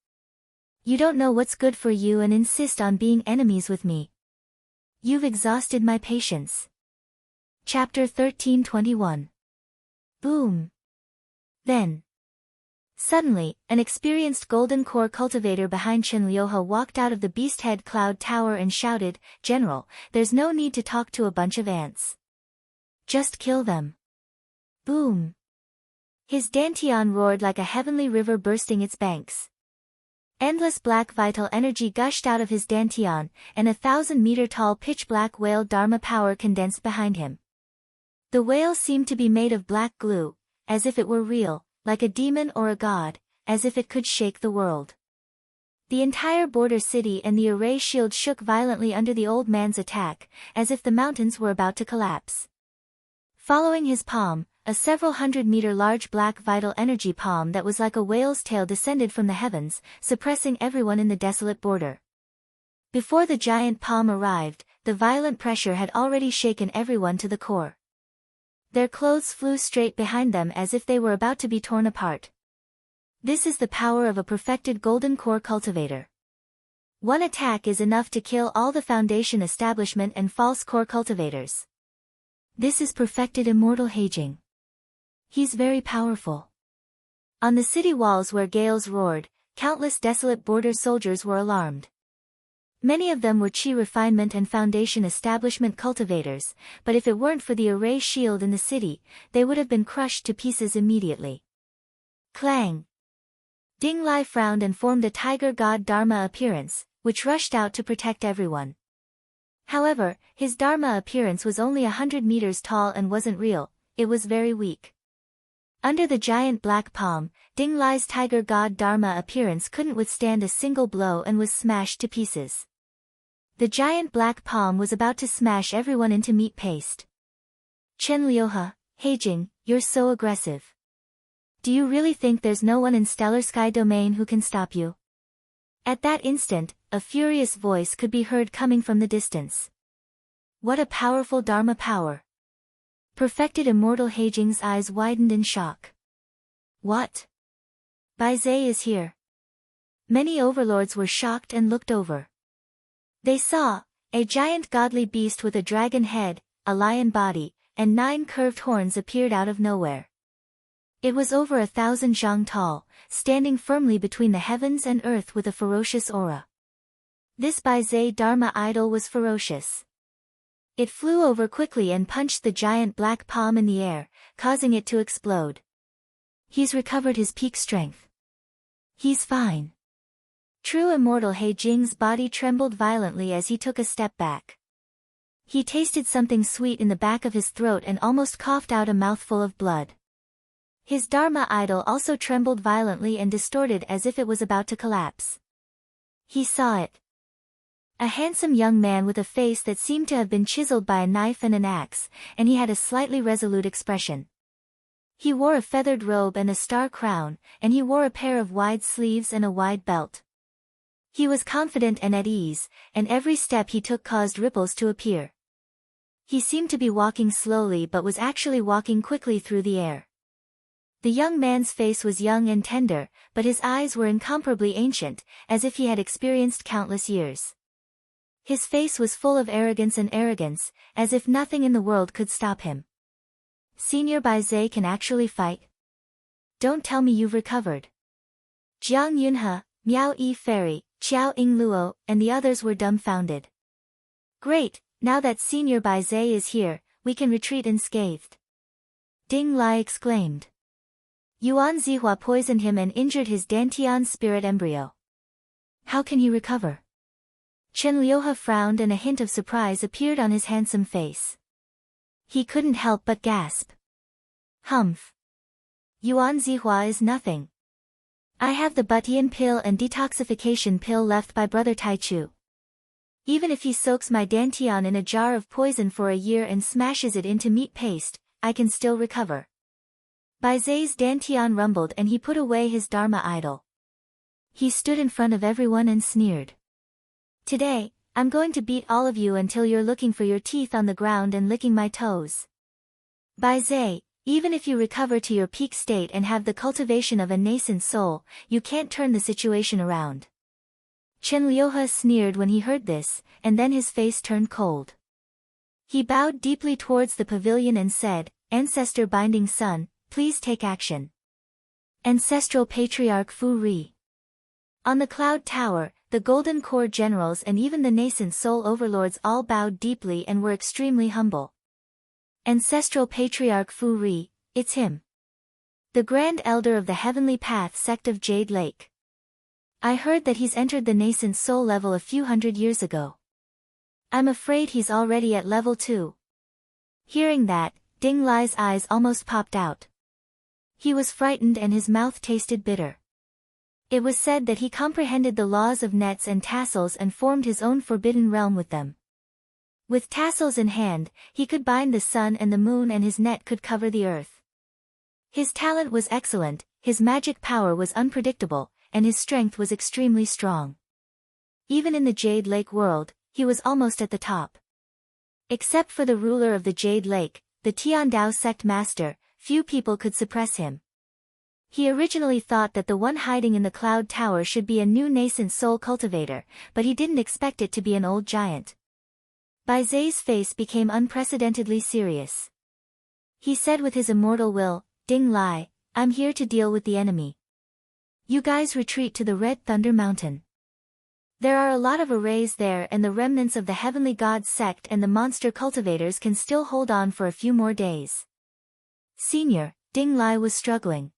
You don't know what's good for you and insist on being enemies with me. You've exhausted my patience. Chapter 1321. Boom. Then. Suddenly, an experienced golden core cultivator behind Chen Liuhe walked out of the beast head cloud tower and shouted, General, there's no need to talk to a bunch of ants. Just kill them. Boom. His dantian roared like a heavenly river bursting its banks. Endless black vital energy gushed out of his dantian, and 1,000-meter-tall pitch-black whale Dharma power condensed behind him. The whale seemed to be made of black glue, as if it were real, like a demon or a god, as if it could shake the world. The entire border city and the array shield shook violently under the old man's attack, as if the mountains were about to collapse. Following his palm, a several hundred-meter large black vital energy palm that was like a whale's tail descended from the heavens, suppressing everyone in the desolate border. Before the giant palm arrived, the violent pressure had already shaken everyone to the core. Their clothes flew straight behind them as if they were about to be torn apart. This is the power of a perfected golden core cultivator. One attack is enough to kill all the foundation establishment and false core cultivators. This is perfected immortal Heijing. He's very powerful. On the city walls where gales roared, countless desolate border soldiers were alarmed. Many of them were Qi refinement and foundation establishment cultivators, but if it weren't for the array shield in the city, they would have been crushed to pieces immediately. Clang! Ding Lai frowned and formed a tiger god Dharma appearance, which rushed out to protect everyone. However, his Dharma appearance was only 100 meters tall and wasn't real, it was very weak. Under the giant black palm, Ding Lai's tiger god Dharma appearance couldn't withstand a single blow and was smashed to pieces. The giant black palm was about to smash everyone into meat paste. Chen Liuhe, Heijing, you're so aggressive. Do you really think there's no one in Stellar Sky Domain who can stop you? At that instant, a furious voice could be heard coming from the distance. What a powerful Dharma power! Perfected immortal Heijing's eyes widened in shock. What? Bai Zai is here. Many overlords were shocked and looked over. They saw a giant godly beast with a dragon head, a lion body, and 9 curved horns appeared out of nowhere. It was over 1,000 zhang tall, standing firmly between the heavens and earth with a ferocious aura. This Bai Zai Dharma idol was ferocious. It flew over quickly and punched the giant black palm in the air, causing it to explode. He's recovered his peak strength. He's fine. True immortal Heijing's body trembled violently as he took a step back. He tasted something sweet in the back of his throat and almost coughed out a mouthful of blood. His Dharma idol also trembled violently and distorted as if it was about to collapse. He saw it. A handsome young man with a face that seemed to have been chiseled by a knife and an axe, and he had a slightly resolute expression. He wore a feathered robe and a star crown, and he wore a pair of wide sleeves and a wide belt. He was confident and at ease, and every step he took caused ripples to appear. He seemed to be walking slowly but was actually walking quickly through the air. The young man's face was young and tender, but his eyes were incomparably ancient, as if he had experienced countless years. His face was full of arrogance, as if nothing in the world could stop him. Senior Bai Zai can actually fight? Don't tell me you've recovered. Jiang Yunhe, Miao Yi Fairy, Qiao Ying Luo, and the others were dumbfounded. Great, now that Senior Bai Zai is here, we can retreat unscathed. Ding Lai exclaimed. Yuan Zihua poisoned him and injured his Dantian spirit embryo. How can he recover? Chen Liuhe frowned and a hint of surprise appeared on his handsome face. He couldn't help but gasp. Humph. Yuan Zihua is nothing. I have the Butian pill and detoxification pill left by Brother Taichu. Even if he soaks my Dantian in a jar of poison for a year and smashes it into meat paste, I can still recover. Bai Zai's Dantian rumbled and he put away his Dharma idol. He stood in front of everyone and sneered. Today, I'm going to beat all of you until you're looking for your teeth on the ground and licking my toes. Bai Zai, even if you recover to your peak state and have the cultivation of a nascent soul, you can't turn the situation around. Chen Liuhe sneered when he heard this, and then his face turned cold. He bowed deeply towards the pavilion and said, Ancestor Binding Sun, please take action. Ancestral Patriarch Fu Ri. On the Cloud Tower, the Golden Core generals and even the nascent soul overlords all bowed deeply and were extremely humble. Ancestral Patriarch Fu Ri, it's him. The Grand Elder of the Heavenly Path sect of Jade Lake. I heard that he's entered the nascent soul level a few hundred years ago. I'm afraid he's already at level 2. Hearing that, Ding Lai's eyes almost popped out. He was frightened and his mouth tasted bitter. It was said that he comprehended the laws of nets and tassels and formed his own forbidden realm with them. With tassels in hand, he could bind the sun and the moon and his net could cover the earth. His talent was excellent, his magic power was unpredictable, and his strength was extremely strong. Even in the Jade Lake world, he was almost at the top. Except for the ruler of the Jade Lake, the Tiandao sect master, few people could suppress him. He originally thought that the one hiding in the cloud tower should be a new nascent soul cultivator, but he didn't expect it to be an old giant. Bai Zai's face became unprecedentedly serious. He said with his immortal will, "Ding Lai, I'm here to deal with the enemy. You guys retreat to the Red Thunder Mountain. There are a lot of arrays there and the remnants of the Heavenly Gods sect and the monster cultivators can still hold on for a few more days." Senior, Ding Lai was struggling.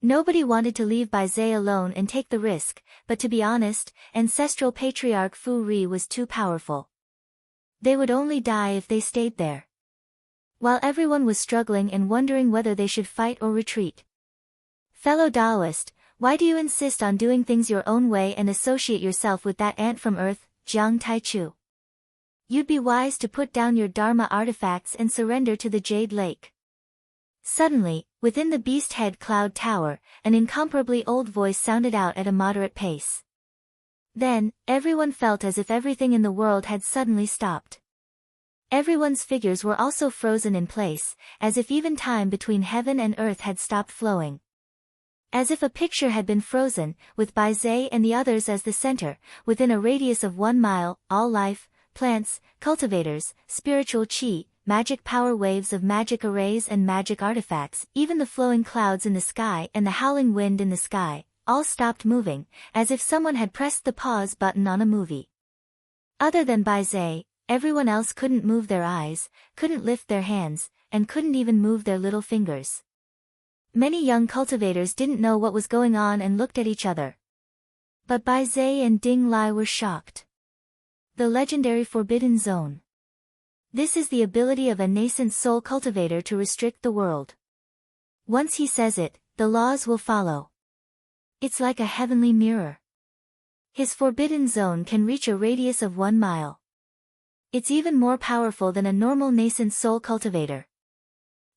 Nobody wanted to leave Bai Zai alone and take the risk, but to be honest, ancestral patriarch Fu Ri was too powerful. They would only die if they stayed there. While everyone was struggling and wondering whether they should fight or retreat. Fellow Taoist, why do you insist on doing things your own way and associate yourself with that ant from Earth, Jiang Taichu? You'd be wise to put down your Dharma artifacts and surrender to the Jade Lake. Suddenly, within the Beast Head Cloud Tower, an incomparably old voice sounded out at a moderate pace. Then, everyone felt as if everything in the world had suddenly stopped. Everyone's figures were also frozen in place, as if even time between heaven and earth had stopped flowing. As if a picture had been frozen, with Bai Zai and the others as the center, within a radius of 1 mile, all life, plants, cultivators, spiritual chi, magic power waves of magic arrays and magic artifacts, even the flowing clouds in the sky and the howling wind in the sky, all stopped moving, as if someone had pressed the pause button on a movie. Other than Bai Zai, everyone else couldn't move their eyes, couldn't lift their hands, and couldn't even move their little fingers. Many young cultivators didn't know what was going on and looked at each other. But Bai Zai and Ding Lai were shocked. The legendary Forbidden Zone. This is the ability of a nascent soul cultivator to restrict the world. Once he says it, the laws will follow. It's like a heavenly mirror. His Forbidden Zone can reach a radius of 1 mile. It's even more powerful than a normal nascent soul cultivator.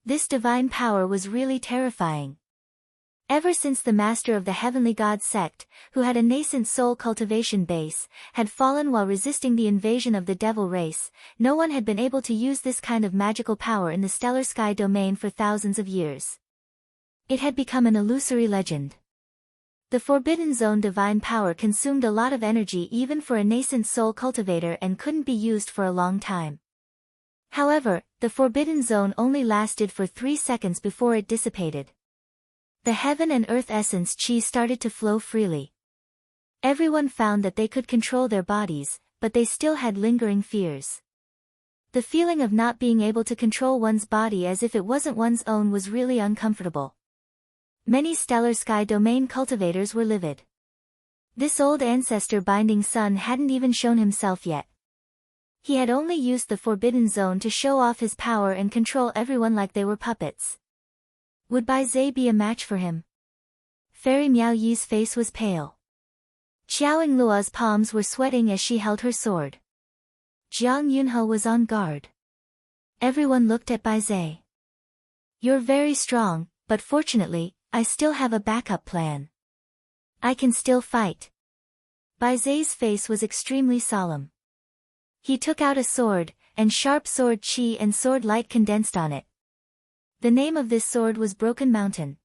This divine power was really terrifying. Ever since the master of the Heavenly God sect, who had a nascent soul cultivation base, had fallen while resisting the invasion of the devil race, no one had been able to use this kind of magical power in the stellar sky domain for thousands of years. It had become an illusory legend. The Forbidden Zone divine power consumed a lot of energy even for a nascent soul cultivator and couldn't be used for a long time. However, the Forbidden Zone only lasted for 3 seconds before it dissipated. The heaven and earth essence chi started to flow freely. Everyone found that they could control their bodies, but they still had lingering fears. The feeling of not being able to control one's body as if it wasn't one's own was really uncomfortable. Many stellar sky domain cultivators were livid. This old ancestor binding sun hadn't even shown himself yet. He had only used the Forbidden Zone to show off his power and control everyone like they were puppets. Would Bai Zai be a match for him? Fairy Miao Yi's face was pale. Xiaoying Luo's palms were sweating as she held her sword. Jiang Yunhe was on guard. Everyone looked at Bai Zai. "You're very strong, but fortunately, I still have a backup plan. I can still fight." Bai Zai's face was extremely solemn. He took out a sword, and sharp sword chi and sword light condensed on it. The name of this sword was Broken Mountain.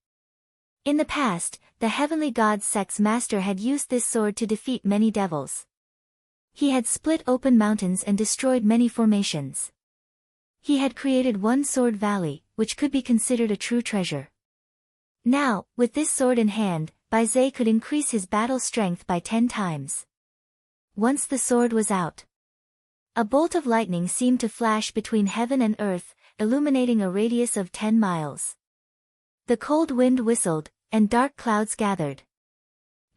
In the past, the Heavenly God sect's master had used this sword to defeat many devils. He had split open mountains and destroyed many formations. He had created one sword valley, which could be considered a true treasure. Now, with this sword in hand, Bai Zai could increase his battle strength by 10 times. Once the sword was out, a bolt of lightning seemed to flash between heaven and earth, illuminating a radius of 10 miles. The cold wind whistled, and dark clouds gathered.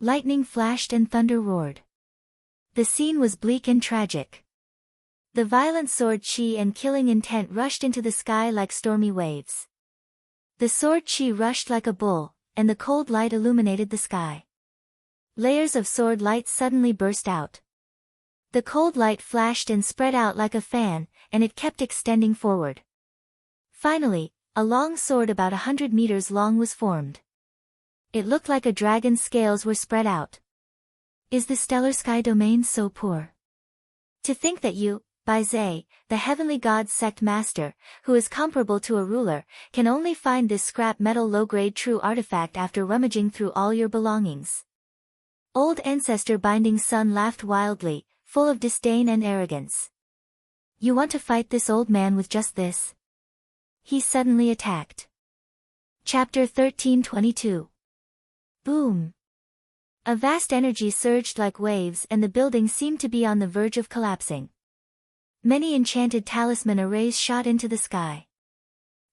Lightning flashed and thunder roared. The scene was bleak and tragic. The violent sword chi and killing intent rushed into the sky like stormy waves. The sword chi rushed like a bull, and the cold light illuminated the sky. Layers of sword light suddenly burst out. The cold light flashed and spread out like a fan, and it kept extending forward. Finally, a long sword about 100 meters long was formed. It looked like a dragon's scales were spread out. Is the stellar sky domain so poor? To think that you, Baizé, the heavenly god's sect master, who is comparable to a ruler, can only find this scrap metal low-grade true artifact after rummaging through all your belongings. Old ancestor Binding Sun laughed wildly, full of disdain and arrogance. You want to fight this old man with just this? He suddenly attacked. Chapter 1322. Boom! A vast energy surged like waves and the building seemed to be on the verge of collapsing. Many enchanted talisman arrays shot into the sky.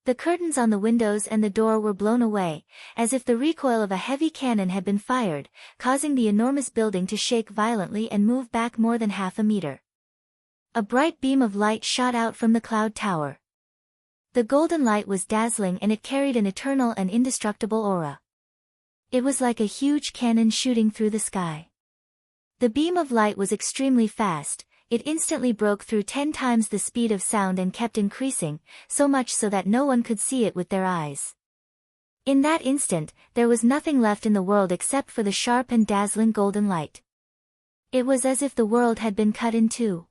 The curtains on the windows and the door were blown away, as if the recoil of a heavy cannon had been fired, causing the enormous building to shake violently and move back more than half a meter. A bright beam of light shot out from the cloud tower. The golden light was dazzling and it carried an eternal and indestructible aura. It was like a huge cannon shooting through the sky. The beam of light was extremely fast. It instantly broke through 10 times the speed of sound and kept increasing, so much so that no one could see it with their eyes. In that instant, there was nothing left in the world except for the sharp and dazzling golden light. It was as if the world had been cut in two.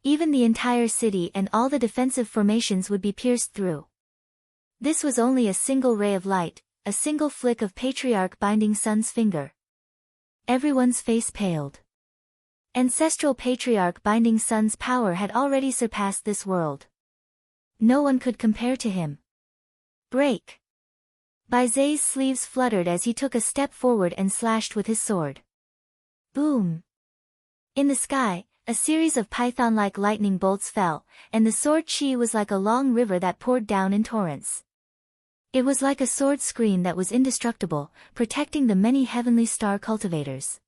Even the entire city and all the defensive formations would be pierced through. This was only a single ray of light, a single flick of Patriarch Binding Sun's finger. Everyone's face paled. Ancestral Patriarch Binding Sun's power had already surpassed this world. No one could compare to him. Break! Baizé's sleeves fluttered as he took a step forward and slashed with his sword. Boom! In the sky, a series of python-like lightning bolts fell, and the sword chi was like a long river that poured down in torrents. It was like a sword screen that was indestructible, protecting the many heavenly star cultivators.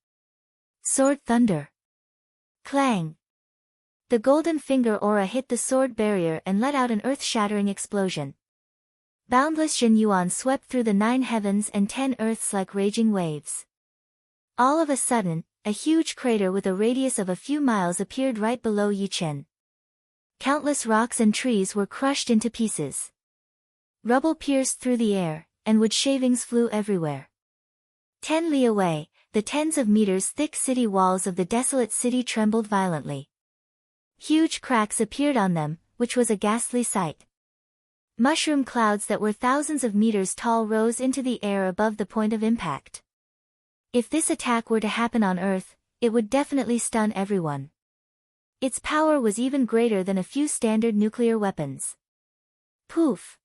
Sword thunder! Clang! The golden finger aura hit the sword barrier and let out an earth-shattering explosion. Boundless Jin Yuan swept through the 9 heavens and 10 earths like raging waves. All of a sudden, a huge crater with a radius of a few miles appeared right below Yichen. Countless rocks and trees were crushed into pieces. Rubble pierced through the air, and wood shavings flew everywhere. 10 li away, the tens of meters thick city walls of the desolate city trembled violently. Huge cracks appeared on them, which was a ghastly sight. Mushroom clouds that were thousands of meters tall rose into the air above the point of impact. If this attack were to happen on Earth, it would definitely stun everyone. Its power was even greater than a few standard nuclear weapons. Poof!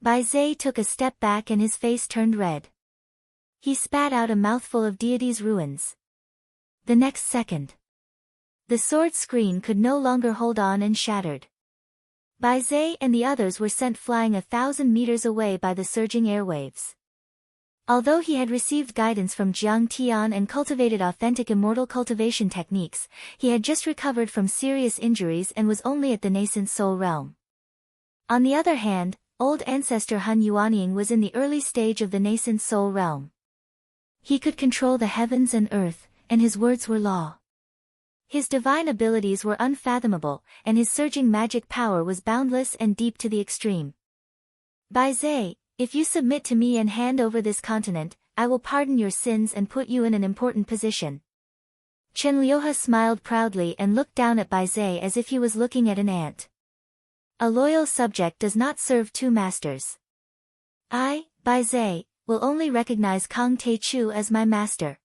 Baizé took a step back and his face turned red. He spat out a mouthful of deity's ruins. The next second, the sword screen could no longer hold on and shattered. Baizé and the others were sent flying 1,000 meters away by the surging airwaves. Although he had received guidance from Jiang Tian and cultivated authentic immortal cultivation techniques, he had just recovered from serious injuries and was only at the nascent soul realm. On the other hand, old ancestor Han Yuanying was in the early stage of the nascent soul realm. He could control the heavens and earth, and his words were law. His divine abilities were unfathomable, and his surging magic power was boundless and deep to the extreme. Baizé, if you submit to me and hand over this continent, I will pardon your sins and put you in an important position. Chen Liuhe smiled proudly and looked down at Baizé as if he was looking at an ant. A loyal subject does not serve two masters. I, Baizé, will only recognize Kang Te-Chu as my master.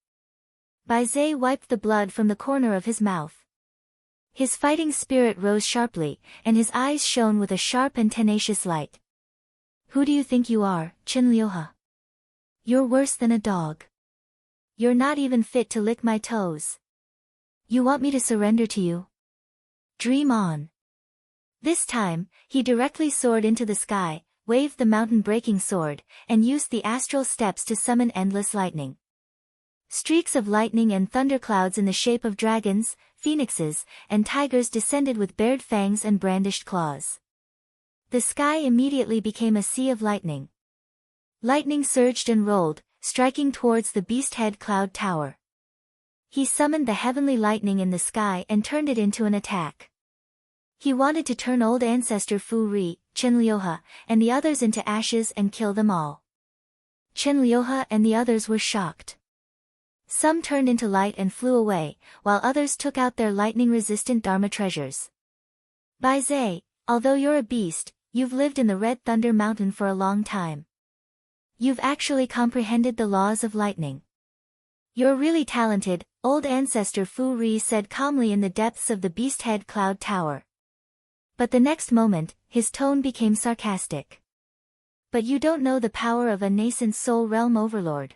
Baizé wiped the blood from the corner of his mouth. His fighting spirit rose sharply, and his eyes shone with a sharp and tenacious light. Who do you think you are, Chen Liuhe? You're worse than a dog. You're not even fit to lick my toes. You want me to surrender to you? Dream on. This time, he directly soared into the sky, waved the mountain-breaking sword, and used the astral steps to summon endless lightning. Streaks of lightning and thunderclouds in the shape of dragons, phoenixes, and tigers descended with bared fangs and brandished claws. The sky immediately became a sea of lightning. Lightning surged and rolled, striking towards the beast-head cloud tower. He summoned the heavenly lightning in the sky and turned it into an attack. He wanted to turn old ancestor Fu Ri, Chenlioha, and the others into ashes and kill them all. Chenlioha and the others were shocked. Some turned into light and flew away, while others took out their lightning-resistant Dharma treasures. Bai Zai, although you're a beast, you've lived in the Red Thunder Mountain for a long time. You've actually comprehended the laws of lightning. You're really talented, old ancestor Fu Ri said calmly in the depths of the beast-head cloud tower. But the next moment, his tone became sarcastic. But you don't know the power of a nascent soul realm overlord.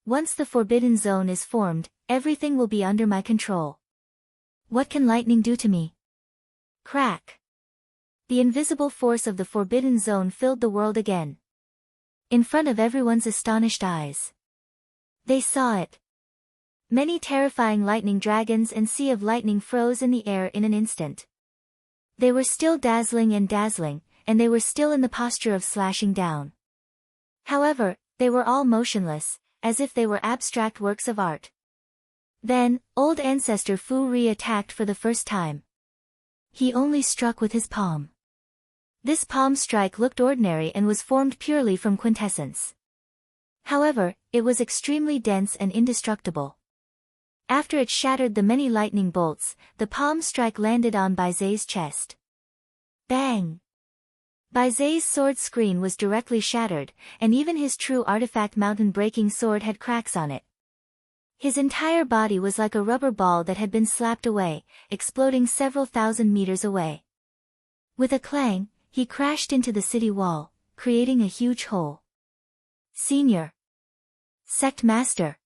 Once the Forbidden Zone is formed, everything will be under my control. What can lightning do to me? Crack! The invisible force of the Forbidden Zone filled the world again. In front of everyone's astonished eyes. They saw it. Many terrifying lightning dragons and sea of lightning froze in the air in an instant. They were still dazzling, and they were still in the posture of slashing down. However, they were all motionless, as if they were abstract works of art. Then, old ancestor Fu Ri attacked for the first time. He only struck with his palm. This palm strike looked ordinary and was formed purely from quintessence. However, it was extremely dense and indestructible. After it shattered the many lightning bolts, the palm strike landed on Bai Zai's chest. Bang! Bai Zai's sword screen was directly shattered, and even his true artifact mountain-breaking sword had cracks on it. His entire body was like a rubber ball that had been slapped away, exploding several thousand meters away. With a clang, he crashed into the city wall, creating a huge hole. Senior! Sect Master!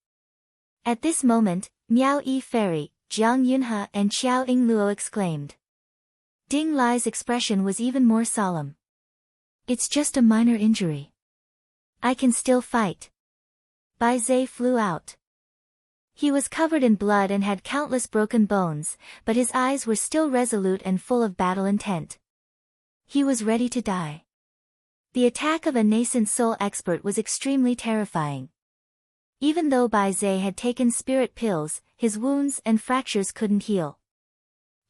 At this moment, Miao Yi Fairy, Jiang Yunhe and Xiao Ying Luo exclaimed. Ding Lai's expression was even more solemn. It's just a minor injury. I can still fight. Bai Zai flew out. He was covered in blood and had countless broken bones, but his eyes were still resolute and full of battle intent. He was ready to die. The attack of a nascent soul expert was extremely terrifying. Even though Bai Zai had taken spirit pills, his wounds and fractures couldn't heal.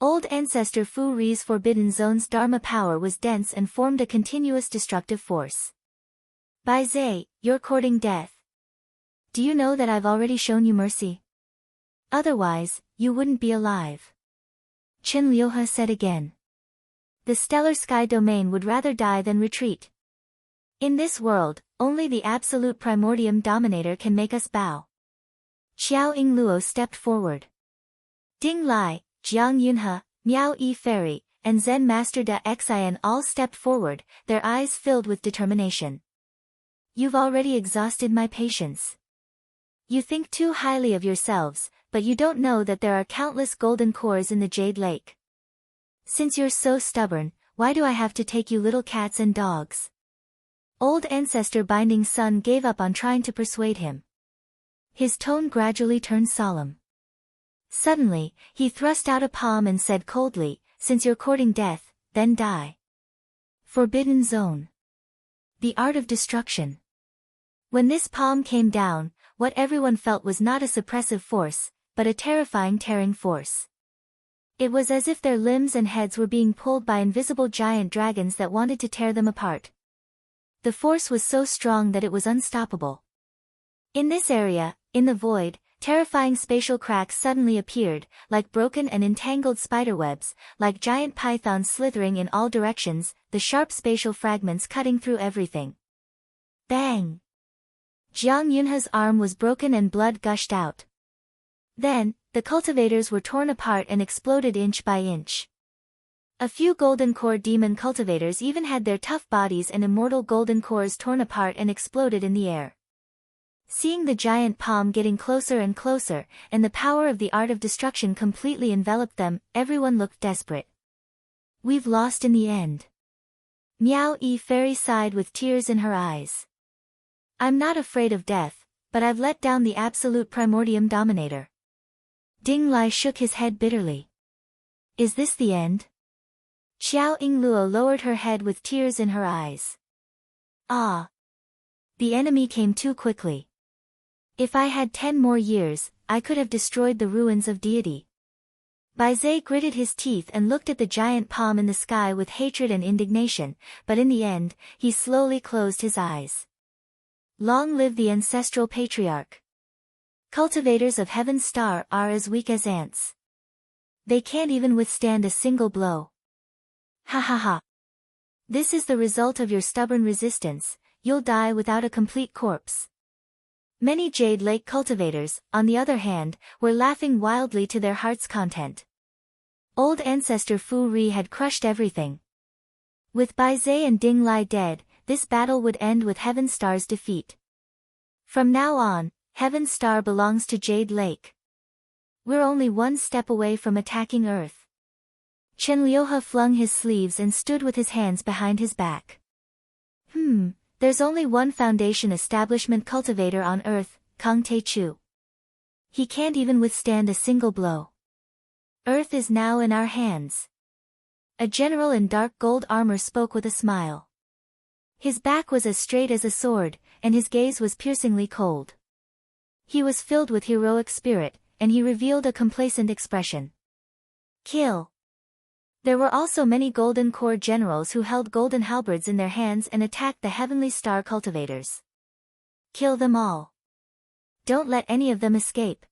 Old ancestor Fu Ri's Forbidden Zone's Dharma power was dense and formed a continuous destructive force. Bai Zai, you're courting death. Do you know that I've already shown you mercy? Otherwise, you wouldn't be alive. Chenlioha said again. The stellar sky domain would rather die than retreat. In this world, only the absolute primordium dominator can make us bow. Xiao Ying Luo stepped forward. Ding Lai, Jiang Yunhe, Miao Yi Fairy, and Zen Master Da Xian all stepped forward, their eyes filled with determination. You've already exhausted my patience. You think too highly of yourselves, but you don't know that there are countless golden cores in the Jade Lake. Since you're so stubborn, why do I have to take you little cats and dogs? Old ancestor Binding Sun gave up on trying to persuade him. His tone gradually turned solemn. Suddenly, he thrust out a palm and said coldly, since you're courting death, then die. Forbidden Zone. The art of destruction. When this palm came down, what everyone felt was not a suppressive force, but a terrifying tearing force. It was as if their limbs and heads were being pulled by invisible giant dragons that wanted to tear them apart. The force was so strong that it was unstoppable. In this area, in the void, terrifying spatial cracks suddenly appeared, like broken and entangled spiderwebs, like giant pythons slithering in all directions, the sharp spatial fragments cutting through everything. Bang! Jiang Yunhe's arm was broken and blood gushed out. Then, the cultivators were torn apart and exploded inch by inch. A few golden core demon cultivators even had their tough bodies and immortal golden cores torn apart and exploded in the air. Seeing the giant palm getting closer and closer, and the power of the art of destruction completely enveloped them, everyone looked desperate. We've lost in the end. Miao Yi Fairy sighed with tears in her eyes. I'm not afraid of death, but I've let down the absolute primordium dominator. Ding Lai shook his head bitterly. Is this the end? Xiao Yingluo lowered her head with tears in her eyes. Ah! The enemy came too quickly. If I had 10 more years, I could have destroyed the ruins of deity. Baizé gritted his teeth and looked at the giant palm in the sky with hatred and indignation, but in the end, he slowly closed his eyes. Long live the ancestral patriarch. Cultivators of Heaven's Star are as weak as ants. They can't even withstand a single blow. Ha ha ha. This is the result of your stubborn resistance, you'll die without a complete corpse. Many Jade Lake cultivators, on the other hand, were laughing wildly to their heart's content. Old ancestor Fu Ri had crushed everything. With Baizé and Ding Lai dead, this battle would end with Heaven Star's defeat. From now on, Heaven Star belongs to Jade Lake. We're only one step away from attacking Earth. Chen Liuhe flung his sleeves and stood with his hands behind his back. There's only one foundation establishment cultivator on Earth, Kang Te-chu. He can't even withstand a single blow. Earth is now in our hands. A general in dark gold armor spoke with a smile. His back was as straight as a sword, and his gaze was piercingly cold. He was filled with heroic spirit, and he revealed a complacent expression. Kill. There were also many Golden Corps generals who held golden halberds in their hands and attacked the Heavenly Star cultivators. Kill them all. Don't let any of them escape.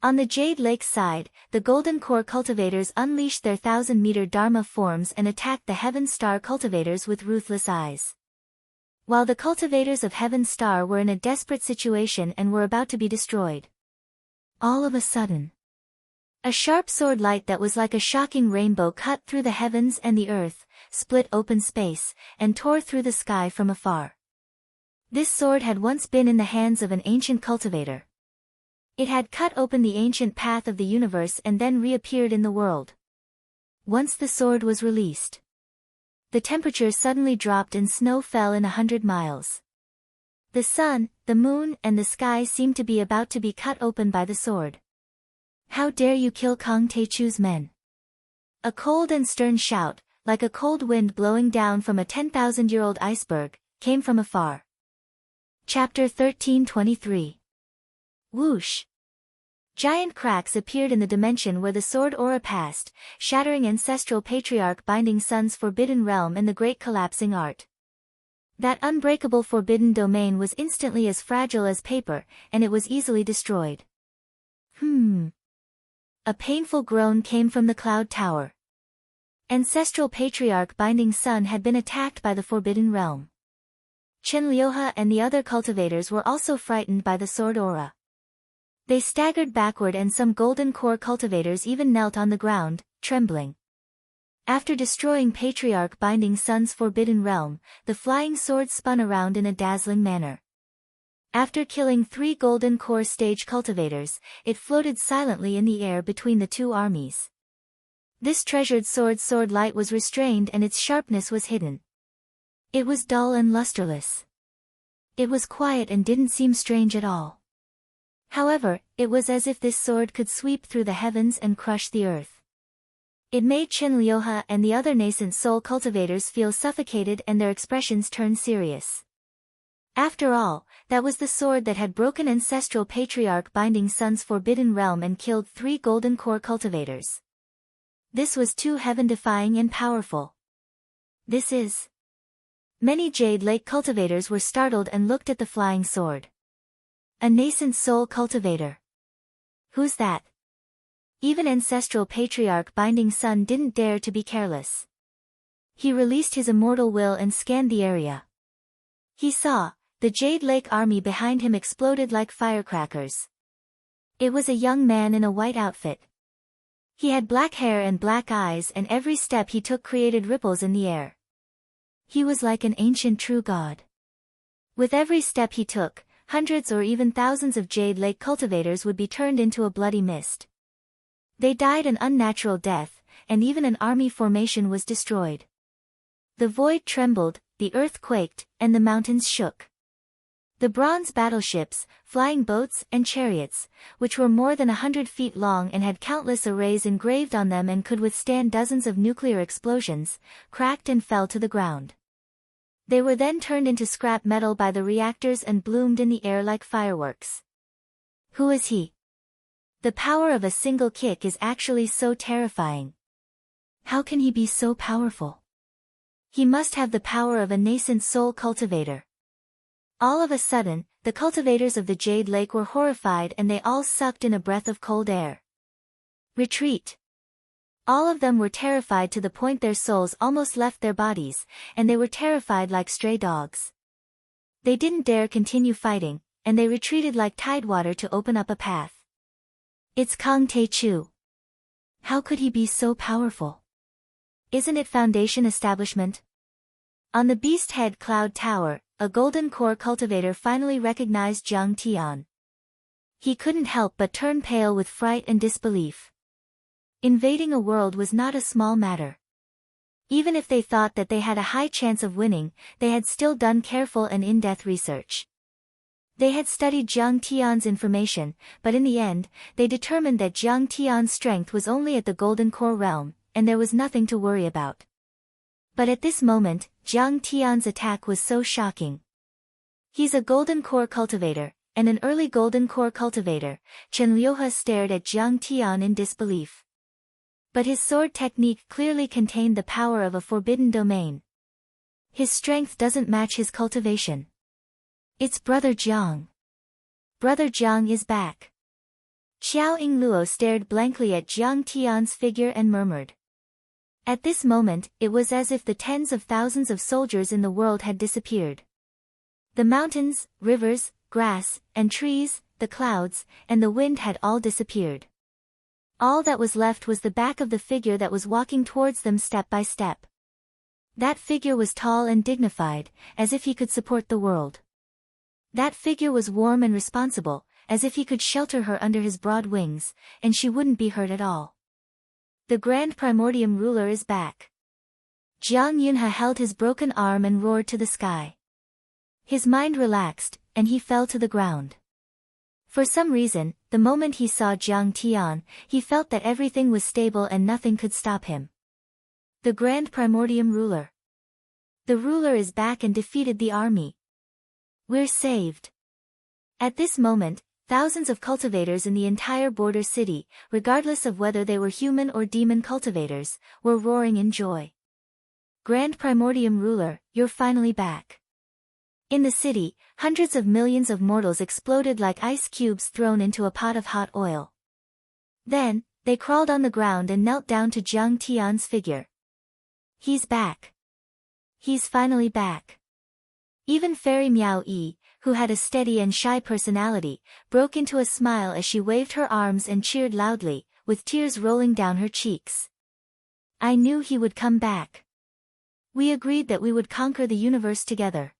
On the Jade Lake side, the Golden Corps cultivators unleashed their 1,000-meter Dharma forms and attacked the Heaven Star cultivators with ruthless eyes. While the cultivators of Heaven Star were in a desperate situation and were about to be destroyed. All of a sudden, a sharp sword light that was like a shocking rainbow cut through the heavens and the earth, split open space, and tore through the sky from afar. This sword had once been in the hands of an ancient cultivator. It had cut open the ancient path of the universe and then reappeared in the world. Once the sword was released, the temperature suddenly dropped and snow fell in 100 miles. The sun, the moon, and the sky seemed to be about to be cut open by the sword. How dare you kill Kang Te-chu's men? A cold and stern shout, like a cold wind blowing down from a 10,000-year-old iceberg, came from afar. Chapter 1323. Whoosh! Giant cracks appeared in the dimension where the sword aura passed, shattering ancestral patriarch Binding Sun's forbidden realm and the great collapsing art. That unbreakable forbidden domain was instantly as fragile as paper, and it was easily destroyed. A painful groan came from the cloud tower. Ancestral patriarch Binding Sun had been attacked by the forbidden realm. Chen Liuhe and the other cultivators were also frightened by the sword aura. They staggered backward and some Golden Corps cultivators even knelt on the ground, trembling. After destroying Patriarch Binding Sun's forbidden realm, the flying sword spun around in a dazzling manner. After killing 3 Golden Corps stage cultivators, it floated silently in the air between the two armies. This treasured sword light was restrained and its sharpness was hidden. It was dull and lusterless. It was quiet and didn't seem strange at all. However, it was as if this sword could sweep through the heavens and crush the earth. It made Chen Liuhe and the other nascent soul cultivators feel suffocated and their expressions turned serious. After all, that was the sword that had broken ancestral patriarch Binding Sun's forbidden realm and killed 3 Golden Corps cultivators. This was too heaven-defying and powerful. This is... Many Jade Lake cultivators were startled and looked at the flying sword. A nascent soul cultivator. Who's that? Even ancestral patriarch Binding Sun didn't dare to be careless. He released his immortal will and scanned the area. He saw, the Jade Lake army behind him exploded like firecrackers. It was a young man in a white outfit. He had black hair and black eyes, and every step he took created ripples in the air. He was like an ancient true god. With every step he took, hundreds or even thousands of Jade Lake cultivators would be turned into a bloody mist. They died an unnatural death, and even an army formation was destroyed. The void trembled, the earth quaked, and the mountains shook. The bronze battleships, flying boats, and chariots, which were more than 100 feet long and had countless arrays engraved on them and could withstand dozens of nuclear explosions, cracked and fell to the ground. They were then turned into scrap metal by the reactors and bloomed in the air like fireworks. Who is he? The power of a single kick is actually so terrifying. How can he be so powerful? He must have the power of a nascent soul cultivator. All of a sudden, the cultivators of the Jade Lake were horrified and they all sucked in a breath of cold air. Retreat! All of them were terrified to the point their souls almost left their bodies, and they were terrified like stray dogs. They didn't dare continue fighting, and they retreated like tidewater to open up a path. It's Kang Tae-chu. How could he be so powerful? Isn't it Foundation Establishment? On the Beast Head Cloud Tower, a golden core cultivator finally recognized Jiang Tian. He couldn't help but turn pale with fright and disbelief. Invading a world was not a small matter. Even if they thought that they had a high chance of winning, they had still done careful and in-depth research. They had studied Jiang Tian's information, but in the end, they determined that Jiang Tian's strength was only at the Golden Core realm, and there was nothing to worry about. But at this moment, Jiang Tian's attack was so shocking. He's a Golden Core cultivator, and an early Golden Core cultivator. Chen Liuhe stared at Jiang Tian in disbelief. But his sword technique clearly contained the power of a forbidden domain. His strength doesn't match his cultivation. It's Brother Jiang. Brother Jiang is back. Xiao Yingluo stared blankly at Jiang Tian's figure and murmured. At this moment, it was as if the tens of thousands of soldiers in the world had disappeared. The mountains, rivers, grass, and trees, the clouds, and the wind had all disappeared. All that was left was the back of the figure that was walking towards them step by step. That figure was tall and dignified, as if he could support the world. That figure was warm and responsible, as if he could shelter her under his broad wings, and she wouldn't be hurt at all. The Grand Primordium ruler is back. Jiang Yunhe held his broken arm and roared to the sky. His mind relaxed, and he fell to the ground. For some reason, the moment he saw Jiang Tian, he felt that everything was stable and nothing could stop him. The Grand Primordium ruler. The ruler is back and defeated the army. We're saved. At this moment, thousands of cultivators in the entire border city, regardless of whether they were human or demon cultivators, were roaring in joy. Grand Primordium ruler, you're finally back. In the city, hundreds of millions of mortals exploded like ice cubes thrown into a pot of hot oil. Then, they crawled on the ground and knelt down to Jiang Tian's figure. He's back. He's finally back. Even Fairy Miao Yi, who had a steady and shy personality, broke into a smile as she waved her arms and cheered loudly, with tears rolling down her cheeks. I knew he would come back. We agreed that we would conquer the universe together.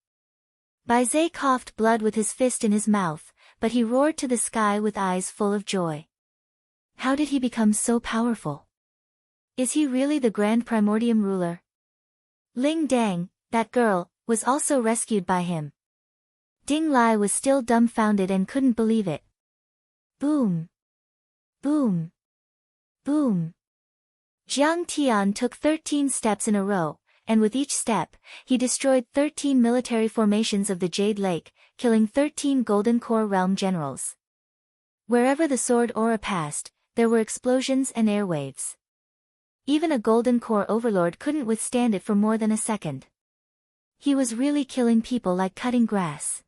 Bai Zhe coughed blood with his fist in his mouth, but he roared to the sky with eyes full of joy. How did he become so powerful? Is he really the Grand Primordium ruler? Ling Dang, that girl, was also rescued by him. Ding Lai was still dumbfounded and couldn't believe it. Boom! Boom! Boom! Jiang Tian took 13 steps in a row, and with each step, he destroyed 13 military formations of the Jade Lake, killing 13 Golden Core realm generals. Wherever the sword aura passed, there were explosions and airwaves. Even a Golden Core overlord couldn't withstand it for more than a second. He was really killing people like cutting grass.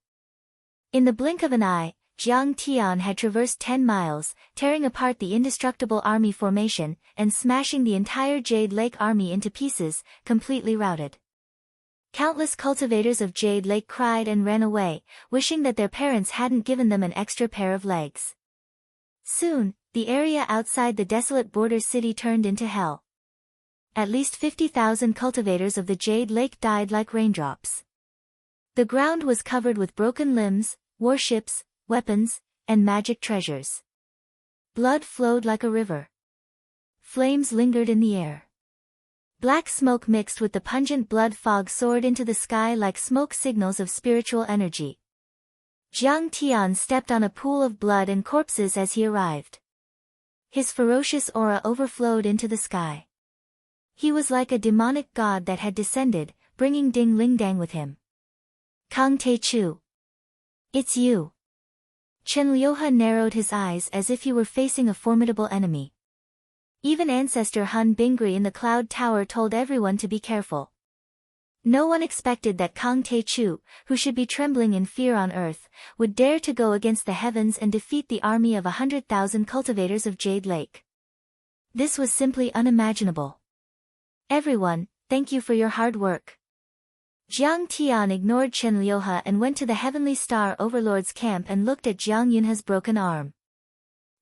In the blink of an eye, Jiang Tian had traversed 10 miles, tearing apart the indestructible army formation, and smashing the entire Jade Lake army into pieces, completely routed. Countless cultivators of Jade Lake cried and ran away, wishing that their parents hadn't given them an extra pair of legs. Soon, the area outside the desolate border city turned into hell. At least 50,000 cultivators of the Jade Lake died like raindrops. The ground was covered with broken limbs, warships, weapons, and magic treasures. Blood flowed like a river. Flames lingered in the air. Black smoke mixed with the pungent blood fog soared into the sky like smoke signals of spiritual energy. Jiang Tian stepped on a pool of blood and corpses as he arrived. His ferocious aura overflowed into the sky. He was like a demonic god that had descended, bringing Ding Lingdang with him. Kang Taechu. It's you. Chen Liuhe narrowed his eyes as if he were facing a formidable enemy. Even ancestor Han Bingri in the Cloud Tower told everyone to be careful. No one expected that Kang Taechu, who should be trembling in fear on earth, would dare to go against the heavens and defeat the army of 100,000 cultivators of Jade Lake. This was simply unimaginable. Everyone, thank you for your hard work. Jiang Tian ignored Chen Liuhe and went to the Heavenly Star Overlord's camp and looked at Jiang Yunhe's broken arm.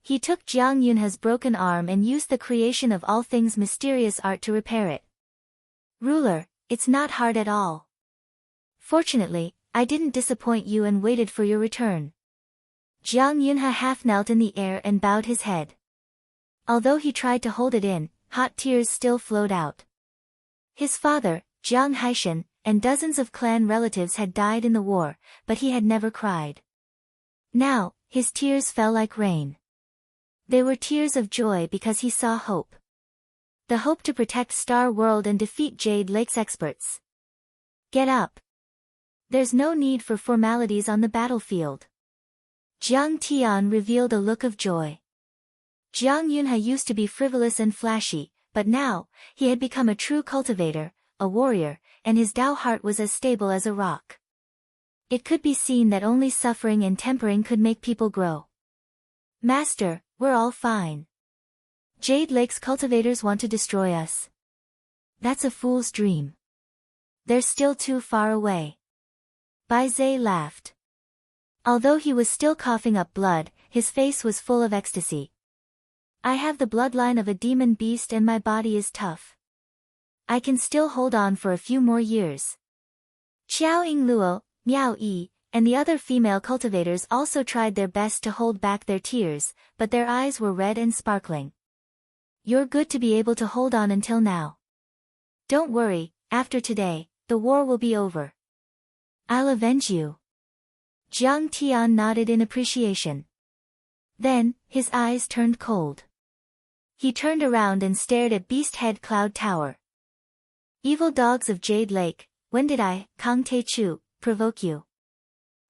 He took Jiang Yunhe's broken arm and used the creation of all things mysterious art to repair it. Ruler, it's not hard at all. Fortunately, I didn't disappoint you and waited for your return. Jiang Yunhe half knelt in the air and bowed his head. Although he tried to hold it in, hot tears still flowed out. His father, Jiang Haishan, and dozens of clan relatives had died in the war, but he had never cried. Now, his tears fell like rain. They were tears of joy because he saw hope. The hope to protect Star World and defeat Jade Lake's experts. Get up. There's no need for formalities on the battlefield. Jiang Tian revealed a look of joy. Jiang Yunhe used to be frivolous and flashy, but now, he had become a true cultivator, a warrior, and his Dao heart was as stable as a rock. It could be seen that only suffering and tempering could make people grow. Master, we're all fine. Jade Lake's cultivators want to destroy us. That's a fool's dream. They're still too far away. Bai Zhe laughed. Although he was still coughing up blood, his face was full of ecstasy. I have the bloodline of a demon beast and my body is tough. I can still hold on for a few more years. Qiao Yingluo, Miao Yi, and the other female cultivators also tried their best to hold back their tears, but their eyes were red and sparkling. You're good to be able to hold on until now. Don't worry, after today, the war will be over. I'll avenge you. Jiang Tian nodded in appreciation. Then, his eyes turned cold. He turned around and stared at Beast Head Cloud Tower. Evil dogs of Jade Lake, when did I, Kang Taechu, provoke you?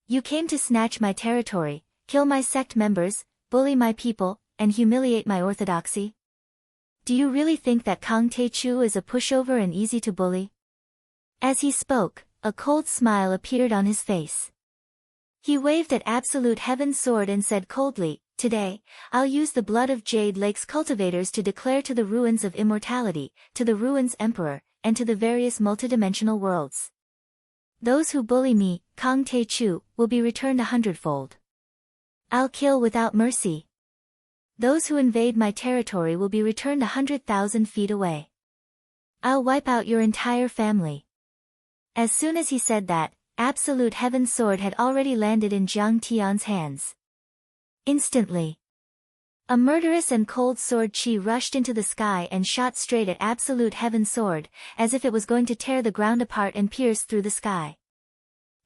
You came to snatch my territory, kill my sect members, bully my people, and humiliate my orthodoxy? Do you really think that Kang Taechu is a pushover and easy to bully? As he spoke, a cold smile appeared on his face. He waved at Absolute Heaven's sword and said coldly, Today, I'll use the blood of Jade Lake's cultivators to declare to the ruins of immortality, to the ruins Emperor, and to the various multidimensional worlds. Those who bully me, Kang Taechu, will be returned 100-fold. I'll kill without mercy. Those who invade my territory will be returned 100,000 feet away. I'll wipe out your entire family. As soon as he said that, Absolute Heaven's sword had already landed in Jiang Tian's hands. Instantly, a murderous and cold sword chi rushed into the sky and shot straight at Absolute Heaven's sword, as if it was going to tear the ground apart and pierce through the sky.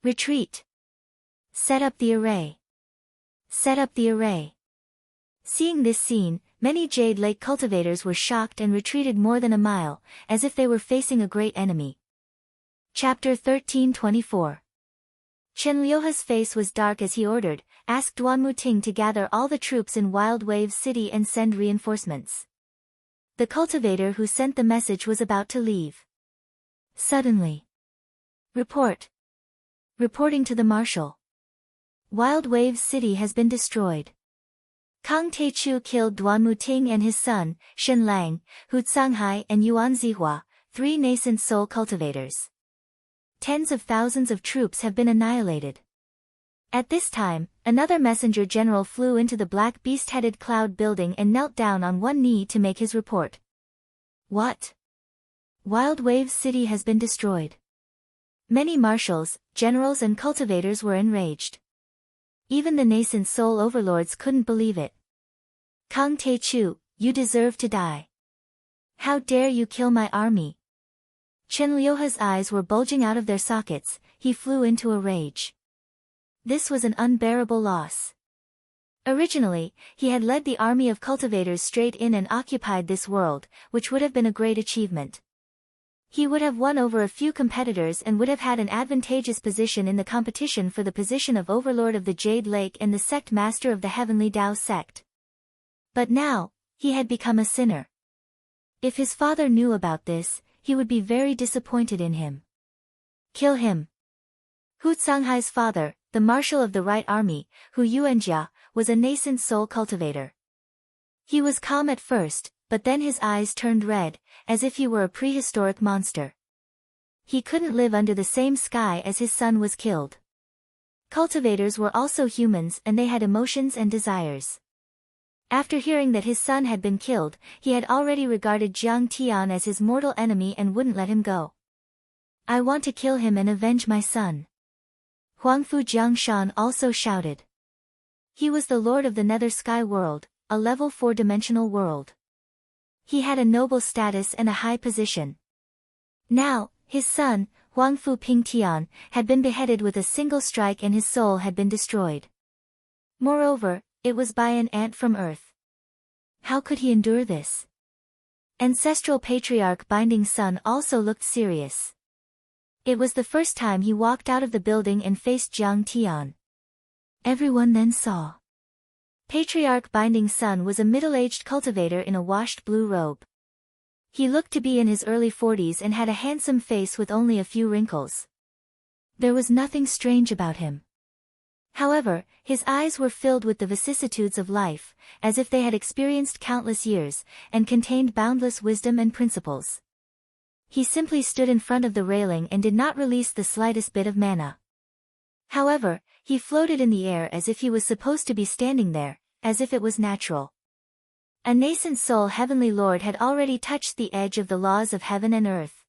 Retreat. Set up the array. Set up the array. Seeing this scene, many Jade Lake cultivators were shocked and retreated more than a mile, as if they were facing a great enemy. Chapter 1324. Chen Liuhe's face was dark as he ordered, asked Duan Muting to gather all the troops in Wild Wave City and send reinforcements. The cultivator who sent the message was about to leave. Suddenly. Report. Reporting to the marshal. Wild Wave City has been destroyed. Kang Taechu killed Duan Muting and his son, Shen Lang, Hu Tsanghai and Yuan Zihua, 3 nascent soul cultivators. Tens of thousands of troops have been annihilated. At this time, another messenger general flew into the black beast-headed cloud building and knelt down on one knee to make his report. What? Wild Wave City has been destroyed. Many marshals, generals and cultivators were enraged. Even the nascent soul overlords couldn't believe it. Kang Taechu, you deserve to die. How dare you kill my army? Chen Liuhe's eyes were bulging out of their sockets, he flew into a rage. This was an unbearable loss. Originally, he had led the army of cultivators straight in and occupied this world, which would have been a great achievement. He would have won over a few competitors and would have had an advantageous position in the competition for the position of Overlord of the Jade Lake and the sect master of the Heavenly Tao sect. But now, he had become a sinner. If his father knew about this, he would be very disappointed in him. Kill him. Hu Canghai's father, the marshal of the Right Army, Hu Yuanjia, was a nascent soul cultivator. He was calm at first, but then his eyes turned red, as if he were a prehistoric monster. He couldn't live under the same sky as his son was killed. Cultivators were also humans and they had emotions and desires. After hearing that his son had been killed, he had already regarded Jiang Tian as his mortal enemy and wouldn't let him go. I want to kill him and avenge my son. Huangfu Jiangshan also shouted. He was the lord of the Nether Sky world, a level 4-dimensional world. He had a noble status and a high position. Now, his son, Huangfu Pingtian, had been beheaded with a single strike and his soul had been destroyed. Moreover, it was by an ant from Earth. How could he endure this? Ancestral Patriarch Binding Sun also looked serious. It was the first time he walked out of the building and faced Jiang Tian. Everyone then saw. Patriarch Binding Sun was a middle-aged cultivator in a washed blue robe. He looked to be in his early 40s and had a handsome face with only a few wrinkles. There was nothing strange about him. However, his eyes were filled with the vicissitudes of life, as if they had experienced countless years, and contained boundless wisdom and principles. He simply stood in front of the railing and did not release the slightest bit of mana. However, he floated in the air as if he was supposed to be standing there, as if it was natural. A nascent soul Heavenly Lord had already touched the edge of the laws of heaven and earth.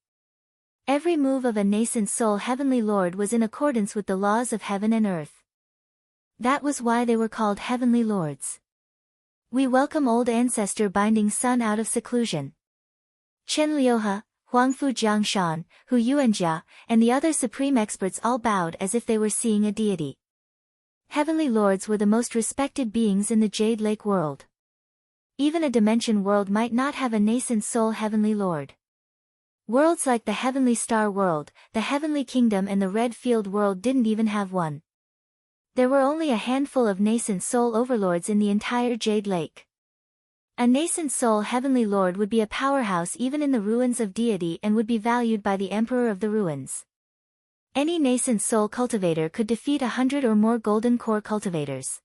Every move of a nascent soul Heavenly Lord was in accordance with the laws of heaven and earth. That was why they were called Heavenly Lords. We welcome old ancestor Binding Sun out of seclusion. Chen Liuhe, Huangfu Jiangshan, Hu Yuanjia, and the other supreme experts all bowed as if they were seeing a deity. Heavenly Lords were the most respected beings in the Jade Lake world. Even a dimension world might not have a nascent soul Heavenly Lord. Worlds like the Heavenly Star world, the Heavenly Kingdom and the Red Field world didn't even have one. There were only a handful of nascent soul overlords in the entire Jade Lake. A nascent soul Heavenly Lord would be a powerhouse even in the ruins of deity and would be valued by the Emperor of the Ruins. Any nascent soul cultivator could defeat 100 or more golden core cultivators.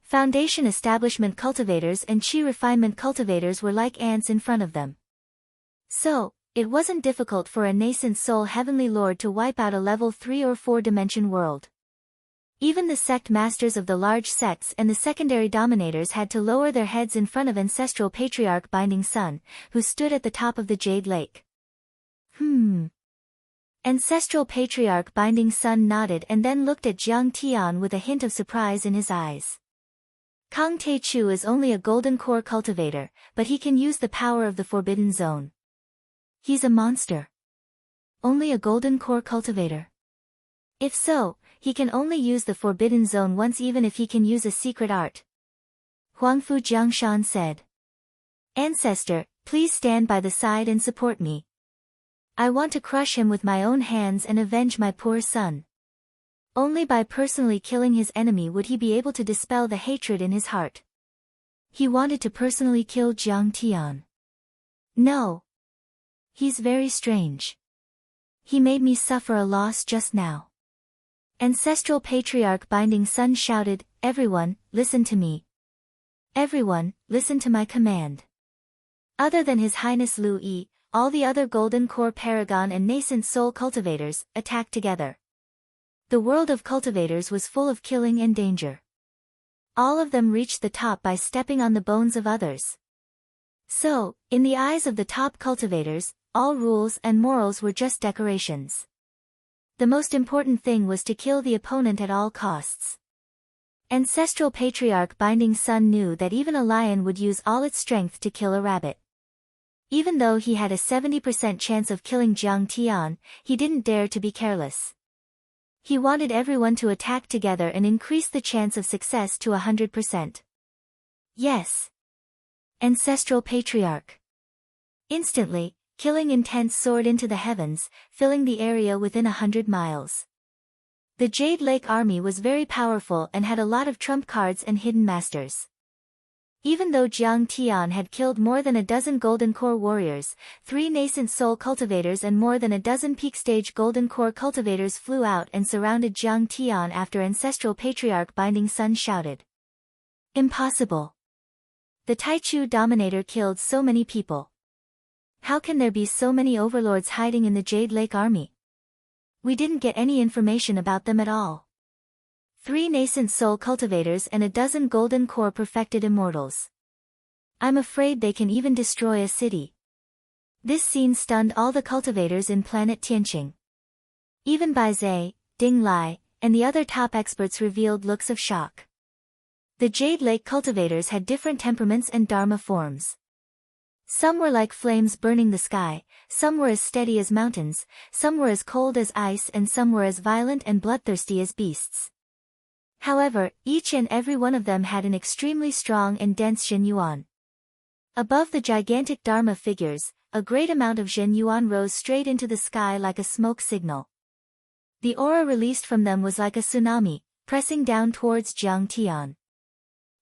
Foundation establishment cultivators and chi refinement cultivators were like ants in front of them. So, it wasn't difficult for a nascent soul Heavenly Lord to wipe out a level 3 or 4 dimension world. Even the sect masters of the large sects and the secondary dominators had to lower their heads in front of Ancestral Patriarch Binding Sun, who stood at the top of the Jade Lake. Ancestral Patriarch Binding Sun nodded and then looked at Jiang Tian with a hint of surprise in his eyes. Kang Taechu is only a golden core cultivator, but he can use the power of the Forbidden Zone. He's a monster. Only a golden core cultivator. If so, he can only use the Forbidden Zone once even if he can use a secret art. Huangfu Jiangshan said. Ancestor, please stand by the side and support me. I want to crush him with my own hands and avenge my poor son. Only by personally killing his enemy would he be able to dispel the hatred in his heart. He wanted to personally kill Jiang Tian. No. He's very strange. He made me suffer a loss just now. Ancestral Patriarch Binding Sun shouted, Everyone, listen to me. Everyone, listen to my command. Other than His Highness Lu Yi, all the other Golden Core Paragon and Nascent Soul Cultivators, attacked together. The world of cultivators was full of killing and danger. All of them reached the top by stepping on the bones of others. So, in the eyes of the top cultivators, all rules and morals were just decorations. The most important thing was to kill the opponent at all costs. Ancestral Patriarch Binding Sun knew that even a lion would use all its strength to kill a rabbit. Even though he had a 70% chance of killing Jiang Tian, he didn't dare to be careless. He wanted everyone to attack together and increase the chance of success to 100%. Yes. Ancestral Patriarch. Instantly, killing intent soared into the heavens, filling the area within 100 miles. The Jade Lake army was very powerful and had a lot of trump cards and hidden masters. Even though Jiang Tian had killed more than a dozen Golden Core warriors, 3 nascent soul cultivators and more than a dozen peak stage Golden Core cultivators flew out and surrounded Jiang Tian after Ancestral Patriarch Binding Sun shouted. Impossible. The Taichu Dominator killed so many people. How can there be so many overlords hiding in the Jade Lake army? We didn't get any information about them at all. 3 nascent soul cultivators and a dozen Golden Core perfected immortals. I'm afraid they can even destroy a city. This scene stunned all the cultivators in planet Tianqing. Even Bai Zhe, Ding Lai, and the other top experts revealed looks of shock. The Jade Lake cultivators had different temperaments and dharma forms. Some were like flames burning the sky, some were as steady as mountains, some were as cold as ice, and some were as violent and bloodthirsty as beasts. However, each and every one of them had an extremely strong and dense Zhen Yuan. Above the gigantic Dharma figures, a great amount of Zhen Yuan rose straight into the sky like a smoke signal. The aura released from them was like a tsunami, pressing down towards Jiang Tian.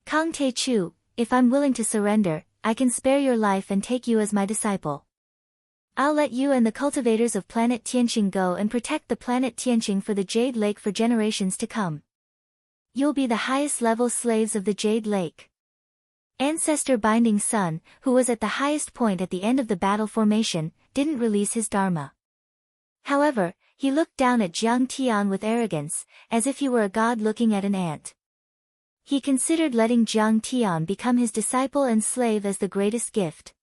Kang Te Chu, if I'm willing to surrender, I can spare your life and take you as my disciple. I'll let you and the cultivators of planet Tianqing go and protect the planet Tianqing for the Jade Lake for generations to come. You'll be the highest level slaves of the Jade Lake. Ancestor Binding Sun, who was at the highest point at the end of the battle formation, didn't release his dharma. However, he looked down at Jiang Tian with arrogance, as if he were a god looking at an ant. He considered letting Jiang Tian become his disciple and slave as the greatest gift.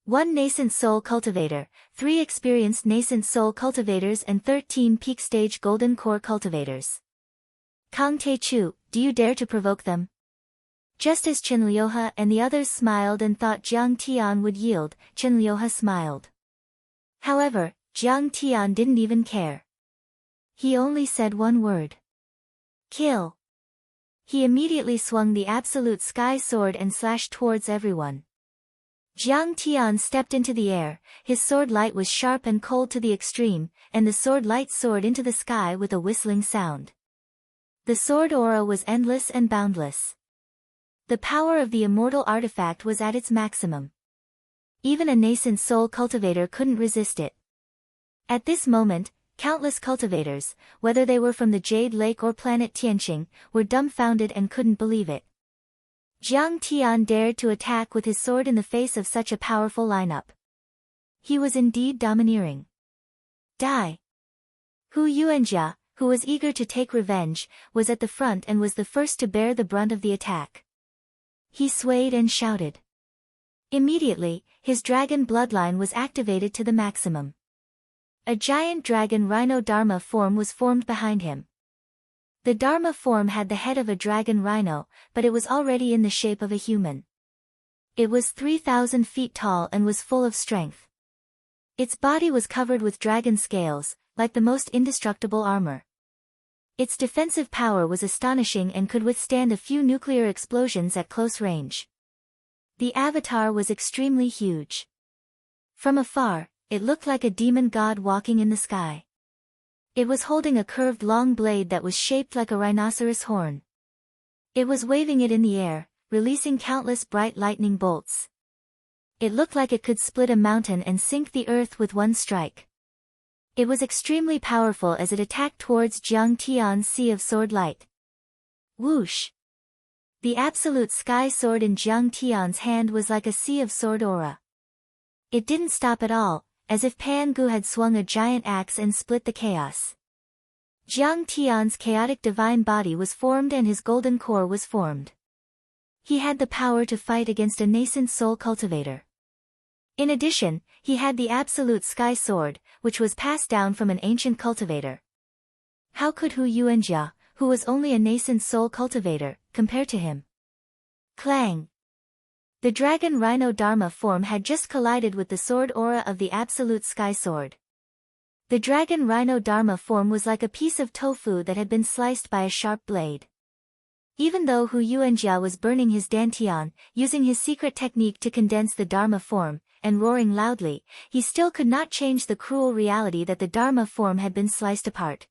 1 nascent soul cultivator, 3 experienced nascent soul cultivators and 13 peak stage Golden Core cultivators. Kang Te Chu, do you dare to provoke them? Just as Chen Liuhe and the others smiled and thought Jiang Tian would yield, Chen Liuhe smiled. However, Jiang Tian didn't even care. He only said one word. Kill. He immediately swung the absolute sky sword and slashed towards everyone. Jiang Tian stepped into the air, his sword light was sharp and cold to the extreme, and the sword light soared into the sky with a whistling sound. The sword aura was endless and boundless. The power of the immortal artifact was at its maximum. Even a nascent soul cultivator couldn't resist it. At this moment, countless cultivators, whether they were from the Jade Lake or planet Tianqing, were dumbfounded and couldn't believe it. Jiang Tian dared to attack with his sword in the face of such a powerful lineup. He was indeed domineering. Die! Hu Yuanjia, who was eager to take revenge, was at the front and was the first to bear the brunt of the attack. He swayed and shouted. Immediately, his dragon bloodline was activated to the maximum. A giant dragon rhino Dharma form was formed behind him. The Dharma form had the head of a dragon rhino, but it was already in the shape of a human. It was 3,000 feet tall and was full of strength. Its body was covered with dragon scales, like the most indestructible armor. Its defensive power was astonishing and could withstand a few nuclear explosions at close range. The avatar was extremely huge. From afar, it looked like a demon god walking in the sky. It was holding a curved long blade that was shaped like a rhinoceros horn. It was waving it in the air, releasing countless bright lightning bolts. It looked like it could split a mountain and sink the earth with one strike. It was extremely powerful as it attacked towards Jiang Tian's sea of sword light. Whoosh! The absolute sky sword in Jiang Tian's hand was like a sea of sword aura. It didn't stop at all, as if Pan Gu had swung a giant axe and split the chaos. Jiang Tian's chaotic divine body was formed and his golden core was formed. He had the power to fight against a nascent soul cultivator. In addition, he had the absolute sky sword, which was passed down from an ancient cultivator. How could Hu Yuanjia, who was only a nascent soul cultivator, compare to him? Clang! The dragon rhino Dharma form had just collided with the sword aura of the absolute sky sword. The dragon rhino Dharma form was like a piece of tofu that had been sliced by a sharp blade. Even though Hu Yuanjia was burning his dantian, using his secret technique to condense the Dharma form, and roaring loudly, he still could not change the cruel reality that the Dharma form had been sliced apart.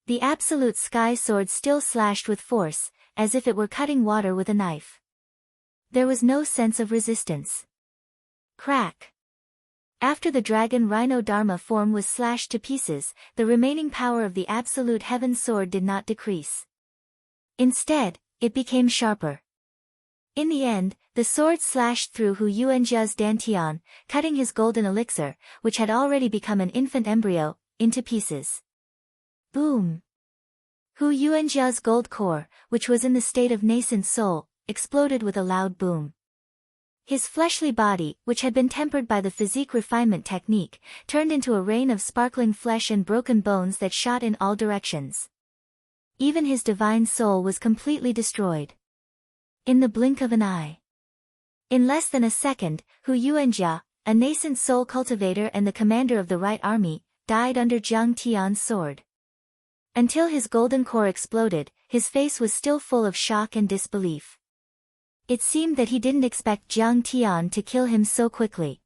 The absolute sky sword still slashed with force, as if it were cutting water with a knife. There was no sense of resistance. Crack. After the dragon rhino Dharma form was slashed to pieces, the remaining power of the absolute heaven sword did not decrease. Instead, it became sharper. In the end, the sword slashed through Hu Yuanjia's dantian, cutting his golden elixir, which had already become an infant embryo, into pieces. Boom! Hu Yuanjia's gold core, which was in the state of nascent soul, exploded with a loud boom. His fleshly body, which had been tempered by the physique refinement technique, turned into a rain of sparkling flesh and broken bones that shot in all directions. Even his divine soul was completely destroyed. In the blink of an eye. In less than a second, Hu Yuanjia, a nascent soul cultivator and the commander of the right army, died under Jiang Tian's sword. Until his golden core exploded, his face was still full of shock and disbelief. It seemed that he didn't expect Jiang Tian to kill him so quickly.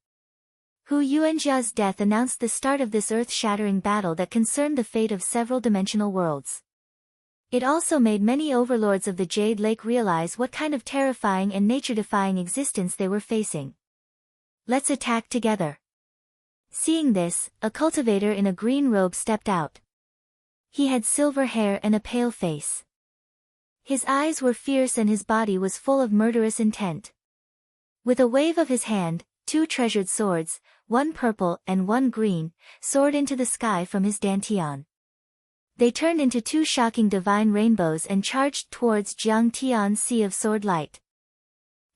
Hu Yuanjia's death announced the start of this earth-shattering battle that concerned the fate of several dimensional worlds. It also made many overlords of the Jade Lake realize what kind of terrifying and nature-defying existence they were facing. Let's attack together. Seeing this, a cultivator in a green robe stepped out. He had silver hair and a pale face. His eyes were fierce and his body was full of murderous intent. With a wave of his hand, two treasured swords, one purple and one green, soared into the sky from his dantian. They turned into two shocking divine rainbows and charged towards Jiang Tian's sea of sword light.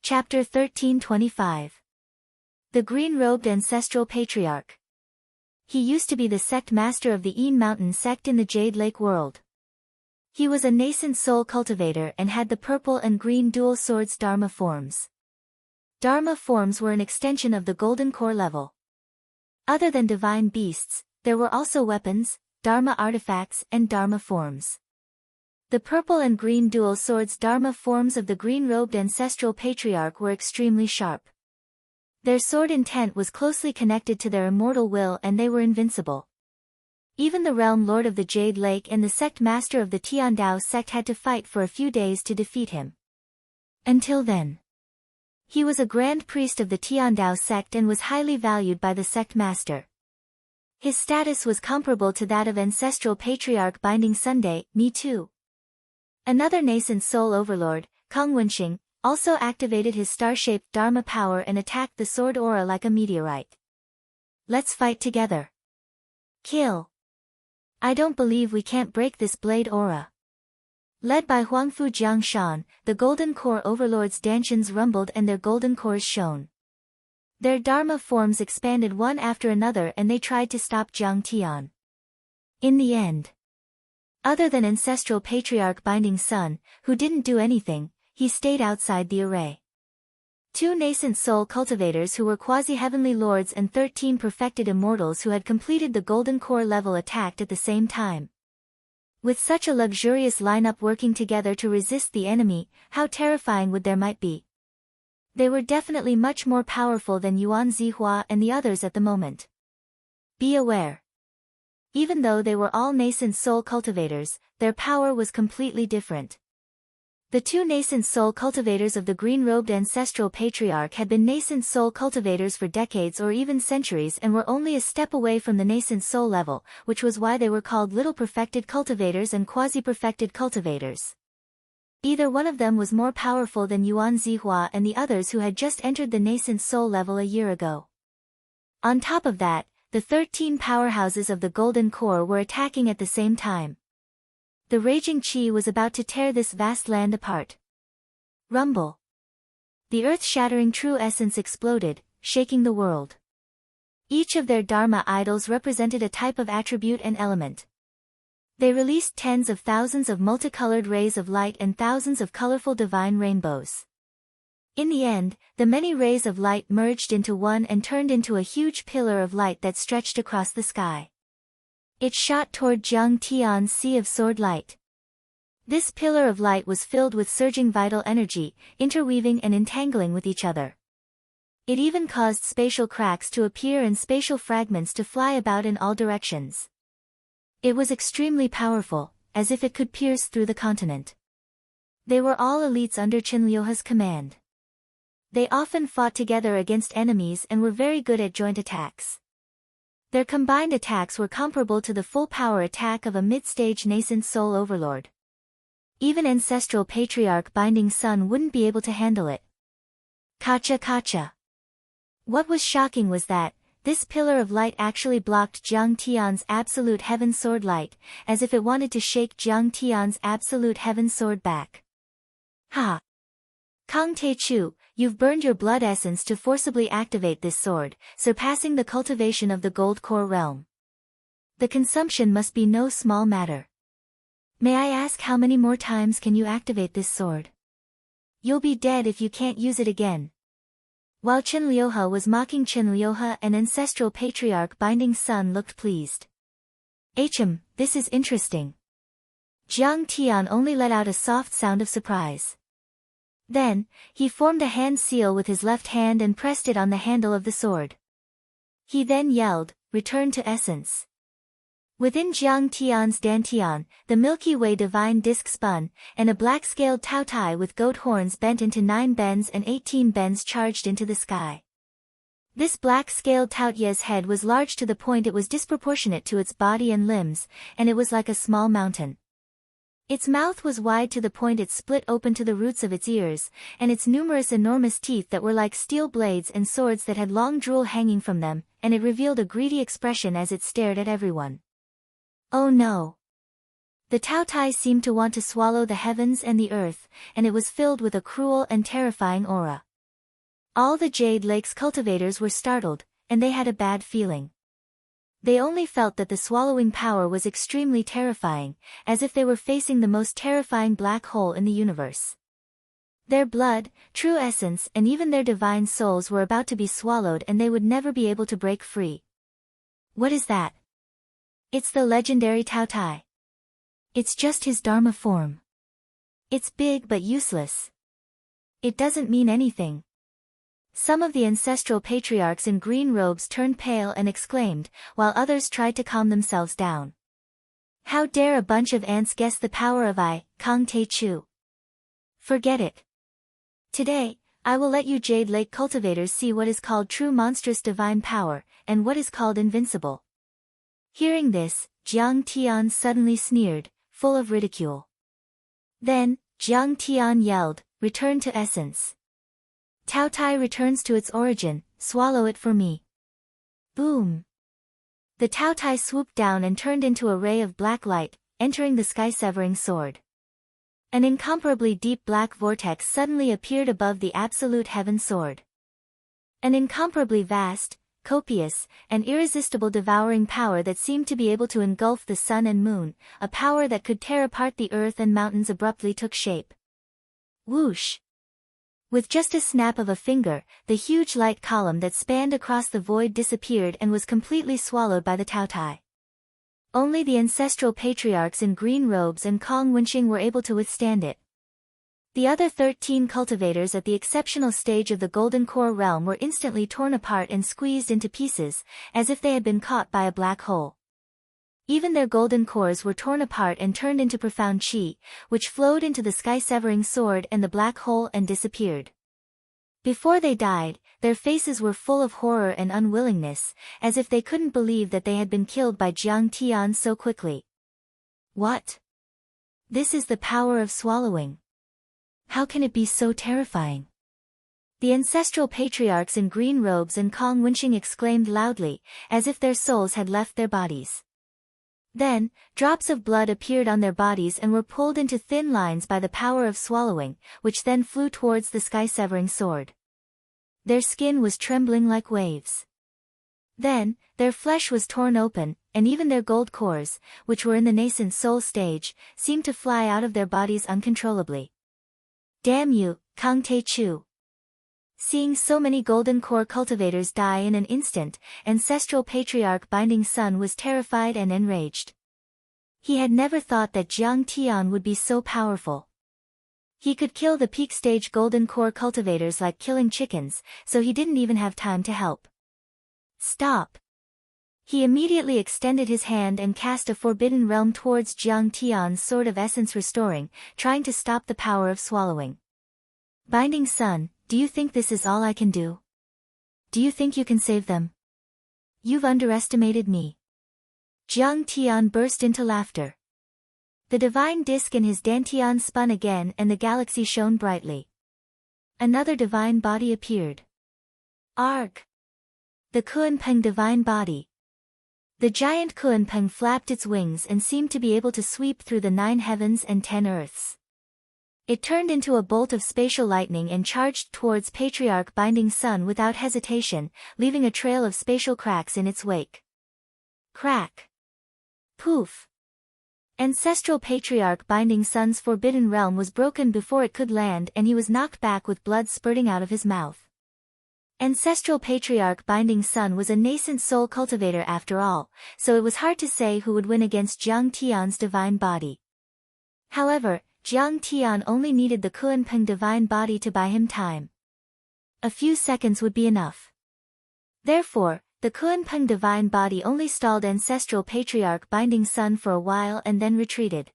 Chapter 1325. The green-robed ancestral patriarch. He used to be the sect master of the Een Mountain sect in the Jade Lake world. He was a nascent soul cultivator and had the purple and green dual swords Dharma forms. Dharma forms were an extension of the golden core level. Other than divine beasts, there were also weapons, Dharma artifacts and Dharma forms. The purple and green dual swords Dharma forms of the green-robed ancestral patriarch were extremely sharp. Their sword intent was closely connected to their immortal will and they were invincible. Even the realm lord of the Jade Lake and the sect master of the Tiandao sect had to fight for a few days to defeat him. Until then. He was a grand priest of the Tiandao sect and was highly valued by the sect master. His status was comparable to that of ancestral patriarch Binding Sunday, Me Too. Another nascent soul overlord, Kang Wenxing, also activated his star-shaped Dharma power and attacked the sword aura like a meteorite. Let's fight together. Kill. I don't believe we can't break this blade aura. Led by Huangfu Jiangshan, the golden core overlords' dantians rumbled and their golden cores shone. Their Dharma forms expanded one after another and they tried to stop Jiang Tian. In the end. Other than ancestral patriarch Binding Sun, who didn't do anything, he stayed outside the array. Two nascent soul cultivators who were quasi-heavenly lords and 13 perfected immortals who had completed the golden core level attacked at the same time. With such a luxurious lineup working together to resist the enemy, how terrifying would their might be? They were definitely much more powerful than Yuan Zihua and the others at the moment. Be aware. Even though they were all nascent soul cultivators, their power was completely different. The two nascent soul cultivators of the green-robed ancestral patriarch had been nascent soul cultivators for decades or even centuries and were only a step away from the nascent soul level, which was why they were called little perfected cultivators and quasi-perfected cultivators. Either one of them was more powerful than Yuan Zihua and the others who had just entered the nascent soul level a year ago. On top of that, the 13 powerhouses of the Golden Core were attacking at the same time. The raging Qi was about to tear this vast land apart. Rumble. The earth-shattering true essence exploded, shaking the world. Each of their Dharma idols represented a type of attribute and element. They released tens of thousands of multicolored rays of light and thousands of colorful divine rainbows. In the end, the many rays of light merged into one and turned into a huge pillar of light that stretched across the sky. It shot toward Jiang Tian's sea of sword light. This pillar of light was filled with surging vital energy, interweaving and entangling with each other. It even caused spatial cracks to appear and spatial fragments to fly about in all directions. It was extremely powerful, as if it could pierce through the continent. They were all elites under Qinliuhe's command. They often fought together against enemies and were very good at joint attacks. Their combined attacks were comparable to the full-power attack of a mid-stage nascent soul overlord. Even ancestral patriarch Binding Sun wouldn't be able to handle it. Kacha. What was shocking was that, this pillar of light actually blocked Jiang Tian's absolute heaven sword light, as if it wanted to shake Jiang Tian's absolute heaven sword back. Ha! Kang Te Chu, you've burned your blood essence to forcibly activate this sword, surpassing the cultivation of the gold core realm. The consumption must be no small matter. May I ask how many more times can you activate this sword? You'll be dead if you can't use it again. While Qinliuhe was mocking, Qinliuhe and ancestral patriarch Binding Sun looked pleased. This is interesting. Jiang Tian only let out a soft sound of surprise. Then, he formed a hand seal with his left hand and pressed it on the handle of the sword. He then yelled, "Return to essence." Within Jiang Tian's dantian, the Milky Way divine disc spun, and a black-scaled Taotai with goat horns bent into 9 bends and 18 bends charged into the sky. This black-scaled Taotia's head was large to the point it was disproportionate to its body and limbs, and it was like a small mountain. Its mouth was wide to the point it split open to the roots of its ears, and its numerous enormous teeth that were like steel blades and swords that had long drool hanging from them, and it revealed a greedy expression as it stared at everyone. Oh no! The Taotai seemed to want to swallow the heavens and the earth, and it was filled with a cruel and terrifying aura. All the Jade Lake's cultivators were startled, and they had a bad feeling. They only felt that the swallowing power was extremely terrifying, as if they were facing the most terrifying black hole in the universe. Their blood, true essence and even their divine souls were about to be swallowed and they would never be able to break free. What is that? It's the legendary Taotai. It's just his Dharma form. It's big but useless. It doesn't mean anything. Some of the ancestral patriarchs in green robes turned pale and exclaimed, while others tried to calm themselves down. How dare a bunch of ants guess the power of Kang Te Chu? Forget it. Today, I will let you Jade Lake cultivators see what is called true monstrous divine power, and what is called invincible. Hearing this, Jiang Tian suddenly sneered, full of ridicule. Then, Jiang Tian yelled, "Return to essence. Taotai returns to its origin, swallow it for me." Boom! The Taotai swooped down and turned into a ray of black light, entering the sky-severing sword. An incomparably deep black vortex suddenly appeared above the absolute heaven sword. An incomparably vast, copious, and irresistible devouring power that seemed to be able to engulf the sun and moon, a power that could tear apart the earth and mountains abruptly took shape. Whoosh! With just a snap of a finger, the huge light column that spanned across the void disappeared and was completely swallowed by the Taotai. Only the ancestral patriarchs in green robes and Kong Wenxing were able to withstand it. The other 13 cultivators at the exceptional stage of the Golden Core realm were instantly torn apart and squeezed into pieces, as if they had been caught by a black hole. Even their golden cores were torn apart and turned into profound chi, which flowed into the sky-severing sword and the black hole and disappeared. Before they died, their faces were full of horror and unwillingness, as if they couldn't believe that they had been killed by Jiang Tian so quickly. What? This is the power of swallowing. How can it be so terrifying? The ancestral patriarchs in green robes and Kong Wenxing exclaimed loudly, as if their souls had left their bodies. Then, drops of blood appeared on their bodies and were pulled into thin lines by the power of swallowing, which then flew towards the sky-severing sword. Their skin was trembling like waves. Then, their flesh was torn open, and even their gold cores, which were in the nascent soul stage, seemed to fly out of their bodies uncontrollably. Damn you, Kang Te Chu! Seeing so many golden core cultivators die in an instant, ancestral patriarch Binding Sun was terrified and enraged. He had never thought that Jiang Tian would be so powerful. He could kill the peak stage golden core cultivators like killing chickens, so he didn't even have time to help. Stop! He immediately extended his hand and cast a forbidden realm towards Jiang Tian's sword of essence restoring, trying to stop the power of swallowing. Binding Sun, do you think this is all I can do? Do you think you can save them? You've underestimated me. Jiang Tian burst into laughter. The divine disk in his dantian spun again and the galaxy shone brightly. Another divine body appeared. Arg! The Kuanpeng divine body. The giant Kuanpeng flapped its wings and seemed to be able to sweep through the 9 heavens and 10 earths. It turned into a bolt of spatial lightning and charged towards Patriarch Binding Sun without hesitation, leaving a trail of spatial cracks in its wake. Crack! Poof! Ancestral Patriarch Binding Sun's forbidden realm was broken before it could land and he was knocked back with blood spurting out of his mouth. Ancestral Patriarch Binding Sun was a nascent soul cultivator after all, so it was hard to say who would win against Jiang Tian's divine body. However, Jiang Tian only needed the Kuanpeng divine body to buy him time. A few seconds would be enough. Therefore, the Kuanpeng divine body only stalled Ancestral Patriarch Binding Sun for a while and then retreated.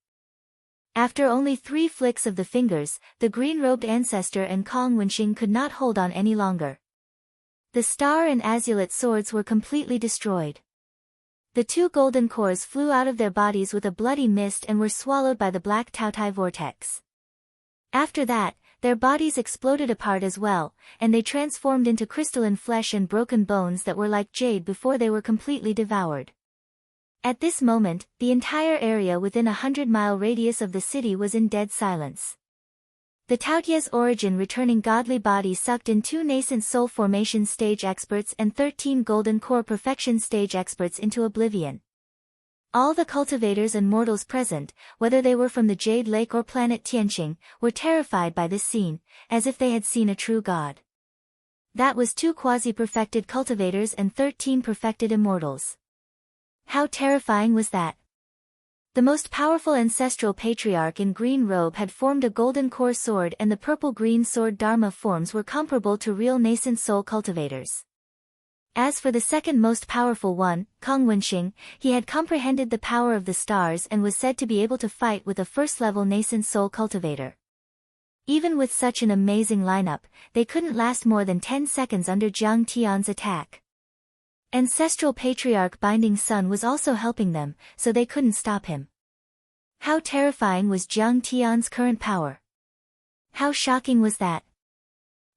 After only 3 flicks of the fingers, the green-robed ancestor and Kong Wenxing could not hold on any longer. The star and azulate swords were completely destroyed. The 2 golden cores flew out of their bodies with a bloody mist and were swallowed by the black Taotai vortex. After that, their bodies exploded apart as well, and they transformed into crystalline flesh and broken bones that were like jade before they were completely devoured. At this moment, the entire area within a 100-mile radius of the city was in dead silence. The Taotia's origin returning godly body sucked in 2 nascent soul formation stage experts and 13 golden core perfection stage experts into oblivion. All the cultivators and mortals present, whether they were from the Jade Lake or planet Tianqing, were terrified by this scene, as if they had seen a true god. That was 2 quasi-perfected cultivators and 13 perfected immortals. How terrifying was that? The most powerful ancestral patriarch in green robe had formed a golden core sword and the purple-green sword Dharma forms were comparable to real nascent soul cultivators. As for the second most powerful one, Kong Wenxing, he had comprehended the power of the stars and was said to be able to fight with a first-level nascent soul cultivator. Even with such an amazing lineup, they couldn't last more than 10 seconds under Jiang Tian's attack. Ancestral Patriarch Binding Sun was also helping them, so they couldn't stop him. How terrifying was Jiang Tian's current power? How shocking was that?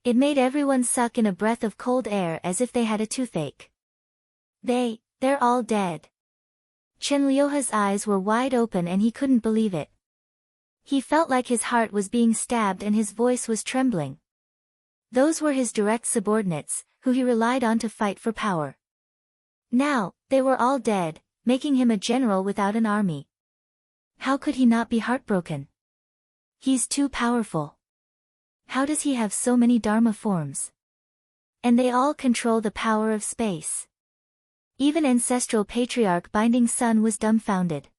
It made everyone suck in a breath of cold air as if they had a toothache. They're all dead. Chen Liuhe's eyes were wide open and he couldn't believe it. He felt like his heart was being stabbed and his voice was trembling. Those were his direct subordinates, who he relied on to fight for power. Now, they were all dead, making him a general without an army. How could he not be heartbroken? He's too powerful. How does he have so many Dharma forms? And they all control the power of space. Even Ancestral Patriarch Binding Sun was dumbfounded.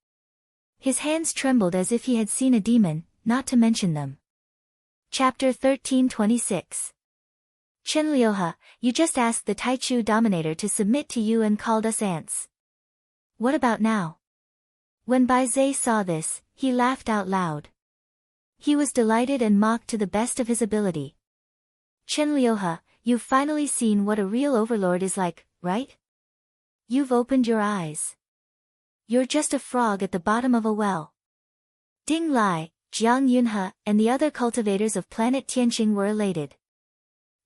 His hands trembled as if he had seen a demon, not to mention them. Chapter 1326. Chen Liuhe, you just asked the Taichu Dominator to submit to you and called us ants. What about now? When Bai Zhe saw this, he laughed out loud. He was delighted and mocked to the best of his ability. Chen Liuhe, you've finally seen what a real overlord is like, right? You've opened your eyes. You're just a frog at the bottom of a well. Ding Lai, Jiang Yunhe, and the other cultivators of planet Tianqing were elated.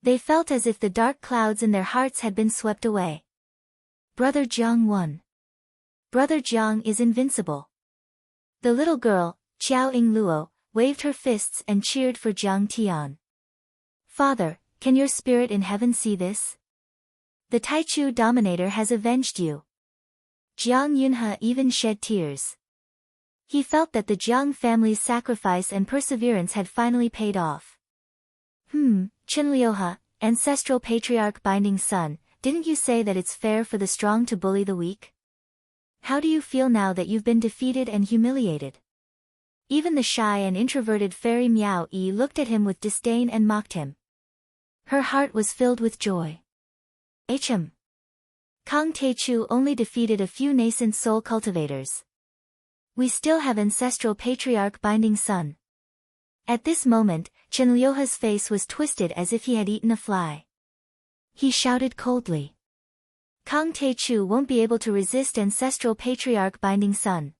They felt as if the dark clouds in their hearts had been swept away. Brother Jiang won. Brother Jiang is invincible. The little girl, Qiao Yingluo, waved her fists and cheered for Jiang Tian. Father, can your spirit in heaven see this? The Taichu Dominator has avenged you. Jiang Yunhe even shed tears. He felt that the Jiang family's sacrifice and perseverance had finally paid off. Chen Liuhe, Ancestral Patriarch Binding Sun, didn't you say that it's fair for the strong to bully the weak? How do you feel now that you've been defeated and humiliated? Even the shy and introverted fairy Miao Yi looked at him with disdain and mocked him. Her heart was filled with joy. Kang Taechu only defeated a few nascent soul cultivators. We still have Ancestral Patriarch Binding Sun. At this moment, Chen Liuha's face was twisted as if he had eaten a fly. He shouted coldly. Kang Taechu won't be able to resist Ancestral Patriarch Binding Sun.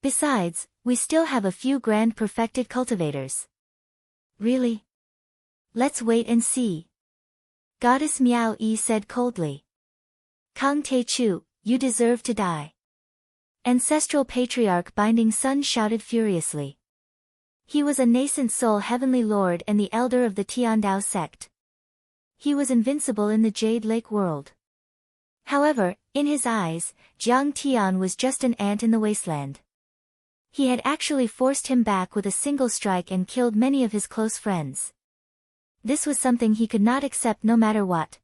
Besides, we still have a few grand perfected cultivators. Really? Let's wait and see. Goddess Miao Yi said coldly. Kang Taechu, you deserve to die. Ancestral Patriarch Binding Sun shouted furiously. He was a nascent soul heavenly lord and the elder of the Tiandao sect. He was invincible in the Jade Lake world. However, in his eyes, Jiang Tian was just an ant in the wasteland. He had actually forced him back with a single strike and killed many of his close friends. This was something he could not accept no matter what.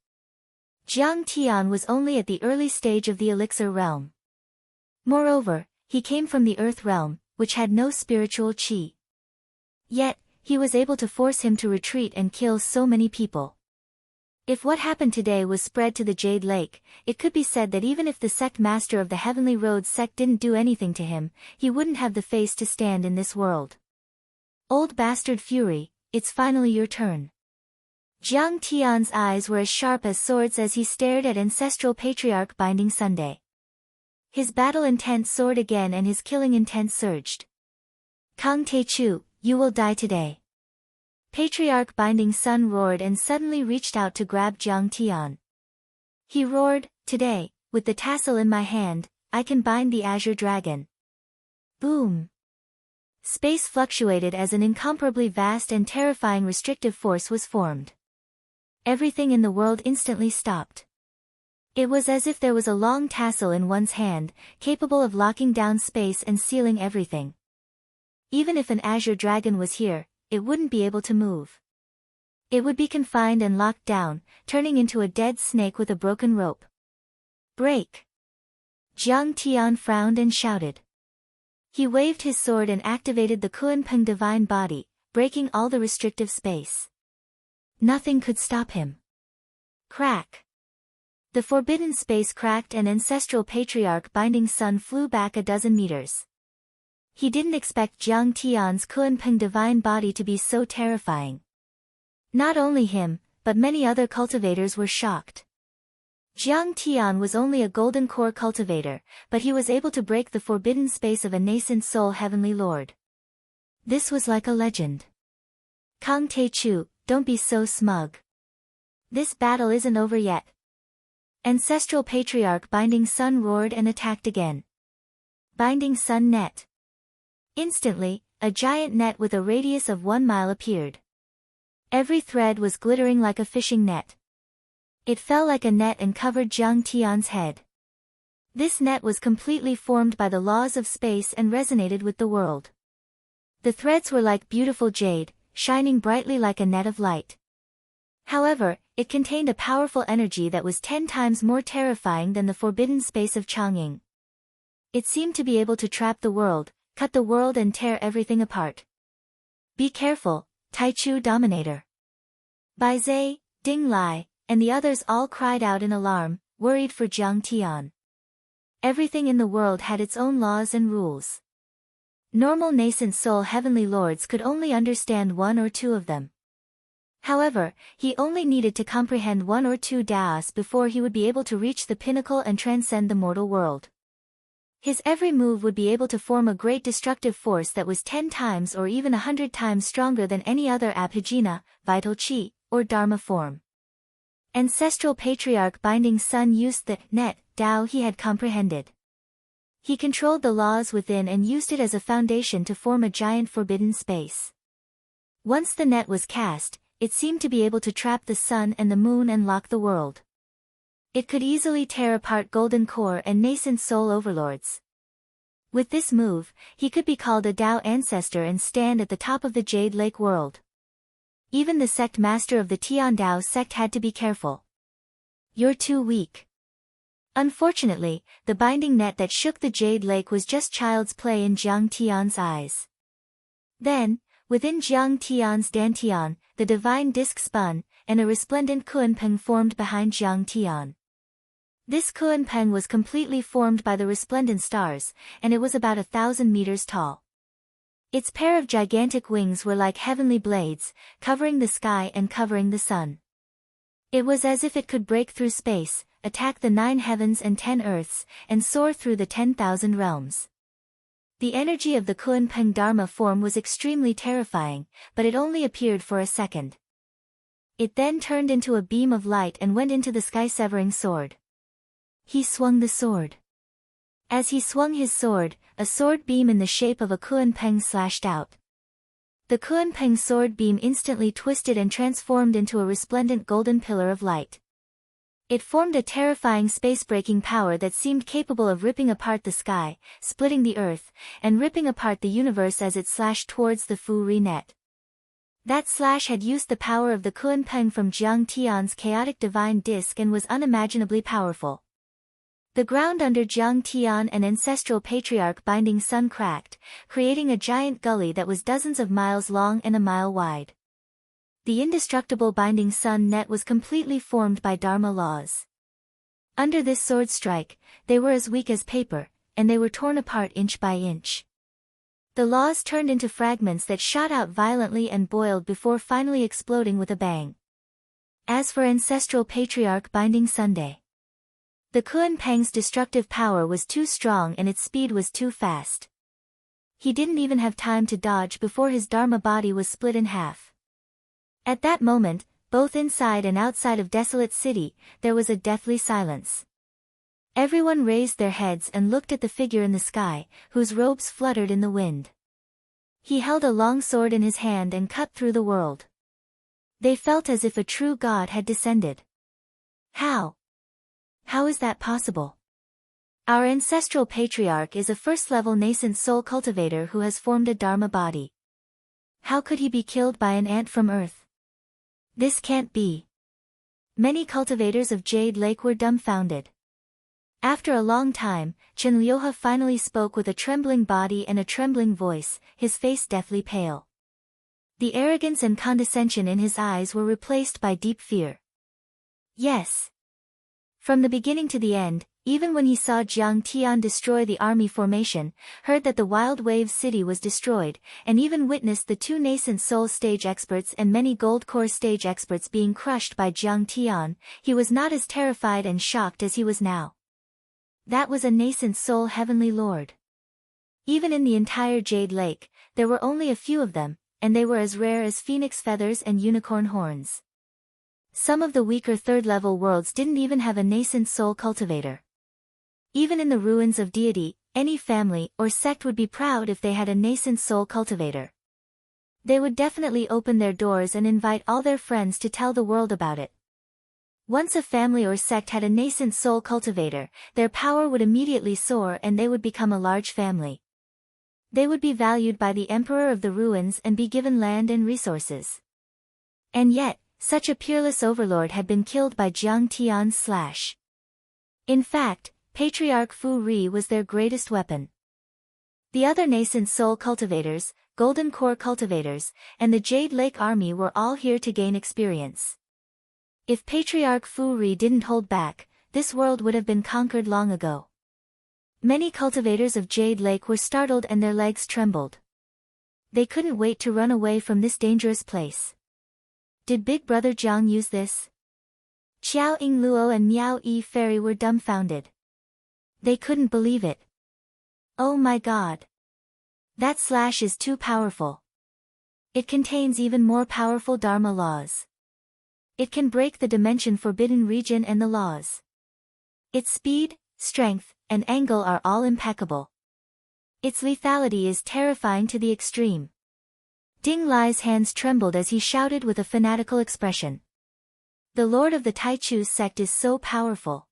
Jiang Tian was only at the early stage of the elixir realm. Moreover, he came from the earth realm, which had no spiritual qi. Yet, he was able to force him to retreat and kill so many people. If what happened today was spread to the Jade Lake, it could be said that even if the sect master of the Heavenly Road sect didn't do anything to him, he wouldn't have the face to stand in this world. Old bastard Fury, it's finally your turn. Jiang Tian's eyes were as sharp as swords as he stared at Ancestral Patriarch Binding Sunday. His battle intent soared again and his killing intent surged. Kang Taechu, you will die today. Patriarch Binding Sun roared and suddenly reached out to grab Jiang Tian. He roared, today, with the tassel in my hand, I can bind the Azure Dragon. Boom! Space fluctuated as an incomparably vast and terrifying restrictive force was formed. Everything in the world instantly stopped. It was as if there was a long tassel in one's hand, capable of locking down space and sealing everything. Even if an Azure Dragon was here, it wouldn't be able to move. It would be confined and locked down, turning into a dead snake with a broken rope. Break! Jiang Tian frowned and shouted. He waved his sword and activated the Kunpeng Divine Body, breaking all the restrictive space. Nothing could stop him. Crack! The forbidden space cracked and Ancestral Patriarch Binding Sun flew back a dozen meters. He didn't expect Jiang Tian's Kunpeng Divine Body to be so terrifying. Not only him, but many other cultivators were shocked. Jiang Tian was only a golden core cultivator, but he was able to break the forbidden space of a nascent soul heavenly lord. This was like a legend. Kang Taechu, don't be so smug. This battle isn't over yet. Ancestral Patriarch Binding Sun roared and attacked again. Binding Sun Net. Instantly, a giant net with a radius of 1 mile appeared. Every thread was glittering like a fishing net. It fell like a net and covered Jiang Tian's head. This net was completely formed by the laws of space and resonated with the world. The threads were like beautiful jade, shining brightly like a net of light. However, it contained a powerful energy that was 10 times more terrifying than the forbidden space of Changying. It seemed to be able to trap the world, cut the world and tear everything apart. Be careful, Taichu Dominator. Bai Zai, Ding Lai, and the others all cried out in alarm, worried for Jiang Tian. Everything in the world had its own laws and rules. Normal nascent soul heavenly lords could only understand 1 or 2 of them. However, he only needed to comprehend 1 or 2 daos before he would be able to reach the pinnacle and transcend the mortal world. His every move would be able to form a great destructive force that was 10 times or even 100 times stronger than any other abhijna, vital chi, or dharma form. Ancestral Patriarch Binding Sun used the net Dao he had comprehended. He controlled the laws within and used it as a foundation to form a giant forbidden space. Once the net was cast, it seemed to be able to trap the sun and the moon and lock the world. It could easily tear apart Golden Core and nascent soul overlords. With this move, he could be called a Dao ancestor and stand at the top of the Jade Lake world. Even the sect master of the Tiandao sect had to be careful. "You're too weak." Unfortunately, the binding net that shook the Jade Lake was just child's play in Jiang Tian's eyes. Then, within Jiang Tian's dantian, the divine disk spun, and a resplendent Kuanpeng formed behind Jiang Tian. This Kuanpeng was completely formed by the resplendent stars, and it was about 1,000 meters tall. Its pair of gigantic wings were like heavenly blades, covering the sky and covering the sun. It was as if it could break through space, attack the 9 heavens and 10 earths, and soar through the 10,000 realms. The energy of the Kuanpeng Dharma form was extremely terrifying, but it only appeared for a second. It then turned into a beam of light and went into the sky-severing sword. He swung the sword. As he swung his sword, a sword beam in the shape of a Kuanpeng slashed out. The Kuanpeng sword beam instantly twisted and transformed into a resplendent golden pillar of light. It formed a terrifying space-breaking power that seemed capable of ripping apart the sky, splitting the earth, and ripping apart the universe as it slashed towards the Fu Ri net. That slash had used the power of the Kuanpeng from Jiang Tian's chaotic divine disk and was unimaginably powerful. The ground under Jiang Tian and ancestral patriarch binding sun cracked, creating a giant gully that was dozens of miles long and a mile wide. The indestructible binding sun net was completely formed by Dharma laws. Under this sword strike, they were as weak as paper, and they were torn apart inch by inch. The laws turned into fragments that shot out violently and boiled before finally exploding with a bang. As for ancestral patriarch binding Sunday, the Kuanpeng's destructive power was too strong and its speed was too fast. He didn't even have time to dodge before his Dharma body was split in half. At that moment, both inside and outside of Desolate City, there was a deathly silence. Everyone raised their heads and looked at the figure in the sky, whose robes fluttered in the wind. He held a long sword in his hand and cut through the world. They felt as if a true god had descended. How? How is that possible? Our ancestral patriarch is a first-level nascent soul cultivator who has formed a Dharma body. How could he be killed by an ant from Earth? This can't be. Many cultivators of Jade Lake were dumbfounded. After a long time, Chen Liuhe finally spoke with a trembling body and a trembling voice, his face deathly pale. The arrogance and condescension in his eyes were replaced by deep fear. Yes. From the beginning to the end, even when he saw Jiang Tian destroy the army formation, heard that the Wild Wave city was destroyed, and even witnessed the 2 nascent soul stage experts and many gold core stage experts being crushed by Jiang Tian, he was not as terrified and shocked as he was now. That was a nascent soul heavenly lord. Even in the entire Jade Lake, there were only a few of them, and they were as rare as phoenix feathers and unicorn horns. Some of the weaker third-level worlds didn't even have a nascent soul cultivator. Even in the ruins of deity, any family or sect would be proud if they had a nascent soul cultivator. They would definitely open their doors and invite all their friends to tell the world about it. Once a family or sect had a nascent soul cultivator, their power would immediately soar and they would become a large family. They would be valued by the emperor of the ruins and be given land and resources. And yet, such a peerless overlord had been killed by Jiang Tian's slash. In fact, Patriarch Fu Ri was their greatest weapon. The other nascent soul cultivators, golden core cultivators, and the Jade Lake army were all here to gain experience. If Patriarch Fu Ri didn't hold back, this world would have been conquered long ago. Many cultivators of Jade Lake were startled and their legs trembled. They couldn't wait to run away from this dangerous place. Did Big Brother Jiang use this? Xiao Yingluo and Miao Yi Fairy were dumbfounded. They couldn't believe it. Oh my god. That slash is too powerful. It contains even more powerful Dharma laws. It can break the dimension forbidden region and the laws. Its speed, strength, and angle are all impeccable. Its lethality is terrifying to the extreme. Ding Lai's hands trembled as he shouted with a fanatical expression. The Lord of the Taichu sect is so powerful.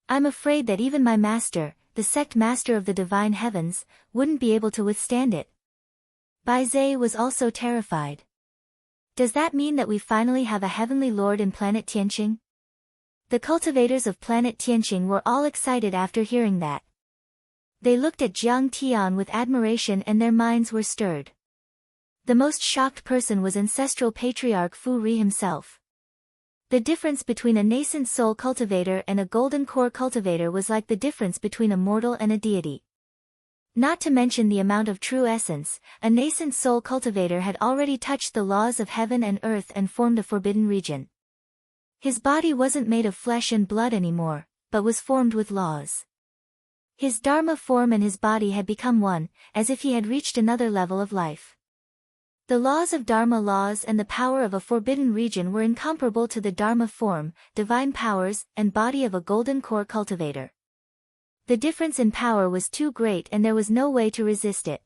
I'm afraid that even my master, the sect master of the divine heavens, wouldn't be able to withstand it. Bai Zhe was also terrified. Does that mean that we finally have a heavenly lord in planet Tianqing? The cultivators of planet Tianqing were all excited after hearing that. They looked at Jiang Tian with admiration and their minds were stirred. The most shocked person was ancestral patriarch Fu Ri himself. The difference between a nascent soul cultivator and a golden core cultivator was like the difference between a mortal and a deity. Not to mention the amount of true essence, a nascent soul cultivator had already touched the laws of heaven and earth and formed a forbidden region. His body wasn't made of flesh and blood anymore, but was formed with laws. His Dharma form and his body had become one, as if he had reached another level of life. The laws of Dharma laws and the power of a forbidden region were incomparable to the Dharma form, divine powers, and body of a golden core cultivator. The difference in power was too great and there was no way to resist it.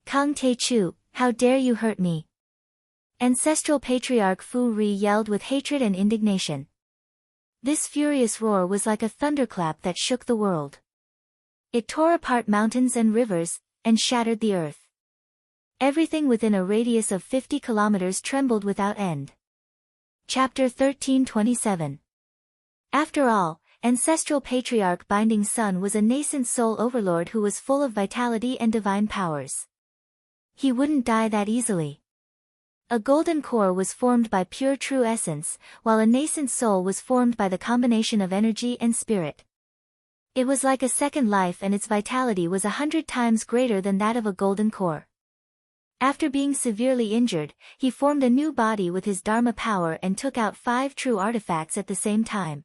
Kang Te Chu, how dare you hurt me? Ancestral patriarch Fu Ri yelled with hatred and indignation. This furious roar was like a thunderclap that shook the world. It tore apart mountains and rivers, and shattered the earth. Everything within a radius of 50 kilometers trembled without end. Chapter 1327. After all, ancestral patriarch Binding Sun was a nascent soul overlord who was full of vitality and divine powers. He wouldn't die that easily. A golden core was formed by pure true essence, while a nascent soul was formed by the combination of energy and spirit. It was like a second life and its vitality was 100 times greater than that of a golden core. After being severely injured, he formed a new body with his Dharma power and took out 5 true artifacts at the same time.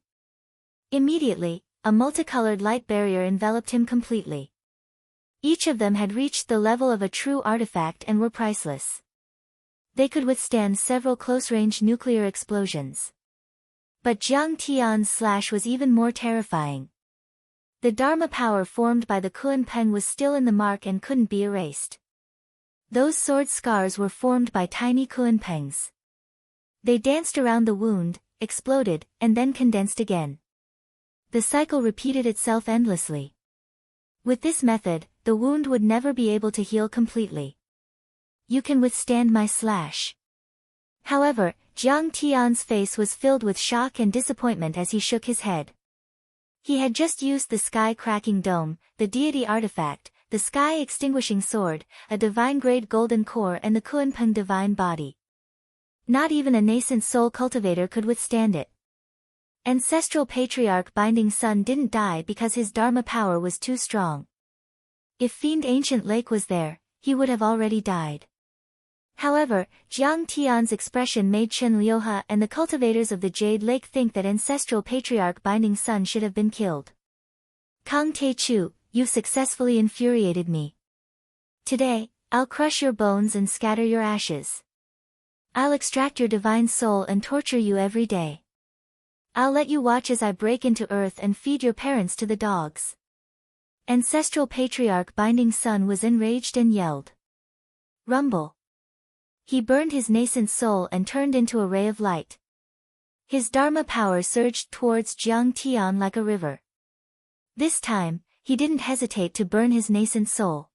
Immediately, a multicolored light barrier enveloped him completely. Each of them had reached the level of a true artifact and were priceless. They could withstand several close-range nuclear explosions. But Jiang Tian's slash was even more terrifying. The Dharma power formed by the Kunpeng was still in the mark and couldn't be erased. Those sword scars were formed by tiny Kunpengs. They danced around the wound, exploded, and then condensed again. The cycle repeated itself endlessly. With this method, the wound would never be able to heal completely. You can withstand my slash. However, Jiang Tian's face was filled with shock and disappointment as he shook his head. He had just used the sky-cracking dome, the deity artifact, the sky-extinguishing sword, a divine-grade golden core and the Kunpeng divine body. Not even a nascent soul cultivator could withstand it. Ancestral patriarch Binding Sun didn't die because his Dharma power was too strong. If Fiend Ancient Lake was there, he would have already died. However, Jiang Tian's expression made Chen Liuhe and the cultivators of the Jade Lake think that ancestral patriarch Binding Sun should have been killed. Kang Te Chu, you've successfully infuriated me. Today, I'll crush your bones and scatter your ashes. I'll extract your divine soul and torture you every day. I'll let you watch as I break into earth and feed your parents to the dogs. Ancestral patriarch Binding Sun was enraged and yelled. Rumble. He burned his nascent soul and turned into a ray of light. His Dharma power surged towards Jiang Tian like a river. This time, he didn't hesitate to burn his nascent soul.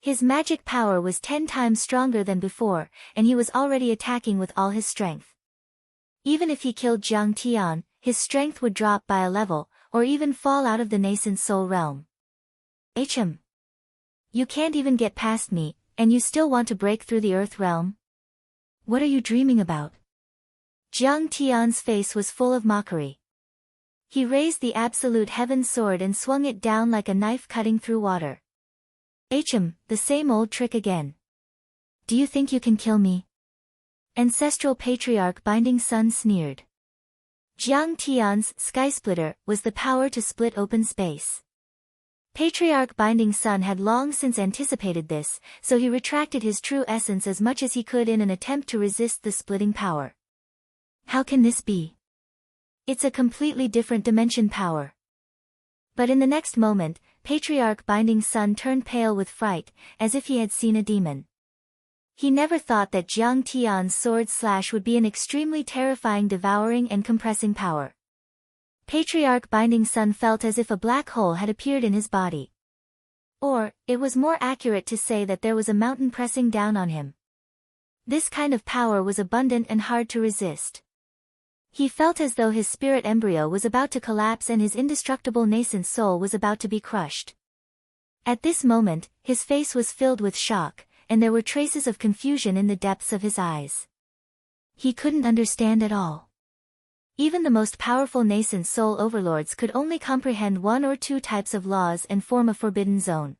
His magic power was 10 times stronger than before, and he was already attacking with all his strength. Even if he killed Jiang Tian, his strength would drop by a level, or even fall out of the nascent soul realm. HM. You can't even get past me, and you still want to break through the earth realm? What are you dreaming about? Jiang Tian's face was full of mockery. He raised the absolute heaven sword and swung it down like a knife cutting through water. HM, the same old trick again. Do you think you can kill me? Ancestral patriarch Binding Sun sneered. Jiang Tian's skysplitter was the power to split open space. Patriarch Binding Sun had long since anticipated this, so he retracted his true essence as much as he could in an attempt to resist the splitting power. How can this be? It's a completely different dimension power. But in the next moment, Patriarch Binding Sun turned pale with fright, as if he had seen a demon. He never thought that Jiang Tian's sword slash would be an extremely terrifying devouring and compressing power. Patriarch Binding Sun felt as if a black hole had appeared in his body. Or, it was more accurate to say that there was a mountain pressing down on him. This kind of power was abundant and hard to resist. He felt as though his spirit embryo was about to collapse and his indestructible nascent soul was about to be crushed. At this moment, his face was filled with shock, and there were traces of confusion in the depths of his eyes. He couldn't understand at all. Even the most powerful nascent soul overlords could only comprehend one or two types of laws and form a forbidden zone.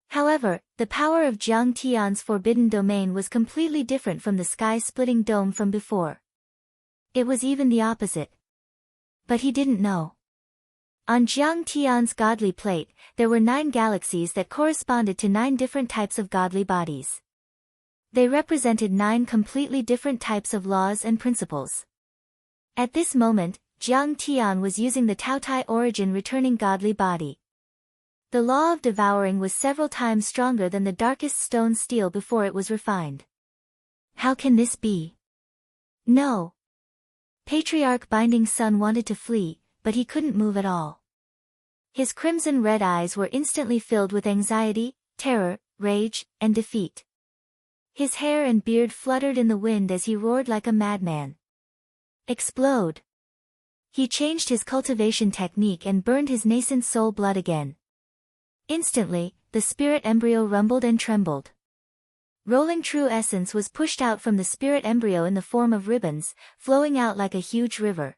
However, the power of Jiang Tian's forbidden domain was completely different from the sky-splitting dome from before. It was even the opposite. But he didn't know. On Jiang Tian's godly plate, there were 9 galaxies that corresponded to 9 different types of godly bodies. They represented 9 completely different types of laws and principles. At this moment, Jiang Tian was using the Taotai origin returning godly body. The law of devouring was several times stronger than the darkest stone steel before it was refined. How can this be? No. Patriarch Binding Sun wanted to flee, but he couldn't move at all. His crimson-red eyes were instantly filled with anxiety, terror, rage, and defeat. His hair and beard fluttered in the wind as he roared like a madman. Explode! He changed his cultivation technique and burned his nascent soul blood again. Instantly, the spirit embryo rumbled and trembled. Rolling true essence was pushed out from the spirit embryo in the form of ribbons, flowing out like a huge river.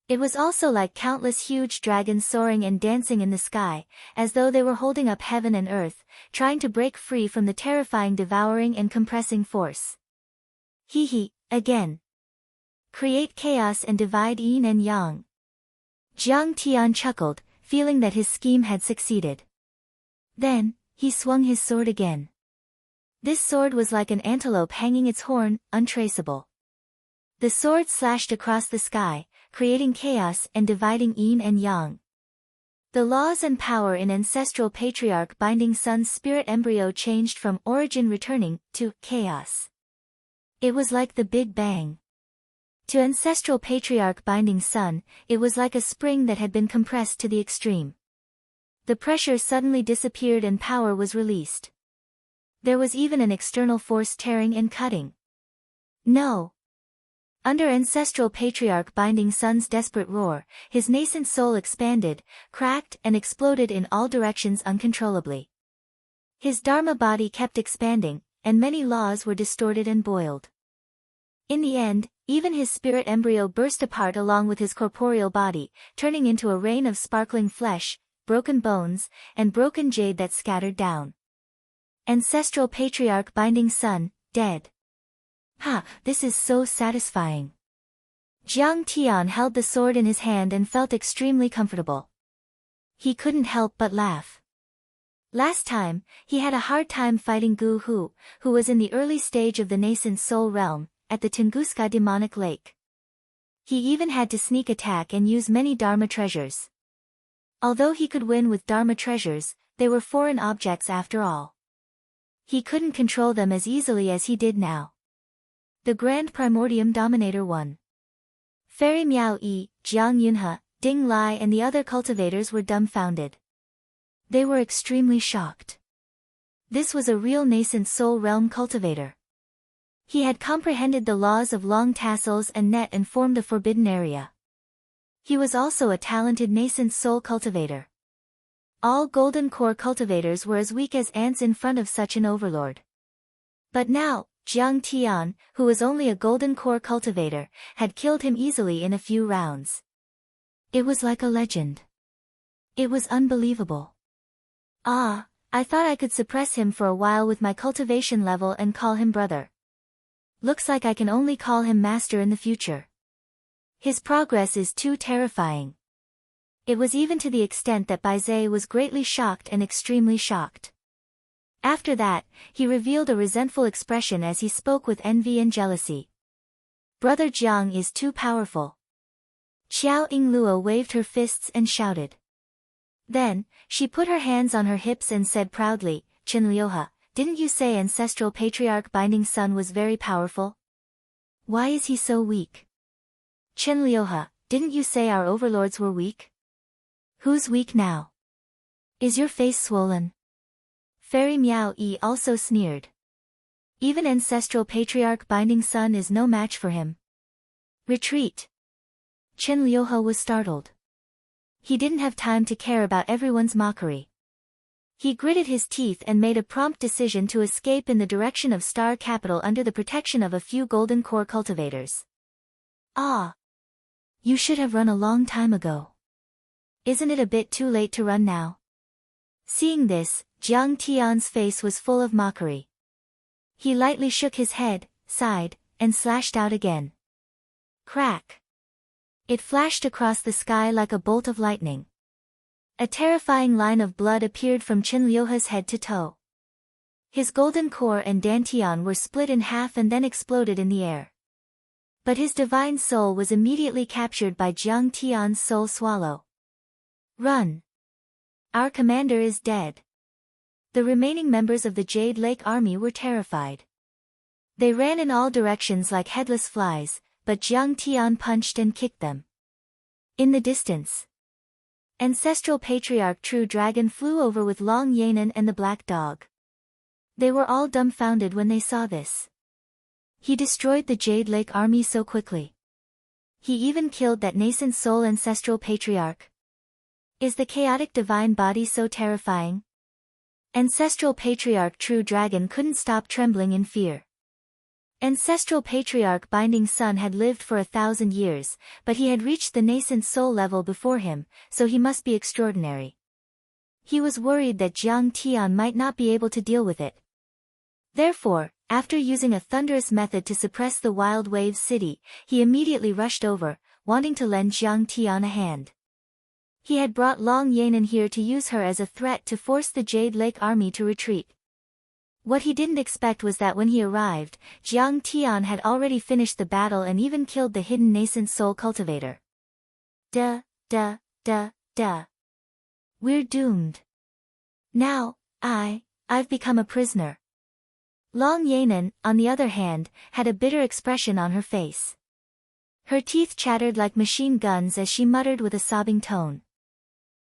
It was also like countless huge dragons soaring and dancing in the sky, as though they were holding up heaven and earth, trying to break free from the terrifying devouring and compressing force. He, again. Create chaos and divide yin and yang. Jiang Tian chuckled, feeling that his scheme had succeeded. Then, he swung his sword again. This sword was like an antelope hanging its horn, untraceable. The sword slashed across the sky, creating chaos and dividing yin and yang. The laws and power in ancestral patriarch Binding Sun's spirit embryo changed from origin returning to chaos. It was like the Big Bang. To ancestral patriarch Binding Sun, it was like a spring that had been compressed to the extreme. The pressure suddenly disappeared and power was released. There was even an external force tearing and cutting. No. Under ancestral patriarch Binding Sun's desperate roar, his nascent soul expanded, cracked and exploded in all directions uncontrollably. His Dharma body kept expanding, and many laws were distorted and boiled. In the end, even his spirit embryo burst apart along with his corporeal body, turning into a rain of sparkling flesh, broken bones, and broken jade that scattered down. Ancestral patriarch Binding Sun, dead. Ha, this is so satisfying. Jiang Tian held the sword in his hand and felt extremely comfortable. He couldn't help but laugh. Last time, he had a hard time fighting Gu Hu, who was in the early stage of the nascent soul realm, at the Tunguska demonic lake. He even had to sneak attack and use many Dharma treasures. Although he could win with Dharma treasures, they were foreign objects after all. He couldn't control them as easily as he did now. The Grand Primordium Dominator won. Fairy Miao Yi, Jiang Yunhe, Ding Lai and the other cultivators were dumbfounded. They were extremely shocked. This was a real nascent soul realm cultivator. He had comprehended the laws of long tassels and net and formed a forbidden area. He was also a talented nascent soul cultivator. All golden core cultivators were as weak as ants in front of such an overlord. But now, Jiang Tian, who was only a golden core cultivator, had killed him easily in a few rounds. It was like a legend. It was unbelievable. Ah, I thought I could suppress him for a while with my cultivation level and call him brother. Looks like I can only call him master in the future. His progress is too terrifying. It was even to the extent that Baizé was greatly shocked and extremely shocked. After that, he revealed a resentful expression as he spoke with envy and jealousy. Brother Jiang is too powerful. Xiao Yinglua waved her fists and shouted. Then, she put her hands on her hips and said proudly, Chenlioha, didn't you say ancestral patriarch Binding Sun was very powerful? Why is he so weak? Chenlioha, didn't you say our overlords were weak? Who's weak now? Is your face swollen? Fairy Miao Yi also sneered. Even ancestral patriarch Binding Sun is no match for him. Retreat. Chen Liuhe was startled. He didn't have time to care about everyone's mockery. He gritted his teeth and made a prompt decision to escape in the direction of Star Capital under the protection of a few golden core cultivators. Ah! You should have run a long time ago. Isn't it a bit too late to run now? Seeing this, Jiang Tian's face was full of mockery. He lightly shook his head, sighed, and slashed out again. Crack! It flashed across the sky like a bolt of lightning. A terrifying line of blood appeared from Chen Liuhe's head to toe. His golden core and dantian were split in half and then exploded in the air. But his divine soul was immediately captured by Jiang Tian's soul swallow. Run! Our commander is dead. The remaining members of the Jade Lake army were terrified. They ran in all directions like headless flies, but Jiang Tian punched and kicked them. In the distance, ancestral patriarch True Dragon flew over with Long Yanan and the black dog. They were all dumbfounded when they saw this. He destroyed the Jade Lake army so quickly. He even killed that nascent soul ancestral patriarch. Is the chaotic divine body so terrifying? Ancestral patriarch True Dragon couldn't stop trembling in fear. Ancestral patriarch Binding Sun had lived for 1,000 years, but he had reached the nascent soul level before him, so he must be extraordinary. He was worried that Jiang Tian might not be able to deal with it. Therefore, after using a thunderous method to suppress the Wild Waves city, he immediately rushed over, wanting to lend Jiang Tian a hand. He had brought Long Yanan here to use her as a threat to force the Jade Lake army to retreat. What he didn't expect was that when he arrived, Jiang Tian had already finished the battle and even killed the hidden nascent soul cultivator. Duh. We're doomed. Now, I've become a prisoner. Long Yanan, on the other hand, had a bitter expression on her face. Her teeth chattered like machine guns as she muttered with a sobbing tone.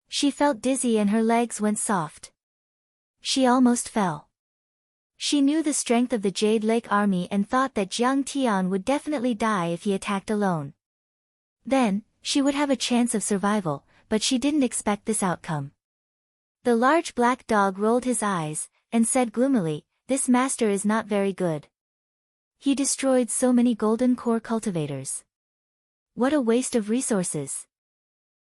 She felt dizzy and her legs went soft. She almost fell. She knew the strength of the Jade Lake army and thought that Jiang Tian would definitely die if he attacked alone. Then, she would have a chance of survival, but she didn't expect this outcome. The large black dog rolled his eyes, and said gloomily, "This master is not very good. He destroyed so many golden core cultivators. What a waste of resources."